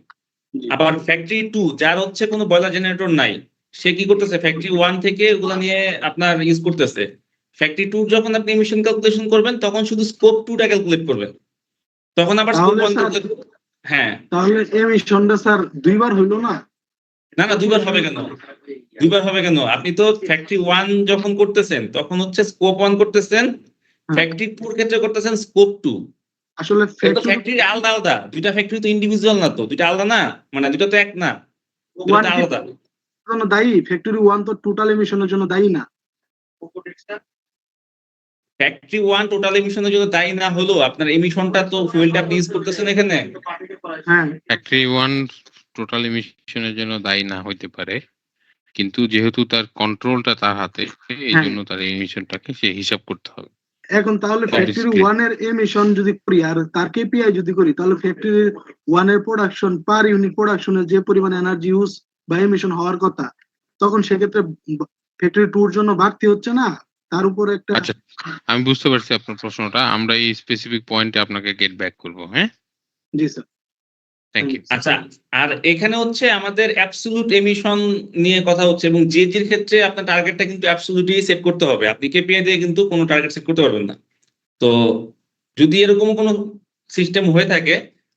[SPEAKER 6] আবার ফ্যাক্টরি 2 যার হচ্ছে কোনো বয়লার জেনারেটর নাই, সে কি করতেছে ফ্যাক্টরি 1 থেকে ওগুলা নিয়ে আপনার ইউজ করতেছে। ফ্যাক্টরি 2 যখন আপনি এমিশন ক্যালকুলেশন করবেন তখন শুধু স্কোপ 2টা ক্যালকুলেট করবেন, তখন আবার স্কোপ 1 ক্যালকুলেট। হ্যাঁ,
[SPEAKER 8] তাহলে এমিশনটা স্যার দুইবার হইলো না?
[SPEAKER 6] না না, দুইবার হবে কেন? আপনি তো ফ্যাক্টরি 1 যখন করতেছেন তখন হচ্ছে স্কোপ 1 করতেছেন, ফ্যাক্টরি 2 এর ক্ষেত্রে করতেছেন স্কোপ 2।
[SPEAKER 8] আসলে
[SPEAKER 6] ফ্যাক্টরি আলাদা আলাদা, দুইটা ফ্যাক্টরি তো ইন্ডিভিজুয়াল না, তো দুইটা আলাদা না, মানে দুটো তো এক না, দুটো আলাদা।
[SPEAKER 8] জন্য দায়ী, ফ্যাক্টরি 1 তো টোটাল এমিশনের জন্য দায়ী না।
[SPEAKER 6] ফ্যাক্টরি 1 টোটাল এমিশনের জন্য দায়ী না হলো আপনার এমিশনটা তো ফুয়েলটা আপনি ইউজ করতেছেন এখানে।
[SPEAKER 8] হ্যাঁ,
[SPEAKER 1] ফ্যাক্টরি 1 টোটাল এমিশনের জন্য দায়ী না হইতে পারে, কিন্তু যেহেতু তার কন্ট্রোলটা তার হাতে, এই জন্য তার এমিশনটাকে সে হিসাব করতে হবে।
[SPEAKER 8] এখন তাহলে
[SPEAKER 1] That is
[SPEAKER 8] ফ্যাক্টরি
[SPEAKER 1] clear.
[SPEAKER 8] 1 এর এমিশন যদি করি আর তার কেপিআই যদি করি, তাহলে ফ্যাক্টরি 1 এর প্রোডাকশন পার ইউনিট প্রোডাকশনের যে পরিমাণ এনার্জি ইউজ বা এমিশন হওয়ার কথা, তখন সেক্ষেত্রে ফ্যাক্টরি টুর জন্য বাড়তি হচ্ছে না, তার উপর একটা।
[SPEAKER 1] আচ্ছা, আমি বুঝতে পারছি আপনার প্রশ্নটা। আমরা এই স্পেসিফিক পয়েন্টে আপনাকে গেট ব্যাক করব। হ্যাঁ,
[SPEAKER 8] জি স্যার।
[SPEAKER 1] Thank you.
[SPEAKER 6] আচ্ছা, আর এখানে হচ্ছে আমাদের অ্যাবসলিউট এমিশন নিয়ে কথা হচ্ছে, এবং জিএজির ক্ষেত্রে আপনার টার্গেটটা কিন্তু অ্যাবসলিউটলি সেট করতে হবে। আপনি কেপিআই দিয়ে কিন্তু কোনো টার্গেট সেট করতে পারবেন না। তো যদি এরকম কোনো সিস্টেম হয়ে থাকে,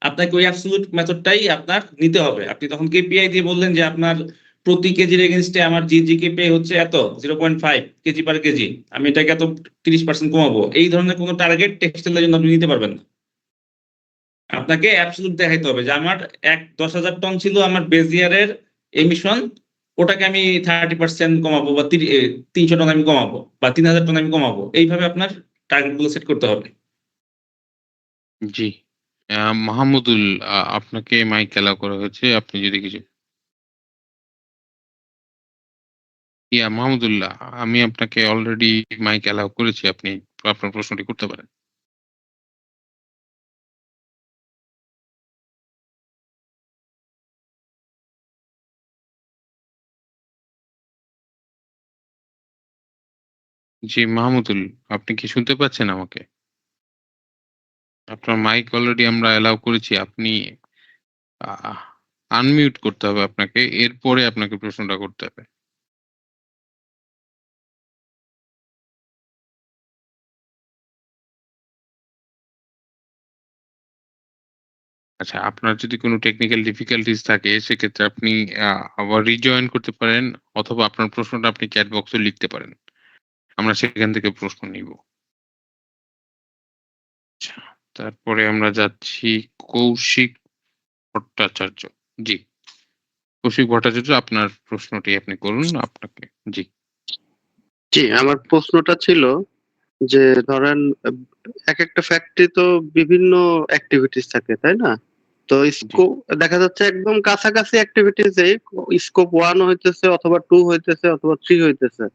[SPEAKER 6] আপনাকে ওই অ্যাবসলিউট মেথডটাই আপনার নিতে হবে। আপনি তখন কেপিআই দিয়ে বললেন যে আপনার প্রতি কেজির এগেনস্টে আমার জিজি কেপিআই হচ্ছে এত 0.5 কেজি পার কেজি, আমি এটাকে এত 30% কমাবো, এই ধরনের কোনো টার্গেট টেক্সটাইলের জন্য আপনি নিতে পারবেন না। আপনাকে অ্যাবসলিউট দেখাইতে হবে যে আমার 10,000 টন ছিল আমার বেজ ইয়ারের এমিশন, ওটাকে আমি 30% কমাবো, বা 300 টন আমি কমাবো, বা 3,000 টন আমি কমাবো। এইভাবে আপনার টার্গেটগুলো সেট করতে হবে।
[SPEAKER 1] জি, মাহমুদুল, আপনাকে মাইক অ্যালাউ করা হয়েছে। আপনি যদি কিছু মাহমুদুল্লাহ, আমি আপনাকে অলরেডি মাইক অ্যালাউ করেছি। আপনি আপনার প্রশ্নটি করতে পারেন। জি মাহমুদুল, আপনি কি শুনতে পাচ্ছেন আমাকে? আপনার মাইক অলরেডি আমরা অ্যালাউ করেছি। আপনি আনমিউট করতে হবে আপনাকে, এরপরে আপনাকে প্রশ্নটা করতে হবে। আচ্ছা, আপনার যদি কোনো টেকনিক্যাল ডিফিকাল্টিস থাকে সেক্ষেত্রে আপনি আবার রিজয়েন করতে পারেন, অথবা আপনার প্রশ্নটা আপনি চ্যাট বক্সে লিখতে পারেন। আমরা সেখান থেকে প্রশ্ন নিব। আচ্ছা, তারপরে আমরা যাচ্ছি কৌশিক ভট্টাচার্য। জি, কৌশিক ভট্টাচার্য, আপনার প্রশ্নটি আপনি করুন। আপনাকে জি।
[SPEAKER 9] জি, আমার প্রশ্নটা ছিল যে ধরেন এক একটা ফ্যাক্টরি তো বিভিন্ন অ্যাক্টিভিটিস থাকে, তাই না? তো স্কোপ দেখা যাচ্ছে একদম কাছাকাছি অ্যাক্টিভিটিস স্কোপ 1 হইতেছে, অথবা 2 হইতেছে, অথবা 3 হইতেছে।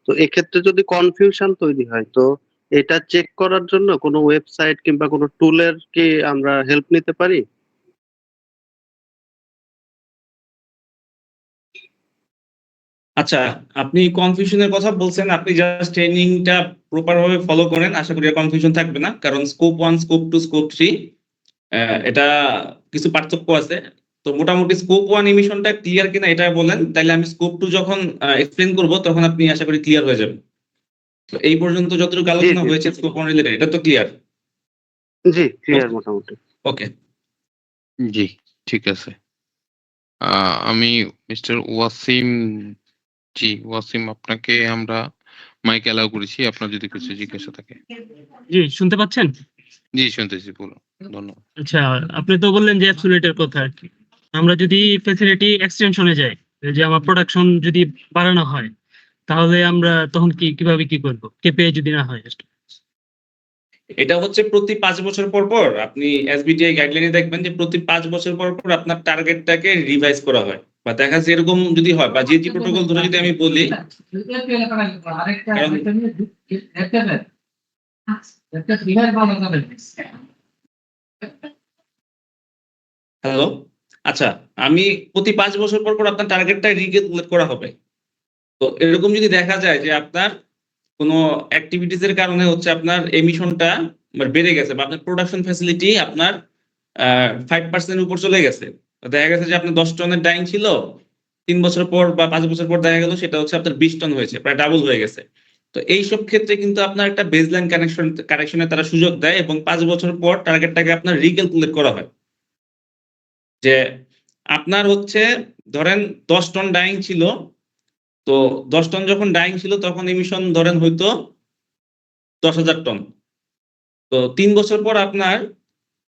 [SPEAKER 9] তো এক্ষেত্রে যদি কনফিউশন তৈরি হয়, তো এটা চেক করার জন্য কোনো ওয়েবসাইট কিংবা কোনো টুলের কি আমরা হেল্প নিতে পারি?
[SPEAKER 6] আচ্ছা, আপনি কনফিউশনের কথা বলছেন, আপনি জাস্ট ট্রেনিংটা প্রপার ভাবে ফলো করেন, আশা করি কনফিউশন থাকবে না। কারণ স্কোপ 1, স্কোপ 2, স্কোপ 3 এটা কিছু পার্থক্য আছে। তো মোটামুটি স্কোপ 1 এমিশনটা ক্লিয়ার কিনা এটা বলেন, তাইলে আমি স্কোপ 2 যখন এক্সপ্লেন করব তখন আপনি আশা করি ক্লিয়ার হয়ে যাবেন। তো এই পর্যন্ত যতটুকু আলোচনা হয়েছে স্কোপ 1 রিলেটেড, এটা তো ক্লিয়ার?
[SPEAKER 9] জি, ক্লিয়ার মোটামুটি।
[SPEAKER 6] ওকে,
[SPEAKER 1] জি, ঠিক আছে। আমি মিস্টার ওয়াসিম, জি ওয়াসিম, আপনাকে আমরা মাইক অ্যালাউ করেছি। আপনার যদি কিছু জিজ্ঞাসা থাকে।
[SPEAKER 10] জি, শুনতে পাচ্ছেন?
[SPEAKER 1] জি, শুনতেছি, বলুন। ধন্যবাদ।
[SPEAKER 10] আচ্ছা, আপনি তো বললেন যে অ্যাবসলিউটের কথা আর কি। আমরা যদি ফ্যাসিলিটি এক্সটেনশনে যাই, যে আমার প্রোডাকশন যদি বাড়ানো হয়, তাহলে আমরা তখন কিভাবে কি করব, কেপিআই যদি না হয়?
[SPEAKER 6] এটা হচ্ছে প্রতি 5 বছর পর পর আপনি এসবিটিআই গাইডলাইনে দেখবেন যে প্রতি 5 বছর পর পর আপনার টার্গেটটাকে রিভাইজ করা হয়, বা দেখা যাচ্ছে এরকম যদি হয়, বা জিজি প্রোটোকল ধরে যদি আমি বলি, হ্যালো, আচ্ছা, আমি প্রতি 5 বছর পর পর আপনার টার্গেটটা রিক্যালকুলেট করা হবে। তো এরকম যদি দেখা যায় যে আপনার কোনো অ্যাক্টিভিটিস এর কারণে হচ্ছে আপনার এমিশনটা বেড়ে গেছে, বা আপনার প্রোডাকশন ফ্যাসিলিটি আপনার 5% উপর চলে গেছে, দেখা গেছে যে আপনার 10 টনের ডাইং ছিল, 3 বছর পর বা 5 বছর পর দেখা গেল সেটা হচ্ছে আপনার 20 টন হয়েছে, প্রায় ডাবল হয়ে গেছে। তো এইসব ক্ষেত্রে কিন্তু আপনার একটা বেসলাইন কারেকশনের তারা সুযোগ দেয়, এবং 5 বছর পর টার্গেটটাকে আপনার রিক্যালকুলেট করা হয়। যে আপনার হচ্ছে ধরেন 10 টন ডাইং ছিল, তো 10 টন যখন ডাইং ছিল তখন এমিশন ধরেন হয়তো 10,000 টন। তো 3 বছর পর আপনার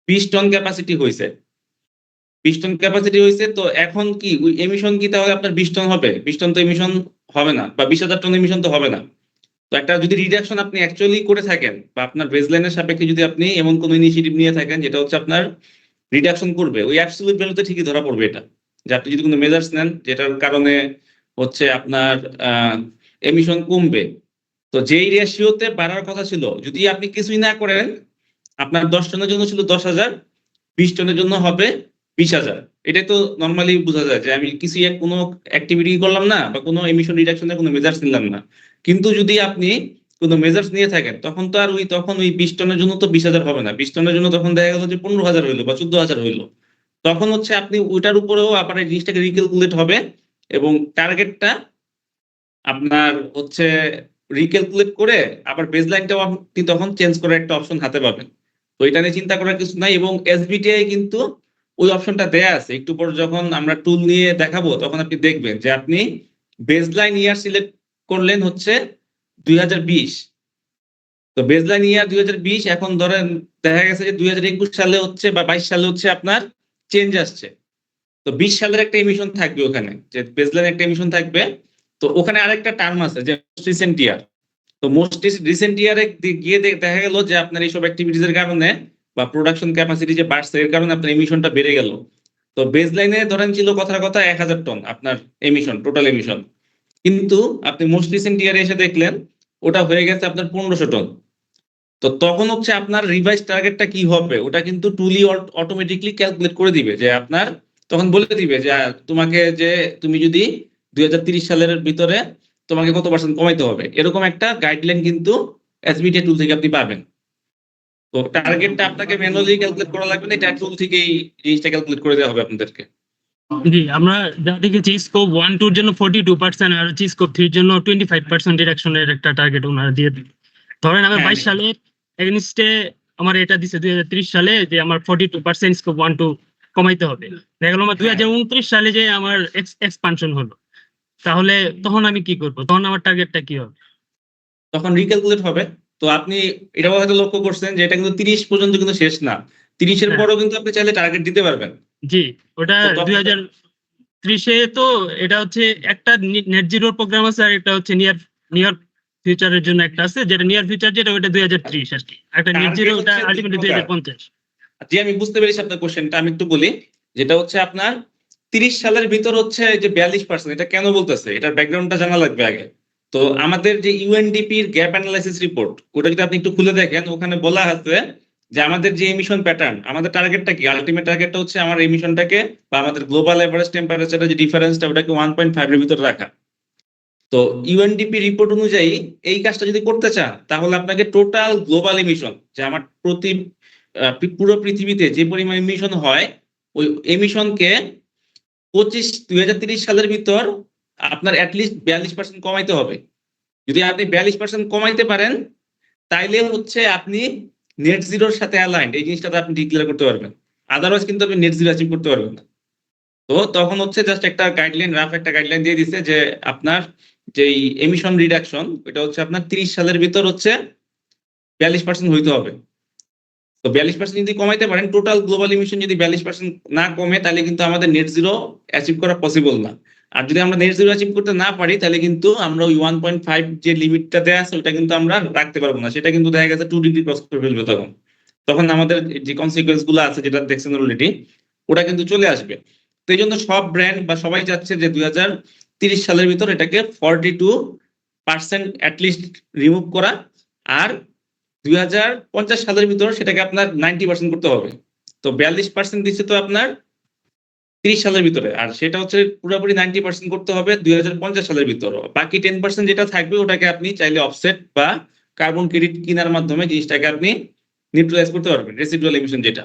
[SPEAKER 6] 20 টন ক্যাপাসিটি হয়েছে, 20 টন ক্যাপাসিটি হয়েছে। তো এখন কি ওই এমিশন কি তাহলে আপনার 20 টন হবে? 20 টন তো এমিশন হবে না, বা 20,000 টন এমিশন তো হবে না। তো একটা যদি রিডাকশন আপনি অ্যাকচুয়ালি করে থাকেন, বা আপনার বেসলাইনের সাপেক্ষে যদি আপনি এমন কোনো ইনিশিয়েটিভ নিয়ে থাকেন যেটা হচ্ছে আপনার রিডাকশন করবে, ওই অ্যাবসলিউট ভ্যালুতে ঠিকই ধরা পড়বে এটা, যে আপনি যদি কোনো মেজার্স নেন যেটার কারণে হচ্ছে আপনার এমিশন কমবে। তো যেই রেশিওতে বাড়ার কথা ছিল, যদি আপনি কিছুই না করেন, আপনার 10 টনের জন্য ছিল 10,000, 20 টনের জন্য হবে 20,000। এটাই তো নর্মালি বোঝা যায় যে আমি কিছু কোনো অ্যাক্টিভিটি করলাম না বা কোনো এমিশন রিডাকশনের কোনো মেজার্স নিলাম না। কিন্তু যদি আপনি কোনো মেজার্স নিয়ে থাকেন তখন তো আর তখন ওই 20 টনের জন্য তো 20,000 হবে না, 20 টনের জন্য তখন দেখা গেল যে 15,000 হইলো বা 14,000 হইলো। তখন হচ্ছে আপনি ওইটার উপরেও আবার এই জিনিসটাকে রিক্যালকুলেট হবে এবং টার্গেটটা আপনার হচ্ছে রিক্যালকুলেট করে আবার বেসলাইনটাও আপনি তখন চেঞ্জ করার একটা অপশন হাতে পাবেন। তো এটা নিয়ে চিন্তা করার কিছু নাই এবং এসবিটিআই কিন্তু ওই অপশনটা দেয়া আছে। একটু পর যখন আমরা টুল নিয়ে দেখাবো তখন আপনি দেখবেন যে আপনি বেসলাইন ইয়ার সিলেক্ট করলেন হচ্ছে 2020। তো বেসলাইন ইয়ার 2020, এখন ধরেন দেখা গেছে যে 2021 সালে হচ্ছে বা 22 সালে হচ্ছে আপনার চেঞ্জ আসছে। তো 20 সালের একটা এমিশন থাকবে ওখানে, যে বেসলাইন একটা এমিশন থাকবে। তো ওখানে আরেকটা টার্ম আছে যে মোস্ট রিসেন্ট ইয়ার। তো মোস্ট রিসেন্ট ইয়ারে গিয়ে দেখা গেল যে আপনার এইসব অ্যাক্টিভিটিস এর কারণে বা প্রোডাকশন ক্যাপাসিটি যে বাড়ছে এর কারণে আপনার এমিশনটা বেড়ে গেল। তো বেসলাইনে ধরেন ছিল কথার কথা 1000 টন আপনার এমিশন, টোটাল এমিশন, কিন্তু আপনি মোস্ট রিসেন্ট ইয়ারে এসে দেখলেন ওটা হয়ে গেছে আপনার 1500 টন। তো তখন হচ্ছে আপনার রিভাইজ টার্গেটটা কি হবে ওটা কিন্তু টুলি অটোমেটিকলি ক্যালকুলেট করে দিবে, যে আপনার তখন বলে দিবে যে তোমাকে যে তুমি যদি 2030 সালের ভিতরে তোমাকে কত পার্সেন্ট কমাইতে হবে, এরকম একটা গাইডলাইন কিন্তু এসবিটি টুল থেকে আপনি পাবেন। তো টার্গেটটা আপনাকে ম্যানুয়ালি ক্যালকুলেট করা লাগবে না, এটা টুল থেকেই জিনিসটা ক্যালকুলেট করে দেওয়া হবে আপনাদেরকে।
[SPEAKER 10] জি, আমরা যা দেখেছি স্কোপ 1-2 এর জন্য 42% আর হচ্ছে স্কোপ 3 এর জন্য 25% ডিডাকশনের একটা টার্গেট ওনারা দিয়ে দিন। ধরেন আমি 22 সালে এগেইনস্টে আমার এটা দিছে 2030 সালে যে আমার 42% স্কোপ 1-2 কমাইতে হবে। দেখা গেল আমার 2029 সালে যে আমার এক্সপানশন হলো, তাহলে তখন আমি কি করব? তখন আমার টার্গেটটা কি হবে?
[SPEAKER 6] তখন রিক্যালকুলেট হবে। তো আপনি এটাও হয়তো লক্ষ্য করছেন যে এটা কিন্তু 30 পর্যন্ত কিন্তু শেষ না, 30 এর
[SPEAKER 10] হ্যাঁ।
[SPEAKER 6] পরেও কিন্তু আপনি চাইলে টার্গেট দিতে পারবেন।
[SPEAKER 10] জি, ওটা
[SPEAKER 6] তো তখন-
[SPEAKER 10] 2030 এ তো এটা হচ্ছে একটা নেট জিরো প্রোগ্রাম আছে আর এটা হচ্ছে নিয়ার ফিউচারের জন্য একটা আছে, যেটা নিয়ার ফিউচার যেটা ওটা 2030 আর কি। একটা নেট
[SPEAKER 6] Target
[SPEAKER 10] জিরো ওটা
[SPEAKER 6] হচ্ছে
[SPEAKER 10] আলটিমেটলি
[SPEAKER 6] দুই প্রকার।
[SPEAKER 10] 2050।
[SPEAKER 6] জি, আমি বুঝতে পেরেছি আপনার কোশ্চেনটা, আমি একটু বলি। যেটা হচ্ছে আপনার 30 সালের ভিতর হচ্ছে যে 42%, এটা কেন বলতেছে এটার ব্যাকগ্রাউন্ডটা জানা লাগবে আগে। তো আমাদের যে ইউএনডিপির গ্যাপ অ্যানালাইসিস রিপোর্ট, ওটা যদি আপনি একটু খুলে দেখেন, ওখানে বলা আছে যে আমাদের যে এমিশন প্যাটার্ন, আমাদের টার্গেটটা কি, আলটিমেট টার্গেটটা হচ্ছে আমার এমিশনটাকে বা আমাদের গ্লোবাল এভারেজ টেম্পারেচারের যে ডিফারেন্সটা ওটাকে 1.5 এর ভিতর রাখা। তো ইউএনডিপি রিপোর্ট অনুযায়ী এই কাজটা যদি করতে চান তাহলে আপনাকে টোটাল গ্লোবাল এমিশন, যে আমার পুরো পৃথিবীতে যে পরিমাণ এমিশন হয় ওই এমিশনকে 2030 সালের ভিতর আপনার অ্যাটলিস্ট 42% কমাইতে হবে। যদি আপনি 42% কমাইতে পারেন তাইলে হচ্ছে আপনি নেট জিরোর সাথে অ্যালাইন্ড, এই জিনিসটা আপনি ডিক্লেয়ার করতে পারবেন। আদারওয়াইজ কিন্তু আপনি নেট জিরো অ্যাচিভ করতে পারবেন না। তো তখন হচ্ছে জাস্ট একটা গাইডলাইন, রাফ একটা গাইডলাইন দিয়ে দিচ্ছে যে আপনার যেই এমিশন রিডাকশন এটা হচ্ছে আপনার 30 সালের ভিতর হচ্ছে 42% হইতে হবে। তো 42% যদি কমাইতে পারেন, টোটাল গ্লোবাল এমিশন যদি 42% না কমে তাহলে কিন্তু আমাদের নেট জিরো অ্যাচিভ করা পসিবল না। আর যদি আমরা নেট জিরো অ্যাচিভ করতে না পারি তাহলে কিন্তু আমরা ওই 1.5 যে লিমিটটা দেওয়া আছে ওটা কিন্তু আমরা রাখতে পারবো না, সেটা কিন্তু দেখা গেছে 2 ডিগ্রি ক্রস করে ফেলবে। তখন আমাদের যে কনসিকুয়েন্স গুলো আছে যেটা দেখছেন অলরেডি ওটা কিন্তু চলে আসবে। তো এই জন্য সব ব্র্যান্ড বা সবাই চাচ্ছে যে 2030 সালের ভিতর এটাকে 42% অ্যাটলিস্ট রিমুভ করা, আর 2050 সালের ভিতর সেটাকে আপনার 90% করতে হবে। তো 42% দিচ্ছে তো আপনার 30 সালের ভিতরে, আর সেটা হচ্ছে পুরোপুরি 90% করতে হবে 2050 সালের ভিতর। বাকি 10% যেটা থাকবে ওটাকে আপনি চাইলে অফসেট বা কার্বন ক্রেডিট কেনার মাধ্যমে জিনিসটাকে আপনি নিউট্রালাইজ করতে পারবেন, রেসিডুয়াল এমিশন যেটা।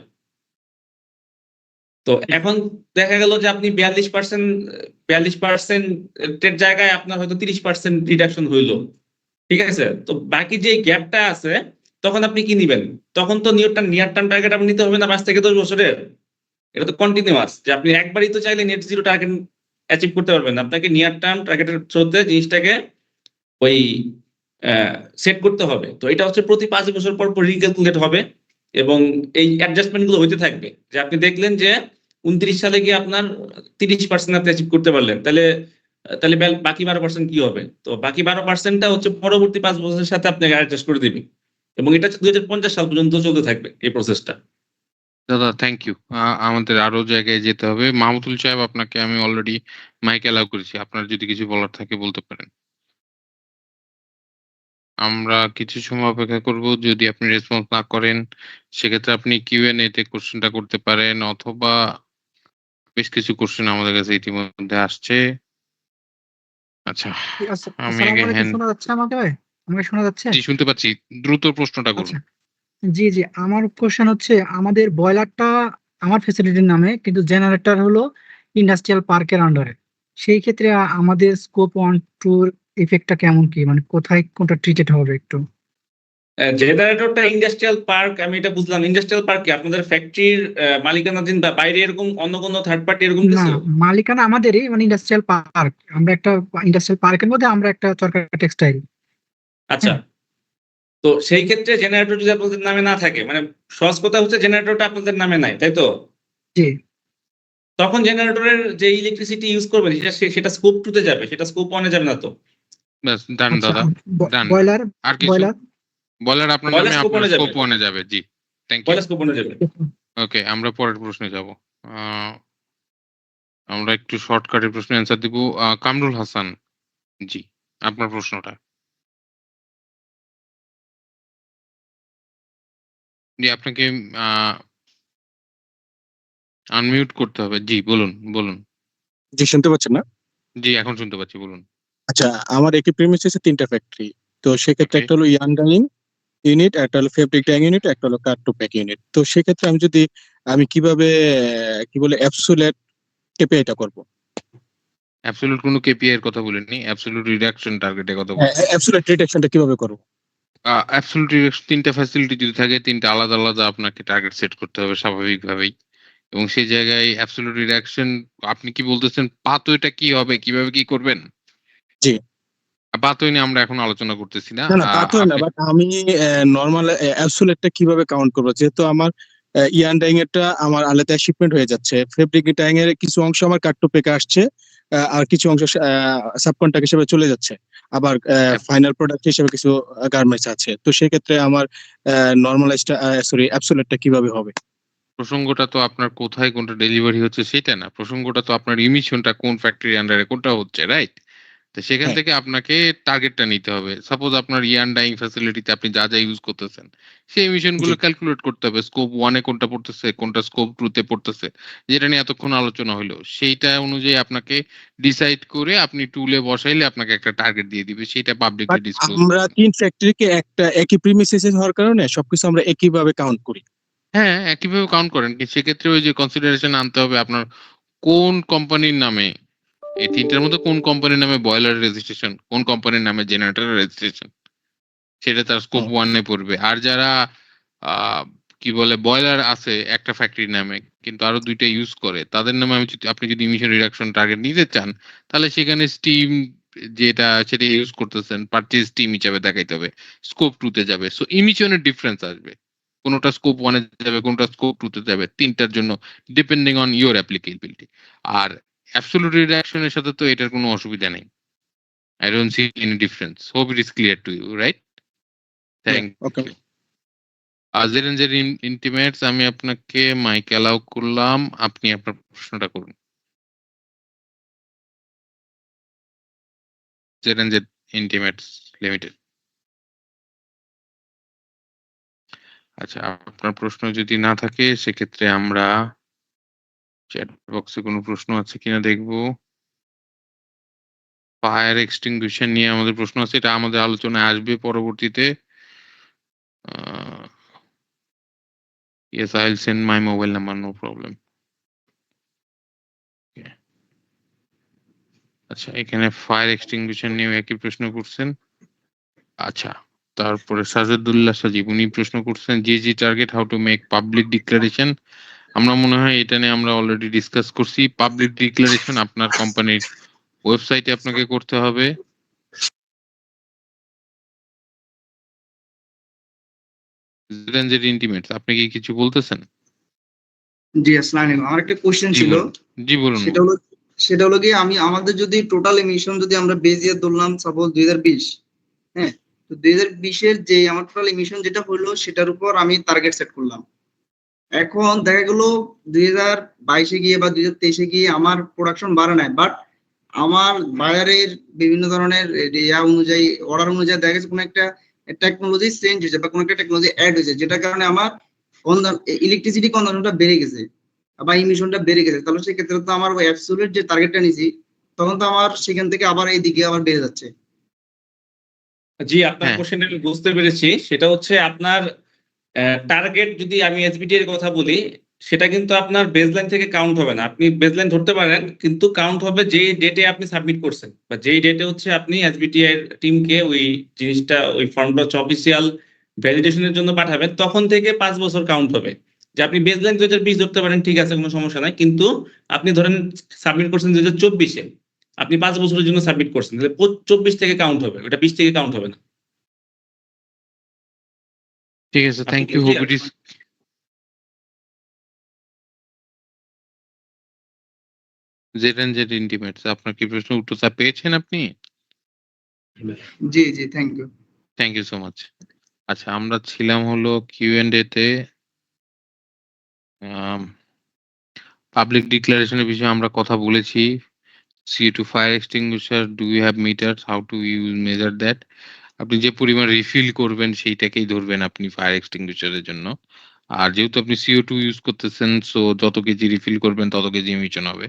[SPEAKER 6] তো এখন দেখা গেল যে আপনি 42% এর জায়গায় আপনার হয়তো 30% রিডাকশন হইলো, ঠিক আছে। তো বাকি যে গ্যাপটা আছে তখন আপনি কি নিবেন? তখন তো নিয়ার টার্ম টার্গেট আপনি নিতে হবে না 5 থেকে 10 বছরের। এটা তো কন্টিনিউয়াস, যে আপনি একবারই তো চাইলে নেট জিরো টার্গেট অ্যাচিভ করতে পারবেন না। আপনাকে নিয়ার টার্ম টার্গেটের থ্রুতে জিনিসটাকে ওই সেট করতে হবে। তো এটা হচ্ছে প্রতি 5 বছর পর পর রিক্যালকুলেট হবে এবং এই অ্যাডজাস্টমেন্ট গুলো হইতে থাকবে। যে আপনি দেখলেন যে 29 সালে গিয়ে আপনার 30% আপনি অ্যাচিভ করতে পারলেন, তাহলে বাকি 12% কি হবে? তো বাকি 12%টা হচ্ছে পরবর্তী 5 বছরের সাথে আপনাকে অ্যাডজাস্ট করে দিবে এবং এটা 2050 সাল পর্যন্ত চলতে থাকবে এই প্রসেসটা।
[SPEAKER 1] দাদা থ্যাংক ইউ। আমাদের আরো জায়গায় যেতে হবে। মাহমুদুল সাহেব, আপনাকে আমি অলরেডি মাইক অ্যালাউ করেছি। আপনার যদি কিছু বলার থাকে বলতে পারেন। আমরা কিছু সময় অপেক্ষা করব। যদি আপনি রেসপন্স না করেন সেক্ষেত্রে আপনি কিউএনএ তে কোশ্চেনটা করতে পারেন, অথবা বেশ কিছু কোশ্চেন আমাদের কাছে ইতিমধ্যে আসছে। আচ্ছা, আমি
[SPEAKER 11] আসসালামু
[SPEAKER 1] আগে
[SPEAKER 11] আলাইকুম,
[SPEAKER 1] হ্যান্ড
[SPEAKER 11] শোনা যাচ্ছে আমাকে ভাই? আমাকে শোনা যাচ্ছে?
[SPEAKER 1] জি শুনতে পাচ্ছি, দ্রুত প্রশ্নটা করুন।
[SPEAKER 11] আচ্ছা, জি জি, আমার কোশ্চেন হচ্ছে আমাদের বয়লারটা আমার ফ্যাসিলিটির নামে, কিন্তু জেনারেটর হলো ইন্ডাস্ট্রিয়াল পার্কের আন্ডারে। সেই ক্ষেত্রে আমাদের স্কোপ 1-2 ইফেক্টটা কেমন, কি মানে কোথায় কোনটা ট্রিটেড হবে একটু?
[SPEAKER 6] জেনারেটরটা ইন্ডাস্ট্রিয়াল পার্ক, আমি এটা বুঝলাম। ইন্ডাস্ট্রিয়াল পার্ক কি আপনাদের ফ্যাক্টরির মালিকানাধীন বা বাইরে এরকম অন্য কোনো থার্ড পার্টি এরকম
[SPEAKER 11] না,
[SPEAKER 6] কিছু?
[SPEAKER 11] মালিকানা আমাদেরই, মানে ইন্ডাস্ট্রিয়াল পার্ক। আমরা একটা ইন্ডাস্ট্রিয়াল পার্কের মধ্যে আমরা একটা চরকা টেক্সটাইল।
[SPEAKER 6] আচ্ছা, তো সেই ক্ষেত্রে জেনারেটর যদি আপনাদের নামে না থাকে, মানে সহজ কথা হচ্ছে জেনারেটরটা আপনাদের নামে নাই, তাই তো?
[SPEAKER 11] জি।
[SPEAKER 6] তখন জেনারেটরের যে ইলেকট্রিসিটি ইউজ করবেন সেটা স্কোপ 2 তে যাবে, সেটা স্কোপ 1 এ যাবে না তো?
[SPEAKER 1] ব্যাস ডান
[SPEAKER 11] আচ্ছা,
[SPEAKER 1] দাদা, ডান।
[SPEAKER 11] বয়লার
[SPEAKER 1] আর কিছু?
[SPEAKER 11] বয়লার
[SPEAKER 1] বলার আপনার
[SPEAKER 6] বয়লার
[SPEAKER 1] নামে
[SPEAKER 6] স্কোপ
[SPEAKER 1] আপনার
[SPEAKER 6] 1 এ যাবে,
[SPEAKER 1] স্কোপ 1 এ যাবে। জি, থ্যাংক ইউ।
[SPEAKER 6] বয়লার স্কোপ 1 এ যাবে।
[SPEAKER 1] ওকে, আমরা পরের প্রশ্নে যাব। আমরা একটু শর্টকাটের প্রশ্নের অ্যান্সার দিব। কামরুল হাসান, জি আপনার প্রশ্নটা। জি, আপনাকে আনমিউট করতে হবে। জি বলুন, বলুন।
[SPEAKER 12] জি, শুনতে পাচ্ছেন না?
[SPEAKER 1] জি এখন শুনতে পাচ্ছি, বলুন।
[SPEAKER 12] আচ্ছা, আমার একই প্রিমিসেসে 3টা ফ্যাক্টরি। তো সেক্ষেত্রে
[SPEAKER 1] ওকে,
[SPEAKER 12] একটা হলো ইয়াং ডাইং ইউনিট, একটা হলো ফেব্রিক ডাইং ইউনিট, একটা হলো কাট টু প্যাক ইউনিট। তো সেক্ষেত্রে আমি কিভাবে কি বলে অ্যাবসোলিউট কেপিআইটা করব?
[SPEAKER 1] অ্যাবসলিউট কোনো কেপিআই এর কথা বলেননি, অ্যাবসলিউট রিডাকশন টার্গেটের কথা
[SPEAKER 12] হ্যাঁ,
[SPEAKER 1] বলছেন।
[SPEAKER 12] অ্যাবসোলিউট রিডাকশনটা কিভাবে করব?
[SPEAKER 1] অ্যাবসলিউট রিডাকশন, 3টা ফ্যাসিলিটি যদি থাকে 3টা আলাদা আলাদা আপনাকে টার্গেট সেট করতে হবে স্বাভাবিকভাবেই। এবং সেই জায়গায় অ্যাবসলিউট রিডাকশন আপনি কি বলতেছেন, পাথওয়েটা কি হবে, কিভাবে কি করবেন?
[SPEAKER 12] জি।
[SPEAKER 1] পাথওয়ে নিয়ে আমরা এখন আলোচনা করতেছি না।
[SPEAKER 12] না, না, তা তো না,
[SPEAKER 1] আপনি
[SPEAKER 12] বাট আমি নরমাল অ্যাবসোলিউটটা কিভাবে কাউন্ট করব? যেহেতু আমার ইয়ান ডাইং এরটা আমার আলাদা শিপমেন্ট হয়ে যাচ্ছে। ফেব্রিক ডাইং এর কিছু অংশ আমার কাট টু প্যাকে আসছে, আর কিছু অংশ সাবকন্ট্রাক্ট হিসেবে চলে যাচ্ছে। আবার ফাইনাল প্রোডাক্ট হিসেবে কিছু গার্মেন্টস আছে। তো সেক্ষেত্রে আমার নরমালাইজটা অ্যাবসোলিউটটা কিভাবে হবে?
[SPEAKER 1] প্রসঙ্গটা তো আপনার কোথায় কোনটা ডেলিভারি হচ্ছে সেটা না। প্রসঙ্গটা তো আপনার ইমিশনটা কোন ফ্যাক্টরির আন্ডারে কোনটা হচ্ছে, রাইট? তো সেখান
[SPEAKER 12] হ্যাঁ।
[SPEAKER 1] থেকে আপনাকে টার্গেটটা নিতে হবে। সাপোজ আপনার ইয়ান ডাইং ফ্যাসিলিটিতে আপনি যা ইউজ করতেছেন, সেই এমিশন গুলো
[SPEAKER 12] জি।
[SPEAKER 1] ক্যালকুলেট করতে হবে। স্কোপ 1 এ কোনটা পড়তেছে, কোনটা স্কোপ 2 তে পড়তেছে। যেটা নিয়ে এতক্ষণ আলোচনা হইলো। সেইটা অনুযায়ী আপনাকে ডিসাইড করে আপনি টুলে বসাইলে আপনাকে একটা টার্গেট দিয়ে দিবে। সেটা পাবলিকলি
[SPEAKER 12] বাট
[SPEAKER 1] ডিসক্লোজ
[SPEAKER 12] আমরা
[SPEAKER 1] করবেন।
[SPEAKER 12] 3 ফ্যাক্টরিকে একই প্রিমিসেসে হওয়ার কারণে সবকিছু আমরা একইভাবে কাউন্ট করি।
[SPEAKER 1] হ্যাঁ, একইভাবে কাউন্ট করেন। সেক্ষেত্রে ওই যে কনসিডারেশন আনতে হবে আপনার কোন কোম্পানির নামে, এই ৩টার মধ্যে কোন কোম্পানির নামে বয়লার রেজিস্ট্রেশন, কোন কোম্পানির নামে জেনারেটরের রেজিস্ট্রেশন, সেটা তার স্কোপ 1 এ পড়বে। আর যারা আ কি বলে বয়লার আছে একটা ফ্যাক্টরির নামে কিন্তু আরো ২টা ইউজ করে, তাদের নামে আপনি যদি ইমিশন রিডাকশন টার্গেট নিতে চান, তাহলে সেখানে স্টিম সেটা ইউজ করতেছেন পারচেজ স্টিম হিসাবে দেখাইতে হবে। স্কোপ 2 তে যাবে। সো ইমিশনের ডিফারেন্স আসবে। কোনটা স্কোপ 1 এ যাবে, কোনটা স্কোপ 2 তে যাবে। ৩টার জন্য ডিপেন্ডিং অন ইওর অ্যাপ্লিকেবিলিটি। আর অ্যাবসোলিউট রিডাকশন এর সাথে তো এটার কোনো অসুবিধা নেই। I don't see any difference. Hope it is clear to you, right? Thank
[SPEAKER 12] okay.
[SPEAKER 1] you. জেরেঞ্জের ইন্টিমেটস, আমি আপনাকে মাইক অ্যালাউ করলাম। আপনি আপনার প্রশ্নটা করুন। জেরেঞ্জের ইন্টিমেটস লিমিটেড। আচ্ছা, আপনার প্রশ্ন যদি না থাকে সেক্ষেত্রে আমরা চ্যাট বক্সে কোনো প্রশ্ন আছে কিনা দেখব। ফায়ার এক্সটিংগুইশার নিয়ে আমাদের প্রশ্ন আছে। এটা আমাদের আলোচনায় আসবে পরবর্তীতে। Yes, I'll send my mobile number, no problem. Okay. আচ্ছা, এখানে ফায়ার এক্সটিংগুইশার নিয়ে একই প্রশ্ন করছেন। আচ্ছা, তারপরে সাজেদুল্লাহ সাজিব উনি প্রশ্ন করছেন জি target how to make public declaration. আমরা মনে হয় এটা নিয়ে আমরা অলরেডি ডিসকাস করছি। পাবলিক ডিক্লারেশন আপনার কোম্পানির ওয়েবসাইটে আপনাকে করতে হবে। জেরেঞ্জের ইন্টিমেটস, আপনি কি কিছু বলতেছেন?
[SPEAKER 13] জি, আসসালামু আলাইকুম। আমার একটা কোশ্চেন
[SPEAKER 1] জি
[SPEAKER 13] ছিল।
[SPEAKER 1] বলুন। জি বলুন।
[SPEAKER 13] সেটা হলো কি আমাদের যদি টোটাল এমিশন যদি আমরা বেজ ইয়ার ধরলাম সাপোজ 2020, হ্যাঁ, তো 2020 এর যে আমার টোটাল এমিশন যেটা হলো সেটার উপর আমি টার্গেট সেট করলাম। এখন দেখা গেল 2022 এ গিয়ে বা 2023 এ গিয়ে আমার প্রোডাকশন বাড়ে নাই, বাট আমার বায়ারের বিভিন্ন ধরনের অনুযায়ী অর্ডার অনুযায়ী দেখা গেছে কোনো একটা টেকনোলজি চেঞ্জ হয়েছে বা কোনো একটা টেকনোলজি অ্যাড হয়েছে, যেটার কারণে আমার ইলেকট্রিসিটি কনজাম্পশনটা বেড়ে গেছে। বা ইমিশনটা বেড়ে গেছে, তাহলে সেক্ষেত্রে তো আমার অ্যাবসলিউট যে টার্গেটটা নিছি তখন তো আমার সেখান থেকে আবার এইদিকে আবার বেড়ে যাচ্ছে।
[SPEAKER 6] জি, আপনার
[SPEAKER 1] হ্যাঁ
[SPEAKER 6] কোশ্চেনটা আমি বুঝতে পেরেছি। সেটা হচ্ছে আপনার টার্গেট, যদি আমি এসবিটি এর কথা বলি, সেটা কিন্তু আপনার বেসলাইন থেকে কাউন্ট হবে না। আপনি বেসলাইন ধরতে পারেন, কিন্তু কাউন্ট হবে যেই ডেটে আপনি সাবমিট করছেন, বা যেই ডেটে হচ্ছে আপনি এসবিটি এর টিমকে ওই জিনিসটা, ওই ফর্মটা হচ্ছে অফিসিয়াল ভ্যালিডেশনের জন্য পাঠাবেন, তখন থেকে 5 বছর কাউন্ট হবে। যে আপনি বেসলাইন 2020 ধরতে পারেন, ঠিক আছে, কোনো সমস্যা নাই, কিন্তু আপনি ধরেন সাবমিট করছেন 2024-এ, আপনি 5 বছরের জন্য সাবমিট করছেন, তাহলে 24 থেকে কাউন্ট হবে, ওটা 20 থেকে কাউন্ট হবে না।
[SPEAKER 1] ঠিক আছে,
[SPEAKER 6] আপনি
[SPEAKER 1] থ্যাংক
[SPEAKER 6] কি
[SPEAKER 1] you, hope
[SPEAKER 6] clear?
[SPEAKER 1] It is. Z and Z Intimates, আপনার কি প্রশ্ন উত্তরটা পেয়েছেন আপনি?
[SPEAKER 13] জি জি, thank you.
[SPEAKER 1] Thank you so much. আচ্ছা, আমরা ছিলাম হলো কিউ&এ তে। পাবলিক ডিক্লারেশনের বিষয়ে আমরা কথা বলেছি। CO2 fire extinguisher, do you have meters, how to use measure that. আপনি যে পরিমাণ রিফিল করবেন সেইটাকেই ধরবেন আপনি ফায়ার এক্সটিংগুইশারের জন্য। আর যেহেতু আপনি CO2 ইউজ করতেছেন, সো যত কেজি রিফিল করবেন তত কেজি ইমিশন হবে।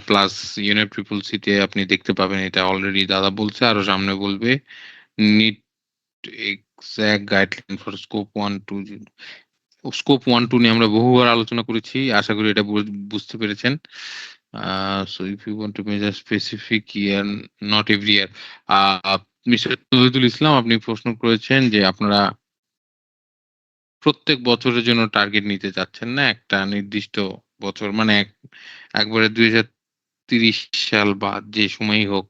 [SPEAKER 1] প্লাস UNFCCC তে আপনি দেখতে পাবেন, এটা অলরেডি দাদা বলছে, আরো সামনে বলবে, need exact guideline for scope 1, 2। Scope 1, 2 নিয়ে আমরা বহুবার আলোচনা করেছি। আশা করি এটা বুঝতে পেরেছেন। So if you want to measure specific year, not every year. Mister Tauhidul Islam, আপনি প্রশ্ন করেছেন যে আপনারা প্রত্যেক বছরের জন্য টার্গেট নিতে চাচ্ছেন না, একটা নির্দিষ্ট বছর, মানে একবারে 2030 সাল বা যে সময়ই হোক,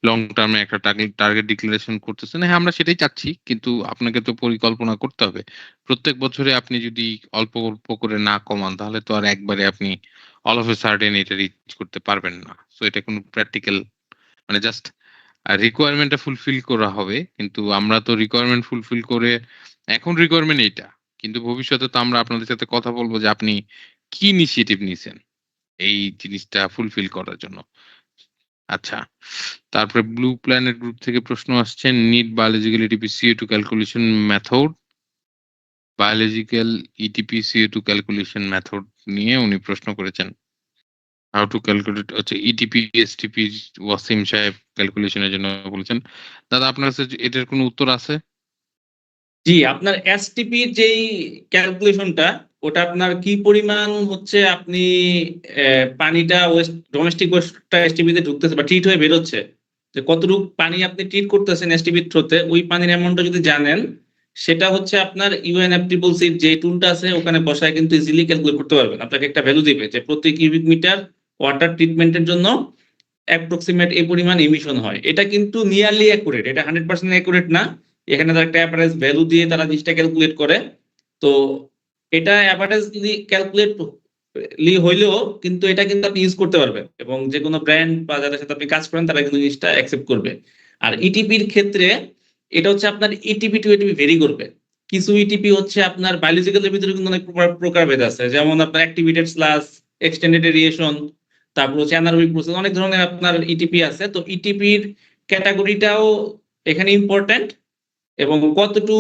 [SPEAKER 1] লং টার্মে একটা টার্গেট ডিক্লারেশন করতেছেন। হ্যাঁ, আমরা সেটাই চাচ্ছি, কিন্তু আপনাকে তো পরিকল্পনা করতে হবে। প্রত্যেক বছরে আপনি যদি অল্প অল্প করে না কমান, তাহলে তো আর একবারে আপনি অল অফ এ সার্টেন এটা রিচ করতে পারবেন না। সো এটা কোনো প্র্যাকটিক্যাল, মানে জাস্ট রিকোয়ারমেন্টটা ফুলফিল করা হবে, কিন্তু আমরা তো রিকোয়ারমেন্ট ফুলফিল করে, এখন রিকোয়ারমেন্ট এইটা, কিন্তু ভবিষ্যতে তো আমরা আপনাদের সাথে কথা বলবো যে আপনি কি ইনিশিয়েটিভ নিছেন এই জিনিসটা ফুলফিল করার জন্য। আচ্ছা, তারপরে ব্লু প্ল্যানেট গ্রুপ থেকে প্রশ্ন আসছে, need biological ETP CO2 calculation method. Biological ETP CO2 calculation method নিয়ে উনি প্রশ্ন করেছেন। হাউ টু ক্যালকুলেট হচ্ছে ইটিপি এসটিপি, ওয়াসিম সাহেব ক্যালকুলেশনের জন্য বলেছেন। দাদা, আপনার কাছে এটার কোনো উত্তর আছে?
[SPEAKER 6] জি, আপনার এসটিপি যেই ক্যালকুলেশনটা, ওটা আপনার কি পরিমাণ হচ্ছে আপনি পানিটা ওয়েস্ট, ডোমেস্টিক ওয়েস্টটা এসটিপি তে ঢুকতেছে বা ট্রিট হয়ে বেরোচ্ছে, যে কতটুকু পানি আপনি ট্রিট করতেছেন এসটিপি থ্রোতে, ওই পানির অ্যামাউন্টটা যদি জানেন, সেটা হচ্ছে আপনার UNFCCC যে টুলটা আছে ওখানে বসায় কিন্তু ইজিলি ক্যালকুলেট করতে পারবেন। আপনাকে একটা ভ্যালু দিবে যে প্রতি কিউবিক মিটার ওয়াটার ট্রিটমেন্টের জন্য অ্যাপ্রক্সিমেট এই পরিমাণ ইমিশন হয়। এটা কিন্তু নিয়ারলি অ্যাকুরেট, এটা 100% অ্যাকুরেট না। এখানে তারা একটা অ্যাভারেজ ভ্যালু দিয়ে তারা জিনিসটা ক্যালকুলেট করে। তো এটা অ্যাভারেজলি ক্যালকুলেট হইলেও কিন্তু এটা কিন্তু আপনি ইউজ করতে পারবেন, এবং যে কোনো ব্র্যান্ড বা যাদের সাথে আপনি কাজ করেন তারা কিন্তু জিনিসটা অ্যাকসেপ্ট করবে। আর ইটিপির ক্ষেত্রে এটা হচ্ছে আপনার ইটিপি টু ইটিপি ভেরি করবে। কিছু ইটিপি হচ্ছে আপনার বায়োলজিক্যালের ভিতরে কিন্তু অনেক প্রকারভেদ আছে, যেমন আপনার অ্যাক্টিভেটেড স্লাশ, এক্সটেন্ডেড এরিয়েশন, তারপর হচ্ছে অ্যানারোবিক প্রসেস, অনেক ধরনের আপনার ইটিপি আছে। তো ইটিপির ক্যাটাগরিটাও এখানে ইম্পর্টেন্ট, এবং কতটুকু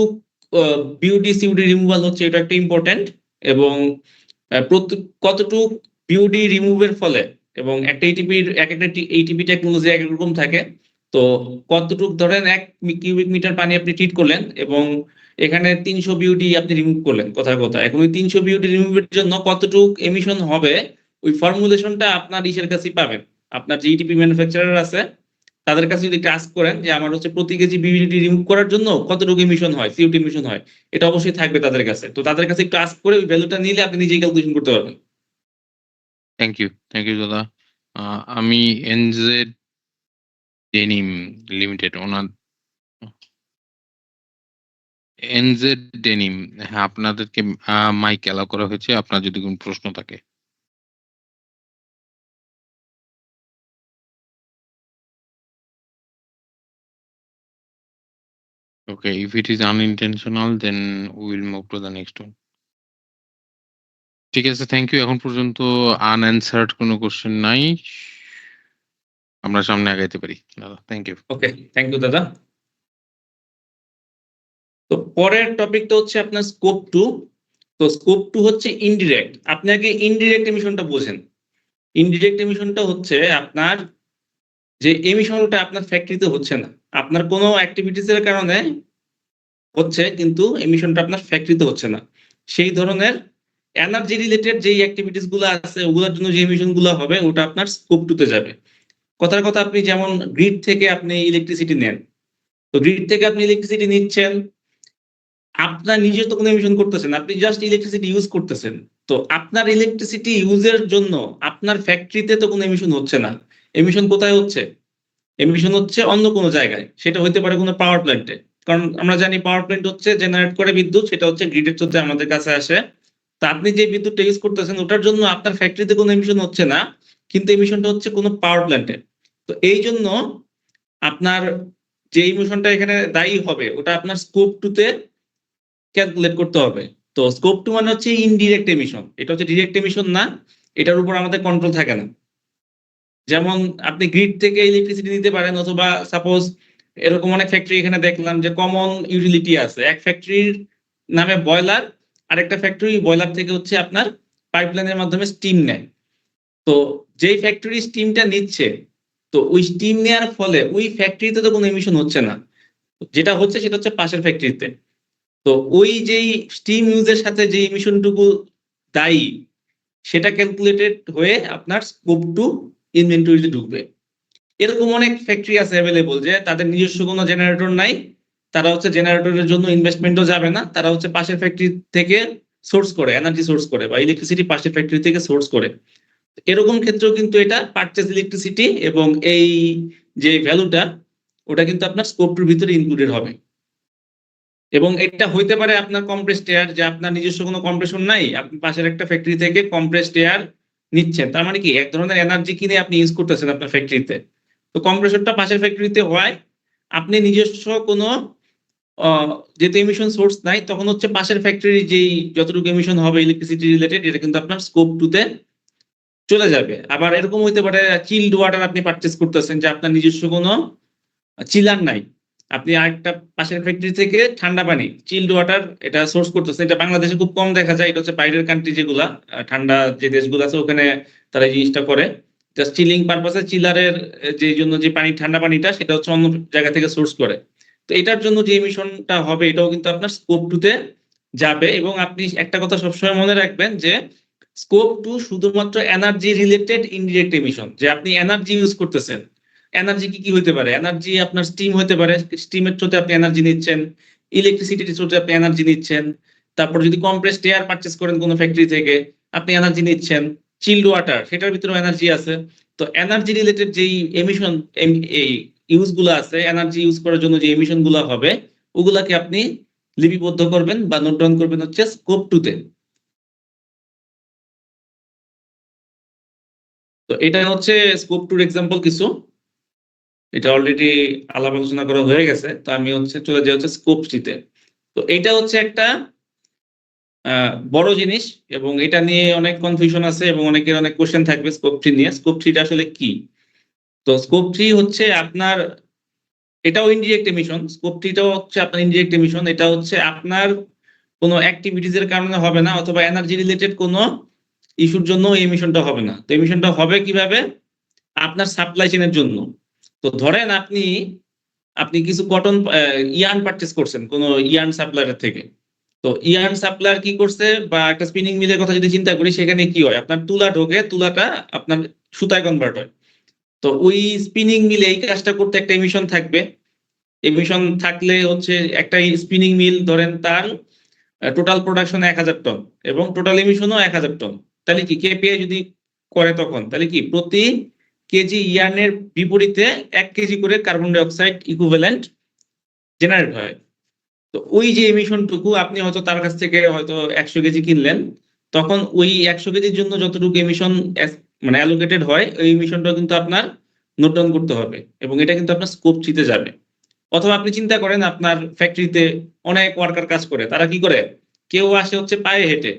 [SPEAKER 6] বিউডি সিউডি রিমুভাল হচ্ছে এটা একটা ইম্পর্টেন্ট, এবং কতটুকু বিউডি রিমুভের ফলে, এবং একটা ইটিপির এক একটা ইটিপি টেকনোলজি এক এক রকম থাকে। তো কতটুকু ধরেন 1 কিউবিক মিটার পানি আপনি ট্রিট করলেন এবং এখানে 300 বিউডি আপনি রিমুভ করলেন, কথার কথা, এখন ওই 300 বিউডি রিমুভের জন্য কতটুকু এমিশন হবে, ওই ফর্মুলেশনটা আপনার ইসের কাছেই পাবেন। আপনার যে ইটিপি ম্যানুফ্যাকচারার আছে তাদের কাছে যদি কাজ করেন যে আমার হচ্ছে প্রতি কেজি বিউডিটি রিমুভ করার জন্য কতটুকু ইমিশন হয়, CO2 ইমিশন হয়, এটা অবশ্যই থাকবে তাদের কাছে। তো তাদের কাছে একটু আস্ক করে ওই ভ্যালুটা নিলে আপনি নিজেই ক্যালকুলেশন করতে পারবেন।
[SPEAKER 1] থ্যাংক ইউ দাদা। আমি এনজেড ডেনিম লিমিটেড, ওনার এনজেড ডেনিম, হ্যাঁ, আপনাদেরকে মাইক অ্যালাউ করা হয়েছে, আপনার যদি কোনো প্রশ্ন থাকে। ওকে, if it is unintentional then we will move to the next one. ঠিক আছে, থ্যাংক ইউ। এখন পর্যন্ত আনঅ্যান্সার্ড কোনো কোশ্চেন নাই, আমরা সামনে আগাইতে পারি দাদা। Thank you.
[SPEAKER 6] Okay, thank you দাদা। তো পরের টপিকটা হচ্ছে আপনার স্কোপ 2। তো স্কোপ 2 হচ্ছে ইনডিরেক্ট। আপনি আগে ইনডিরেক্ট এমিশনটা বোঝেন। ইনডিরেক্ট এমিশনটা হচ্ছে আপনার যে এমিশনটা আপনার ফ্যাক্টরিতে হচ্ছে না, আপনার কোনো অ্যাক্টিভিটিস এর কারণে হচ্ছে কিন্তু এমিশনটা আপনার ফ্যাক্টরিতে হচ্ছে না, সেই ধরনের এনার্জি রিলেটেড যেই অ্যাক্টিভিটিস গুলো আছে ওগুলোর জন্য যে এমিশন গুলো হবে ওটা আপনার স্কোপ 2 তে যাবে। কথার কথা, আপনি যেমন গ্রিড থেকে আপনি ইলেকট্রিসিটি নেন, তো গ্রিড থেকে আপনি ইলেকট্রিসিটি নিচ্ছেন, আপনার নিজে তো কোনো এমিশন করতেছেন, আপনি জাস্ট ইলেকট্রিসিটি ইউজ করতেছেন। তো আপনার ইলেকট্রিসিটি ইউজের জন্য আপনার ফ্যাক্টরিতে তো কোনো এমিশন হচ্ছে না। এমিশন কোথায় হচ্ছে? এমিশন হচ্ছে অন্য কোনো জায়গায়, সেটা হতে পারে কোনো পাওয়ার প্ল্যান্টে। কারণ আমরা জানি পাওয়ার প্ল্যান্ট হচ্ছে জেনারেট করে বিদ্যুৎ, সেটা হচ্ছে গ্রিডের থ্রুতে আমাদের কাছে আসে। তো আপনি যে বিদ্যুৎটা ইউজ করতেছেন ওটার জন্য আপনার ফ্যাক্টরিতে কোনো এমিশন হচ্ছে না, কিন্তু এমিশনটা হচ্ছে কোনো পাওয়ার প্ল্যান্টে। তো এই জন্য আপনার যে এমিশনটা এখানে দায়ী হবে ওটা আপনার স্কোপ 2 তে ক্যালকুলেট করতে হবে। তো স্কোপ 2 মানে হচ্ছে ইনডিরেক্ট এমিশন, এটা হচ্ছে ডিরেক্ট এমিশন না, এটার উপর আমাদের কন্ট্রোল থাকে না। যেমন আপনি গ্রিড থেকে ইলেকট্রিসিটি নিতে পারেন, অথবা সাপোজ এরকম অনেক ফ্যাক্টরি এখানে দেখলাম যে কমন ইউটিলিটি আছে, এক ফ্যাক্টরির নামে বয়লার, আরেকটা ফ্যাক্টরি বয়লার থেকে হচ্ছে আপনার পাইপলাইনের মাধ্যমে স্টিম নেয়। তো যেই ফ্যাক্টরি স্টিমটা নিচ্ছে, তো ওই স্টিম নেওয়ার ফলে ওই ফ্যাক্টরিতে তো কোনো এমিশন হচ্ছে না, যেটা হচ্ছে সেটা হচ্ছে পাশের ফ্যাক্টরিতে। তো ওই যেই স্টিম ইউজের সাথে যে এমিশনটুকু দায়ী সেটা ক্যালকুলেটেড হয়ে আপনার স্কোপ 2 ইনভেন্টরিতে ঢুকবে। এরকম অনেক ফ্যাক্টরি আছে অ্যাভেলেবল যে তাদের নিজস্ব কোনো জেনারেটর নাই, তারা হচ্ছে জেনারেটরের জন্য ইনভেস্টমেন্টও যাবে না, তারা হচ্ছে পাশের ফ্যাক্টরি থেকে সোর্স করে, এনার্জি সোর্স করে বা ইলেকট্রিসিটি পাশের ফ্যাক্টরি থেকে সোর্স করে। এরকম ক্ষেত্রেও কিন্তু এটা পারচেজ ইলেকট্রিসিটি এবং এই যে ভ্যালুটা ওটা কিন্তু আপনার স্কোপ 2 ভিতরে ইনক্লুডেড হবে। এবং এটা হইতে পারে আপনার কম্প্রেসড এয়ার, যে আপনার নিজস্ব কোনো কম্প্রেশন নাই, আপনি পাশের একটা ফ্যাক্টরি থেকে কম্প্রেসড এয়ার নিচ্ছেন, তার মানে কি এক ধরনের এনার্জি কিনে আপনি ইউজ করতেছেন আপনার ফ্যাক্টরিতে। তো কম্প্রেসরটা পাশের ফ্যাক্টরিতে হয়, আপনি নিজস্ব কোনো যেহেতু এমিশন সোর্স নাই, তখন হচ্ছে পাশের ফ্যাক্টরি যেই যতটুকু এমিশন হবে ইলেকট্রিসিটি রিলেটেড এটা কিন্তু আপনার স্কোপ 2 তে চলে যাবে। আবার এরকম হইতে পারে চিলড ওয়াটার আপনি পারচেজ করতেছেন, যে আপনার নিজস্ব কোনো চিলার নাই, আপনি আরেকটা পাশের ফ্যাক্টরি থেকে ঠান্ডা পানি চিলড ওয়াটার এটা সোর্স করতেছেন। এটা বাংলাদেশে খুব কম দেখা যায়, এটা হচ্ছে বাইরের কান্ট্রি যেগুলা ঠান্ডা যে দেশগুলো আছে ওখানে তারা এই জিনিসটা করে, জাস্ট চিলিং পারপাসে চিলারের যে জন্য যে পানি ঠান্ডা পানিটা সেটা হচ্ছে অন্য জায়গা থেকে সোর্স করে। তো এটার জন্য যে এমিশনটা হবে এটাও কিন্তু আপনার স্কোপ 2 তে যাবে। এবং আপনি একটা কথা সবসময় মনে রাখবেন যে স্কোপ 2 শুধুমাত্র এনার্জি রিলেটেড ইনডিরেক্ট এমিশন, যে আপনি এনার্জি ইউজ করতেছেন। এনার্জি কি কি হতে পারে? এনার্জি আপনার স্টিম হতে পারে, স্টিমের থ্রুতে আপনি এনার্জি নিচ্ছেন, ইলেকট্রিসিটির থ্রুতে আপনি এনার্জি নিচ্ছেন, তারপর যদি কম্প্রেসড এয়ার পারচেজ করেন কোনো ফ্যাক্টরি থেকে আপনি এনার্জি নিচ্ছেন, চিলড ওয়াটার সেটার ভিতরেও এনার্জি আছে। তো এনার্জি রিলেটেড যেই এমিশন এই ইউজ গুলো আছে, এনার্জি ইউজ করার জন্য যে এমিশন গুলো হবে ওগুলাকে আপনি লিপিবদ্ধ করবেন বা নোট ডাউন করবেন হচ্ছে স্কোপ 2 তে। তো এটা হচ্ছে স্কোপ 2 এক্সাম্পল কিছু, এটা অলরেডি আলাপ আলোচনা করা হয়ে গেছে। তো আমি হচ্ছে চলে যাই হচ্ছে স্কোপ 3 তে। তো এটা হচ্ছে একটা বড় জিনিস এবং এটা নিয়ে অনেক কনফিউশন আছে এবং অনেকের অনেক কোশ্চেন থাকবে স্কোপ 3 নিয়ে। স্কোপ 3 টা আসলে কি? তো স্কোপ 3 হচ্ছে আপনার, এটাও ইনডিরেক্ট এমিশন, স্কোপ 3 টাও হচ্ছে আপনার ইনডিরেক্ট এমিশন। এটা হচ্ছে আপনার কোনো অ্যাক্টিভিটিস এর কারণে হবে না, অথবা এনার্জি রিলেটেড কোনো ইস্যুর জন্য এই এমিশনটা হবে না। তো এমিশনটা হবে কিভাবে? আপনার সাপ্লাই চেইনের জন্য। তো ধরেন আপনি কিছু কটন ইয়ার্ন পারচেজ করছেন কোনো ইয়ার্ন সাপ্লায়ার থেকে। তো ইয়ার্ন সাপ্লায়ার কি করছে, বা একটা স্পিনিং মিলের কথা যদি চিন্তা করি, সেখানে কি হয়, আপনার তুলা ঢোকে, তুলাটা আপনার সুতায় কনভার্ট হয়। তো ওই স্পিনিং মিলে এই কাজটা করতে একটা এমিশন থাকবে। এমিশন থাকলে হচ্ছে একটা স্পিনিং মিল ধরেন তার টোটাল প্রোডাকশন 1000 টন এবং টোটাল এমিশনও 1000 টন, তাহলে কি কেপিআই যদি করে তখন তাহলে কি প্রতি কেজি ইয়ার্নের বিপরীতে 1 কেজি করে carbon die oxide equivalent generate হয়। তো ওই যে এমিশনটুকু আপনি হয়তো তার কাছ থেকে হয়তো 100 কেজি কিনলেন, তখন ওই 100 কেজির জন্য যতটুকু এমিশন মানে অ্যালোকেটেড হয় ওই এমিশনটা কিন্তু আপনার নোট ডাউন করতে হবে এবং এটা কিন্তু আপনার স্কোপ 3 তে যাবে। অথবা আপনি চিন্তা করেন আপনার ফ্যাক্টরিতে অনেক ওয়ার্কার কাজ করে, তারা কি করে, কেউ আসে হচ্ছে পায়ে হেঁটে,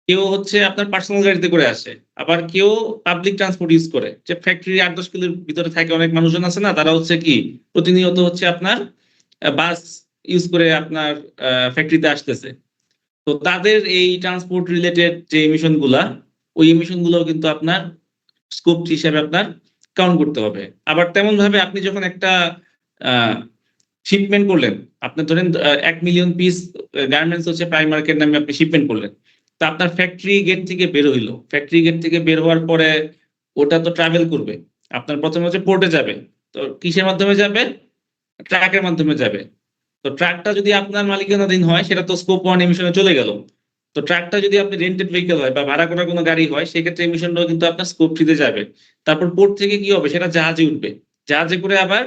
[SPEAKER 6] কেউ হচ্ছে আপনার পার্সোনাল গাড়িতে করে আসে, আবার কেউ পাবলিক ট্রান্সপোর্ট ইউজ করে। যে ফ্যাক্টরি 8-10 কিলোর ভিতরে থাকে অনেক মানুষজন আছে না, তারা হচ্ছে কি প্রতিনিয়ত হচ্ছে আপনার বাস ইউজ করে আপনার ফ্যাক্টরিতে আসতেছে। তো তাদের এই ট্রান্সপোর্ট রিলেটেড যে এমিশন গুলা, ওই এমিশন গুলো কিন্তু আপনার স্কোপ হিসেবে আপনার কাউন্ট করতে হবে। আবার তেমন ভাবে আপনি যখন একটা শিপমেন্ট করলেন, আপনার ধরেন 1 মিলিয়ন পিস গার্মেন্টস হচ্ছে প্রাইমার্কের নামে আপনি শিপমেন্ট করলেন, তা আপনার ফ্যাক্টরি গেট থেকে বের হইলো, ফ্যাক্টরি গেট থেকে বের হওয়ার পরে ওটা তো ট্রাভেল করবে, আপনার প্রথমে হচ্ছে পোর্টে যাবে, তো কিসের মাধ্যমে যাবে? ট্রাকের মাধ্যমে যাবে। তো ট্রাকটা যদি আপনার মালিকানাধীন হয় সেটা তো স্কোপ 1 এমিশনে চলে গেল। তো ট্রাকটা যদি আপনি রেন্টেড ভেহিকেল হয় বা ভাড়া করা কোনো গাড়ি হয়, সেক্ষেত্রে এমিশনটাও কিন্তু আপনার স্কোপ 3 তে যাবে। তারপর পোর্ট থেকে কি হবে? সেটা জাহাজে উঠবে, জাহাজে করে আবার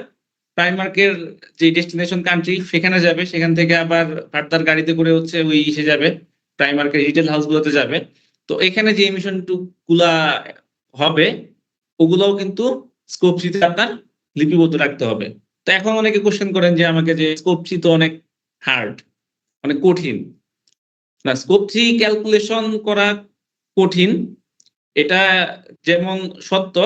[SPEAKER 6] প্রাইমার্কের যে ডেস্টিনেশন কান্ট্রি সেখানে যাবে, সেখান থেকে আবার ফার্দার গাড়িতে করে হচ্ছে ওই ইসে যাবে, প্রাইমার্কের রিটেল হাউসগুলোতে যাবে। তো এখানে যে এমিশন গুলা হবে ওগুলোও কিন্তু স্কোপ 3 তে আপনার লিপিবদ্ধ রাখতে হবে। তো এখন অনেকে কোশ্চেন করেন যে আমাকে যে স্কোপ 3 তো অনেক হার্ড, অনেক কঠিন। না, স্কোপ 3 ক্যালকুলেশন করা কঠিন, এটা যেমন সত্য,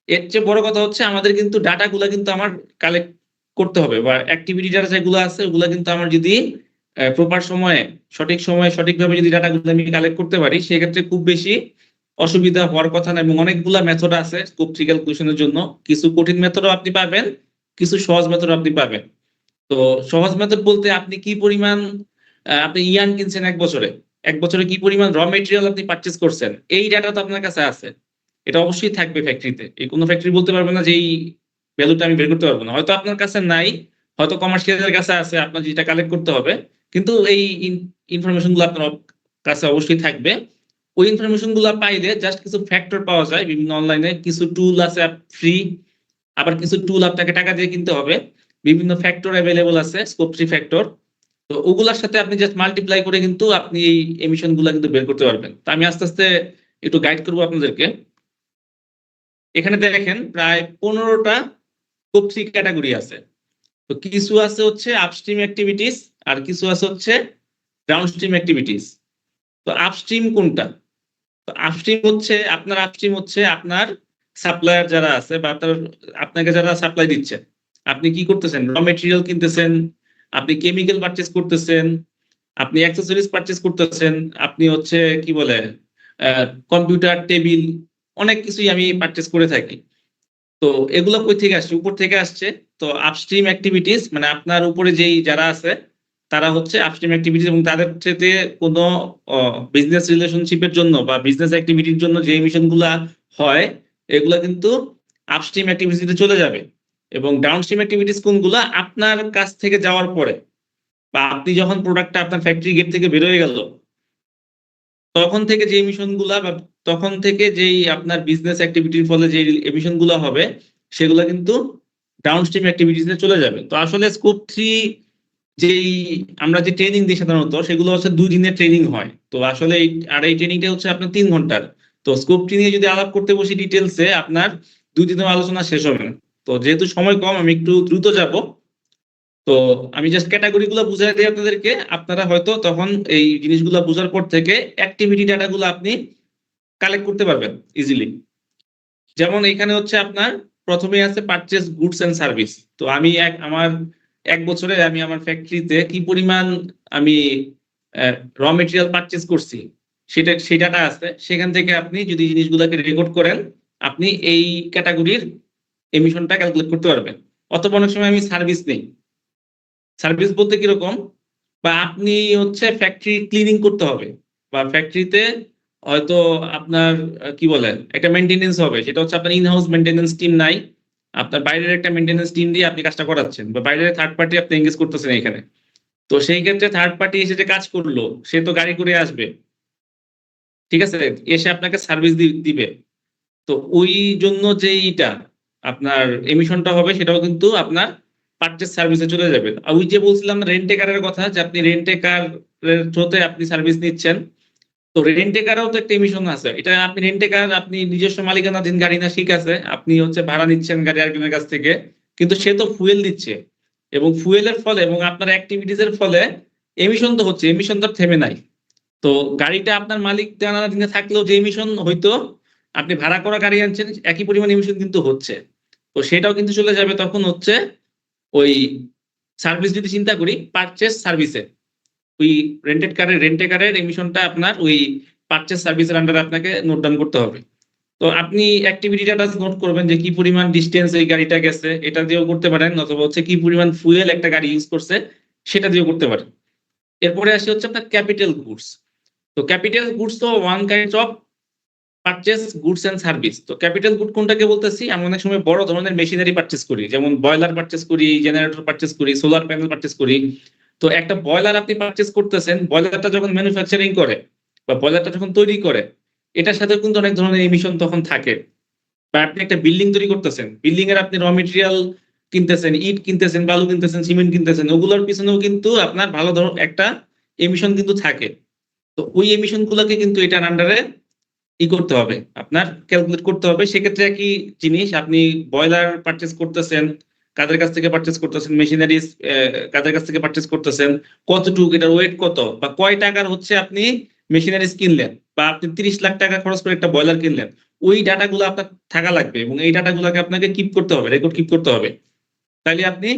[SPEAKER 6] এর চেয়ে বড় কথা হচ্ছে আমাদের কিন্তু ডাটাগুলা কিন্তু আমার কালেক্ট করতে হবে, বা অ্যাক্টিভিটি ডাটা যেগুলো আছে ওগুলা কিন্তু আমার যদি প্রপার সময়ে সঠিক সময়ে সঠিকভাবে যদি ডাটাগুলো আমি কালেক্ট করতে পারি, সেক্ষেত্রে খুব বেশি অসুবিধা হওয়ার কথা না। এবং অনেকগুলা মেথড আছে স্কোপ 3 ক্যালকুলেশনের জন্য, কিছু কঠিন মেথডও আপনি পাবেন, কিছু সহজ মেথড আপনি পাবেন। তো সহজ মেথড বলতে আপনি কি পরিমাণ আপনি ইয়ার্ন কিনছেন এক বছরে কি পরিমাণ র মেটেরিয়াল আপনি পারচেজ করছেন, এই ডাটা তো আপনার কাছে আছে, এটা অবশ্যই থাকবে ফ্যাক্টরিতে। এই কোনো ফ্যাক্টরি বলতে পারবে না যে এই ভ্যালুটা আমি বের করতে পারবো না, হয়তো আপনার কাছে নাই, হয়তো কমার্শিয়ালের কাছে আছে, আপনার যেটা কালেক্ট করতে হবে, কিন্তু এই ইনফরমেশন গুলো আপনার কাছে অবশ্যই থাকবে। ওই ইনফরমেশন গুলো পাইলে জাস্ট কিছু ফ্যাক্টর পাওয়া যায় বিভিন্ন অনলাইনে, কিছু টুল আছে ফ্রি, আবার কিছু টুল আপনাকে টাকা দিয়ে কিনতে হবে। বিভিন্ন ফ্যাক্টর অ্যাভেলেবল আছে, স্কোপ 3 ফ্যাক্টর, তো ওগুলার সাথে আপনি জাস্ট মাল্টিপ্লাই করে কিন্তু আপনি এই এমিশন গুলা কিন্তু বের করতে পারবেন। তো আমি আস্তে আস্তে একটু গাইড করবো আপনাদেরকে। এখানে দেখেন প্রায় 15টা স্কোপ 3 ক্যাটাগরি আছে। তো কিছু আছে হচ্ছে আপস্ট্রিম অ্যাক্টিভিটিস, আর কিছু আছে হচ্ছে ডাউনস্ট্রিম অ্যাক্টিভিটিস। তো আপস্ট্রিম কোনটা? তো আপস্ট্রিম হচ্ছে আপনার সাপ্লায়ার যারা আছে বা আপনাকে যারা সাপ্লাই দিচ্ছে, আপনি কি করতেছেন? র মেটেরিয়াল কিনতেছেন, আপনি কেমিক্যাল পারচেজ করতেছেন, আপনি অ্যাক্সেসরিজ পারচেজ করতেছেন, আপনি হচ্ছে কি বলে কম্পিউটার টেবিল, অনেক কিছুই আমি পারচেজ করে থাকি। তো এগুলো কই থেকে আসছে? উপর থেকে আসছে। তো আপস্ট্রিম অ্যাক্টিভিটিস মানে আপনার উপরে যেই যারা আছে তারা হচ্ছে আপস্ট্রিম অ্যাক্টিভিটিস, এবং তাদের সাথে কোনো বিজনেস রিলেশনশিপের জন্য বা বিজনেস অ্যাক্টিভিটির জন্য যে এমিশন গুলা হয় এগুলা কিন্তু আপস্ট্রিম অ্যাক্টিভিটিতে চলে যাবে। এবং ডাউনস্ট্রিম অ্যাক্টিভিটিস কোনগুলা? আপনার কাছ থেকে যাওয়ার পরে বা আপনি যখন প্রোডাক্টটা আপনার ফ্যাক্টরি গেট থেকে বের হয়ে গেল তখন থেকে যে এমিশন গুলা বা তখন থেকে যেই আপনার বিজনেস অ্যাক্টিভিটির ফলে যে এমিশন গুলা হবে সেগুলা কিন্তু ডাউনস্ট্রিম অ্যাক্টিভিটিসে চলে যাবে। তো আসলে স্কোপ 3 যেই আমরা যে ট্রেনিং দিই সাধারণত সেগুলো হচ্ছে 2 দিনের ট্রেনিং হয়। তো আসলে এই ট্রেনিংটা হচ্ছে আপনার 3 ঘন্টার। তো স্কোপ 3 নিয়ে যদি আলাপ করতে বসি ডিটেলসে আপনার 2 দিনের আলোচনা শেষ হবে না। তো যেহেতু সময় কম আমি একটু দ্রুত যাব। তো আমি জাস্ট ক্যাটাগরি গুলো বুঝাই দিই আপনাদেরকে, আপনারা হয়তো তখন এই জিনিসগুলো বোঝার পর থেকে অ্যাক্টিভিটি ডাটাগুলো আপনি কালেক্ট করতে পারবেন ইজিলি। যেমন এখানে হচ্ছে আপনার প্রথমে আছে পারচেজ গুডস এন্ড সার্ভিস। তো আমি আমার 1 বছরে আমি আমার ফ্যাক্টরিতে কি পরিমাণ আমি র মেটেরিয়াল পারচেজ করছি সেই ডাটা আছে। সেখান থেকে আপনি যদি জিনিসগুলোকে রেকর্ড করেন আপনি এই ক্যাটাগরির এমিশনটা ক্যালকুলেট করতে পারবেন। অথবা অনেক সময় আমি সার্ভিস নেই। সার্ভিস বলতে কিরকম? বা আপনি হচ্ছে ফ্যাক্টরি ক্লিনিং করতে হবে, বা ফ্যাক্টরিতে হয়তো আপনার কি বলে একটা মেইনটেনেন্স হবে, সেটা হচ্ছে আপনার ইন হাউস মেইনটেনেন্স টিম নাই, আপনার বাইরের একটা মেইনটেনেন্স টিম দিয়ে আপনি কাজটা করাচ্ছেন, বা বাইরের থার্ড পার্টি আপনি এঙ্গেজ করতেছেন এখানে। তো সেই ক্ষেত্রে থার্ড পার্টি এসে যে কাজ করলো সে তো গাড়ি করে আসবে, ঠিক আছে, এসে আপনাকে সার্ভিস দিবে। তো ওই জন্য যেইটা আপনার এমিশনটা হবে সেটাও কিন্তু আপনার পারচেজ সার্ভিসে চলে যাবে। আর ওই যে বলছিলাম রেন্টে কারের কথা, যে আপনি রেন্টে কারের থ্রুতে আপনি সার্ভিস নিচ্ছেন, তো রেন্টে কারও তো একটা এমিশন আছে। এটা আপনি রেন্টে কার আপনি নিজস্ব মালিকানাধীন গাড়ি না, ঠিক আছে, আপনি হচ্ছে ভাড়া নিচ্ছেন গাড়ি আরেকজনের কাছ থেকে, কিন্তু সে তো ফুয়েল দিচ্ছে, এবং ফুয়েলের ফলে এবং আপনার অ্যাক্টিভিটিস এর ফলে এমিশন তো হচ্ছে, এমিশন তো থেমে নাই। তো গাড়িটা আপনার মালিকানাধীনে থাকলেও যে এমিশন হয়তো, আপনি ভাড়া করা গাড়ি আনছেন একই পরিমাণ এমিশন কিন্তু হচ্ছে। তো সেটাও কিন্তু চলে যাবে তখন হচ্ছে ওই সার্ভিস, যদি চিন্তা করি পারচেজ সার্ভিসে। ওই রেন্টে কারের এমিশনটা আপনার ওই পারচেজ সার্ভিসের আন্ডারে আপনাকে নোট ডাউন করতে হবে। তো আপনি অ্যাক্টিভিটিটা নোট করবেন যে কি পরিমাণ ডিস্টেন্স এই গাড়িটা গেছে, এটা দিয়েও করতে পারেন, অথবা হচ্ছে কি পরিমাণ ফুয়েল একটা গাড়ি ইউজ করছে সেটা দিয়েও করতে পারেন। এরপরে আসি হচ্ছে আপনার ক্যাপিটাল গুডস। তো ক্যাপিটাল গুডস তো one kind of purchase goods and service. তো ক্যাপিটাল গুড কোনটাকে বলতেছি, আমরা অনেক সময় বড় ধরনের মেশিনারি পারচেজ করি, যেমন বয়লার পারচেজ করি, জেনারেটর পারচেজ করি, সোলার প্যানেল পারচেজ করি। তো একটা বয়লার আপনি পারচেজ করতেছেন, বয়লারটা যখন ম্যানুফ্যাকচারিং করে বা বয়লারটা যখন তৈরি করে, এটার সাথে কিন্তু অনেক ধরনের এমিশন তখন থাকে। বা আপনি একটা বিল্ডিং তৈরি করতেছেন, বিল্ডিং এর আপনি র মেটেরিয়াল কিনতেছেন, ইট কিনতেছেন, বালু কিনতেছেন, সিমেন্ট কিনতেছেন, ওগুলোর পিছনেও কিন্তু আপনার ভালো ধরনের একটা এমিশন কিন্তু থাকে। তো ওই এমিশন গুলোকে কিন্তু এটার আন্ডারে করতে হবে, আপনার ক্যালকুলেট করতে হবে। সেক্ষেত্রে একই জিনিস, আপনি বয়লার পারচেজ করতেছেন, কাদের কাছ থেকে পারচেজ করতেছেন, মেশিনারিজ কাদের কাছ থেকে পারচেজ করতেছেন, কতটুকু, এটার ওয়েট কত, বা কয় টাকার হচ্ছে আপনি মেশিনারিজ কিনলেন, বা আপনি 30 লাখ টাকা খরচ করে একটা বয়লার কিনলেন, ওই ডাটাগুলো আপনার থাকা লাগবে এবং এই ডাটাগুলোকে আপনাকে কিপ করতে হবে, রেকর্ড কিপ করতে হবে, তাহলে আপনি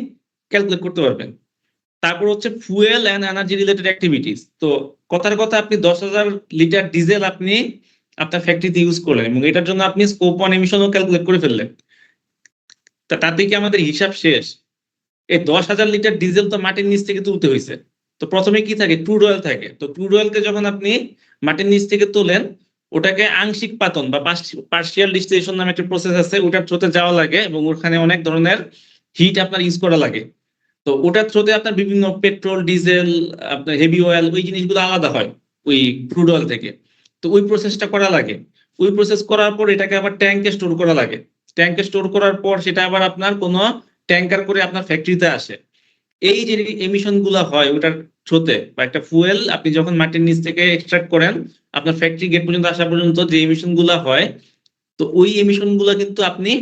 [SPEAKER 6] ক্যালকুলেট করতে পারবেন। তারপর হচ্ছে fuel and energy related activities. তো কথার কথা আপনি 10,000 লিটার ডিজেল আপনি আপনার ফ্যাক্টরিতে ইউজ করলেন এবং এটার জন্য আপনি স্কোপ 1 এমিশনও ক্যালকুলেট করে ফেললেন। তাতে কি আমাদের হিসাব শেষ? এই 10,000 লিটার ডিজেল তো মাটির নিচ থেকে তুলতে হয়েছে। তো প্রথমে কি থাকে, ক্রুড অয়েল থাকে। তো ক্রুড অয়েলকে যখন আপনি মাটির নিচ থেকে তোলেন, ওটাকে আংশিক পাতন বা পার্শিয়াল ডিস্টিলেশন নামে একটা প্রসেস আছে, ওটার থ্রোতে যাওয়া লাগে এবং ওখানে অনেক ধরনের হিট আপনার ইউজ করা লাগে। তো ওটার থ্রোতে আপনার বিভিন্ন পেট্রোল, ডিজেল, আপনার হেভি অয়েল, ওই জিনিসগুলো আলাদা হয় ওই ক্রুড অয়েল থেকে। তো ওই প্রসেসটা করা লাগে। ওই প্রসেস করার পর এটাকে আবার ট্যাঙ্কে স্টোর করা লাগে। ট্যাঙ্কে স্টোর করার পর সেটা আবার আপনার কোনো ট্যাঙ্কার করে আপনার ফ্যাক্টরিতে আসে। এই যে এমিশন গুলা হয় ওটার থ্রোতে, বা একটা ফুয়েল আপনি যখন মাটির নিচ থেকে এক্সট্রাক্ট করেন, আপনার ফ্যাক্টরি গেট পর্যন্ত আসা পর্যন্ত যে এমিশন গুলা হয়, তো ওই এমিশন গুলা কিন্তু আপনি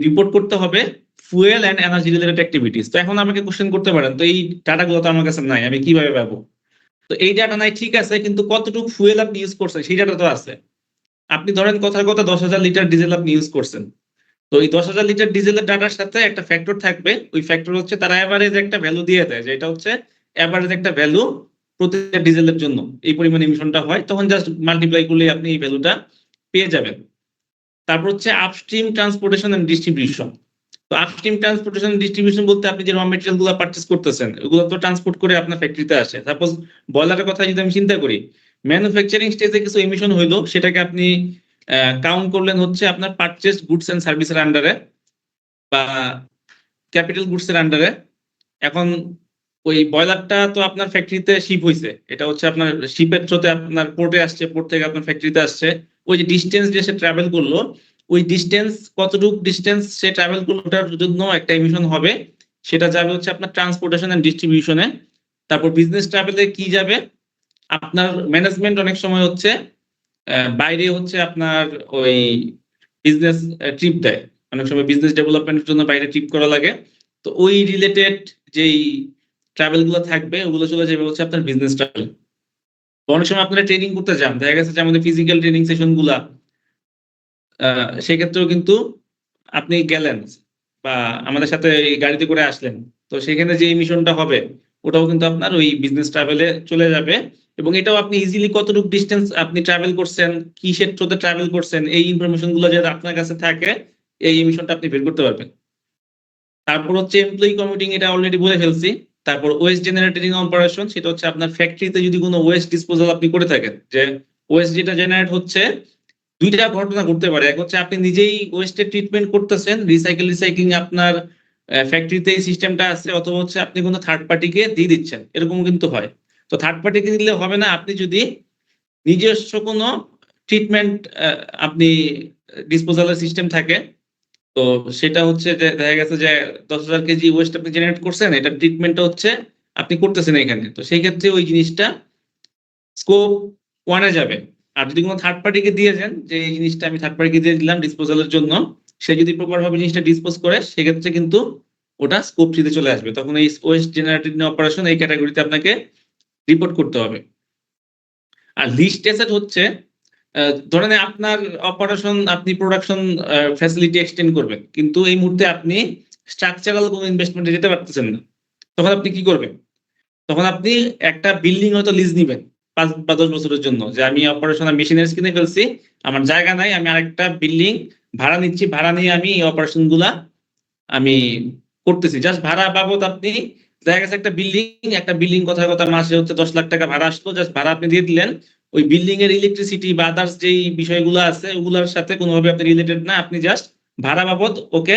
[SPEAKER 6] রিপোর্ট করতে হবে fuel and energy related activities. তো এখন আমাকে কোশ্চেন করতে পারেন, তো এই ডাটাগুলো তো আমার কাছে নাই, আমি কিভাবে পাবো? তো এই ডাটা নাই ঠিক আছে, কিন্তু কতটুকু ফুয়েল আপনি ইউজ করছেন সেই ডাটা তো আছে। আপনি ধরেন কথার কথা 10,000 লিটার ডিজেল আপনি ইউজ করছেন, তো এই 10,000 লিটার ডিজেলের ডাটার সাথে একটা ফ্যাক্টর থাকবে। ওই ফ্যাক্টর হচ্ছে তারা এভারেজ একটা ভ্যালু দিয়ে দেয়, যে এটা হচ্ছে এভারেজ একটা ভ্যালু প্রতিটা ডিজেলের জন্য এই পরিমাণ এমিশনটা হয়, তখন জাস্ট মাল্টিপ্লাই করলে আপনি এই ভ্যালুটা পেয়ে যাবেন। তারপর হচ্ছে আপস্ট্রিম ট্রান্সপোর্টেশন এন্ড ডিস্ট্রিবিউশন। তো আপস্ট্রিম ট্রান্সপোর্টেশন ডিস্ট্রিবিউশন বলতে আপনি যে র মেটেরিয়াল গুলো পারচেজ করতেছেন, ওগুলো তো ট্রান্সপোর্ট করে আপনার ফ্যাক্টরিতে আসে। সাপোজ বয়লারের কথা যদি আমি চিন্তা করি, ম্যানুফ্যাকচারিং স্টেজে কিছু এমিশন হইলো, সেটাকে আপনি কাউন্ট করলেন হচ্ছে আপনার পারচেজ গুডস এন্ড সার্ভিসের আন্ডারে বা ক্যাপিটাল গুডস এর আন্ডারে। এখন ওই বয়লারটা তো আপনার ফ্যাক্টরিতে শিপ হয়েছে, এটা হচ্ছে আপনার শিপের থ্রোতে আপনার পোর্টে আসছে, পোর্ট থেকে আপনার ফ্যাক্টরিতে আসছে। ওই যে ডিস্টেন্স যে সে ট্রাভেল করলো, ওই ডিস্টেন্স কতটুকু ডিস্টেন্স সে ট্রাভেল করলো ওটার জন্য একটা এমিশন হবে, সেটা যাবে হচ্ছে আপনার ট্রান্সপোর্টেশন এন্ড ডিস্ট্রিবিউশনে। তারপর বিজনেস ট্রাভেলে কি যাবে, আপনার ম্যানেজমেন্ট অনেক সময় হচ্ছে বাইরে হচ্ছে আপনার ওই বিজনেস ট্রিপ দেয়, অনেক সময় বিজনেস ডেভেলপমেন্টের জন্য বাইরে ট্রিপ করা লাগে। তো ওই রিলেটেড যেই ট্রাভেল গুলো থাকবে ওগুলো চলে যাবে হচ্ছে আপনার বিজনেস ট্রাভেল। অনেক সময় আপনারা ট্রেনিং করতে যান, দেখা গেছে যে আমাদের ফিজিক্যাল ট্রেনিং সেশন গুলা, সেক্ষেত্রেও কিন্তু আপনি গেলেন বা আমাদের সাথে গাড়িতে করে আসলেন, তো সেখানে যে মিশনটা হবে ওটাও কিন্তু আপনার ওই বিজনেস ট্রাভেলে চলে যাবে। এবং এটাও আপনি ইজিলি কতটুকু ডিস্টেন্স আপনি ট্রাভেল করছেন, কিসের থ্রুতে ট্রাভেল করছেন, এই ইনফরমেশন গুলো যাতে আপনার কাছে থাকে, এই মিশনটা আপনি বের করতে পারবেন। তারপর হচ্ছে এমপ্লয়ি কমিউটিং, এটা অলরেডি বলে ফেলছি। তারপর ওয়েস্ট জেনারেটিং অপারেশন, সেটা হচ্ছে আপনার ফ্যাক্টরিতে যদি কোনো ওয়েস্ট ডিসপোজাল আপনি করে থাকেন, যে ওয়েস্ট যেটা জেনারেট হচ্ছে, দুইটা ঘটনা ঘটতে পারে। এক হচ্ছে আপনি নিজেই ওয়েস্টের ট্রিটমেন্ট করতেছেন, রিসাইক্লিং আপনার ফ্যাক্টরিতে এই সিস্টেমটা আছে, অথবা হচ্ছে আপনি কোনো থার্ড পার্টিকে দিয়ে দিচ্ছেন, এরকম কিন্তু হয়। তো থার্ড পার্টিকে দিলে হবে না, আপনি যদি নিজস্ব কোনো ট্রিটমেন্ট আপনি ডিসপোজালের সিস্টেম থাকে, তো সেটা হচ্ছে যে দেখা গেছে যে 10,000 কেজি ওয়েস্ট আপনি জেনারেট করছেন, এটা ট্রিটমেন্টটা হচ্ছে আপনি করতেছেন এখানে, তো সেই ক্ষেত্রে ওই জিনিসটা স্কোপ 1 এ যাবে। আর যদি কোনো থার্ড পার্টিকে দিয়ে যান, যে এই জিনিসটা আমি থার্ড পার্টিকে দিয়ে দিলাম ডিসপোজালের জন্য, সে যদি প্রপার ভাবে জিনিসটা ডিসপোজ করে, সেক্ষেত্রে কিন্তু ওটা স্কোপ 3 তে চলে আসবে। তখন এই ওয়েস্ট জেনারেটিং অপারেশন এই ক্যাটাগরিতে আপনাকে রিপোর্ট করতে হবে। আর লিস্ট অ্যাসেট হচ্ছে ধরেন আপনার অপারেশন, আপনি প্রোডাকশন ফ্যাসিলিটি এক্সটেন্ড করবেন, কিন্তু এই মুহূর্তে আপনি স্ট্রাকচারাল কোনো ইনভেস্টমেন্টে যেতে পারতেছেন না, তখন আপনি কি করবেন? তখন আপনি একটা বিল্ডিং হয়তো লিজ নিবেন 5 বা 10 বছরের জন্য, যে আমি অপারেশনাল মেশিনারিজ কিনে ফেলছি, আমার জায়গা নাই, আমি আরেকটা বিল্ডিং ভাড়া নিচ্ছি, ভাড়া নিয়ে আমি এই অপারেশন গুলা আমি করতেছি। জাস্ট ভাড়া বাবদ আপনি দেখা গেছে একটা বিল্ডিং কথার কথা মাসে হচ্ছে 10 লাখ টাকা ভাড়া আসলো, জাস্ট ভাড়া আপনি দিয়ে দিলেন, ওই বিল্ডিং এর ইলেকট্রিসিটি বা আদার্স যেই বিষয়গুলো আছে ওগুলোর সাথে কোনোভাবে আপনি রিলেটেড না, আপনি জাস্ট ভাড়া বাবদ ওকে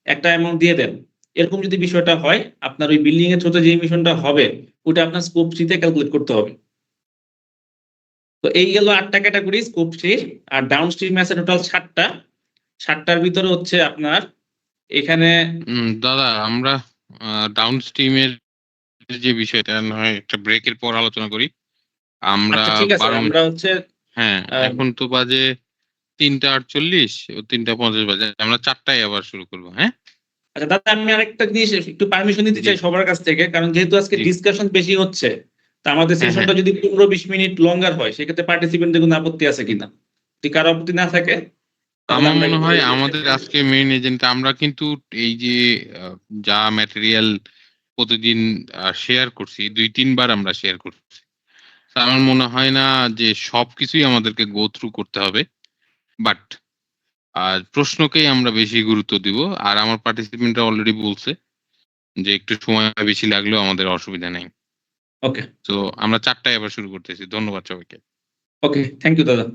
[SPEAKER 6] একটা অ্যামাউন্ট দিয়ে দেন। এরকম যদি বিষয়টা হয়, আপনার ওই বিল্ডিং এর থ্রুতে যে ইমিশনটা হবে ওটা আপনার স্কোপ 3 তে ক্যালকুলেট করতে হবে। তো এই গেল 8টা ক্যাটাগরি স্কোপ 3। আর ডাউনস্ট্রিম আছে টোটাল 7টার ভিতরে হচ্ছে আপনার এখানে
[SPEAKER 1] দাদা আমরা ডাউনস্ট্রিমের যে বিষয়টা নয় একটা ব্রেকের পর আলোচনা করি। আমরা
[SPEAKER 6] আচ্ছা ঠিক আছে, আমরা হচ্ছে
[SPEAKER 1] হ্যাঁ এখন তো বাজে 3:48 ও 3:50 বাজে, আমরা 4টায় আবার শুরু করবো। হ্যাঁ
[SPEAKER 6] আচ্ছা দাদা, আমি আরেকটা জিনিস একটু পারমিশন নিতে চাই সবার কাছ থেকে, কারণ যেহেতু আজকে ডিসকাশন বেশি হচ্ছে, তা আমাদের সেশনটা যদি 15-20 মিনিট লঙ্গার হয় সেক্ষেত্রে পার্টিসিপেন্টদের কোনো আপত্তি আছে কিনা? যদি কারো আপত্তি না থাকে,
[SPEAKER 1] আমার মনে হয় আমাদের আজকে মেইন এজেন্ট আমরা কিন্তু এই যে যা ম্যাটেরিয়াল প্রতিদিন শেয়ার করছি 2-3 বার আমরা শেয়ার করছি, আমার মনে হয় না যে সবকিছুই আমাদেরকে গো থ্রু করতে হবে, বাট প্রশ্নকেই আমরা বেশি গুরুত্ব দিব। আর আমার পার্টিসিপেন্টরা অলরেডি বলছে যে একটু সময় বেশি লাগলেও আমাদের অসুবিধা নেই।
[SPEAKER 6] ওকে,
[SPEAKER 1] তো আমরা 4টায় আবার শুরু করতেছি। ধন্যবাদ সবাইকে।
[SPEAKER 6] ওকে, থ্যাংক ইউ দাদা।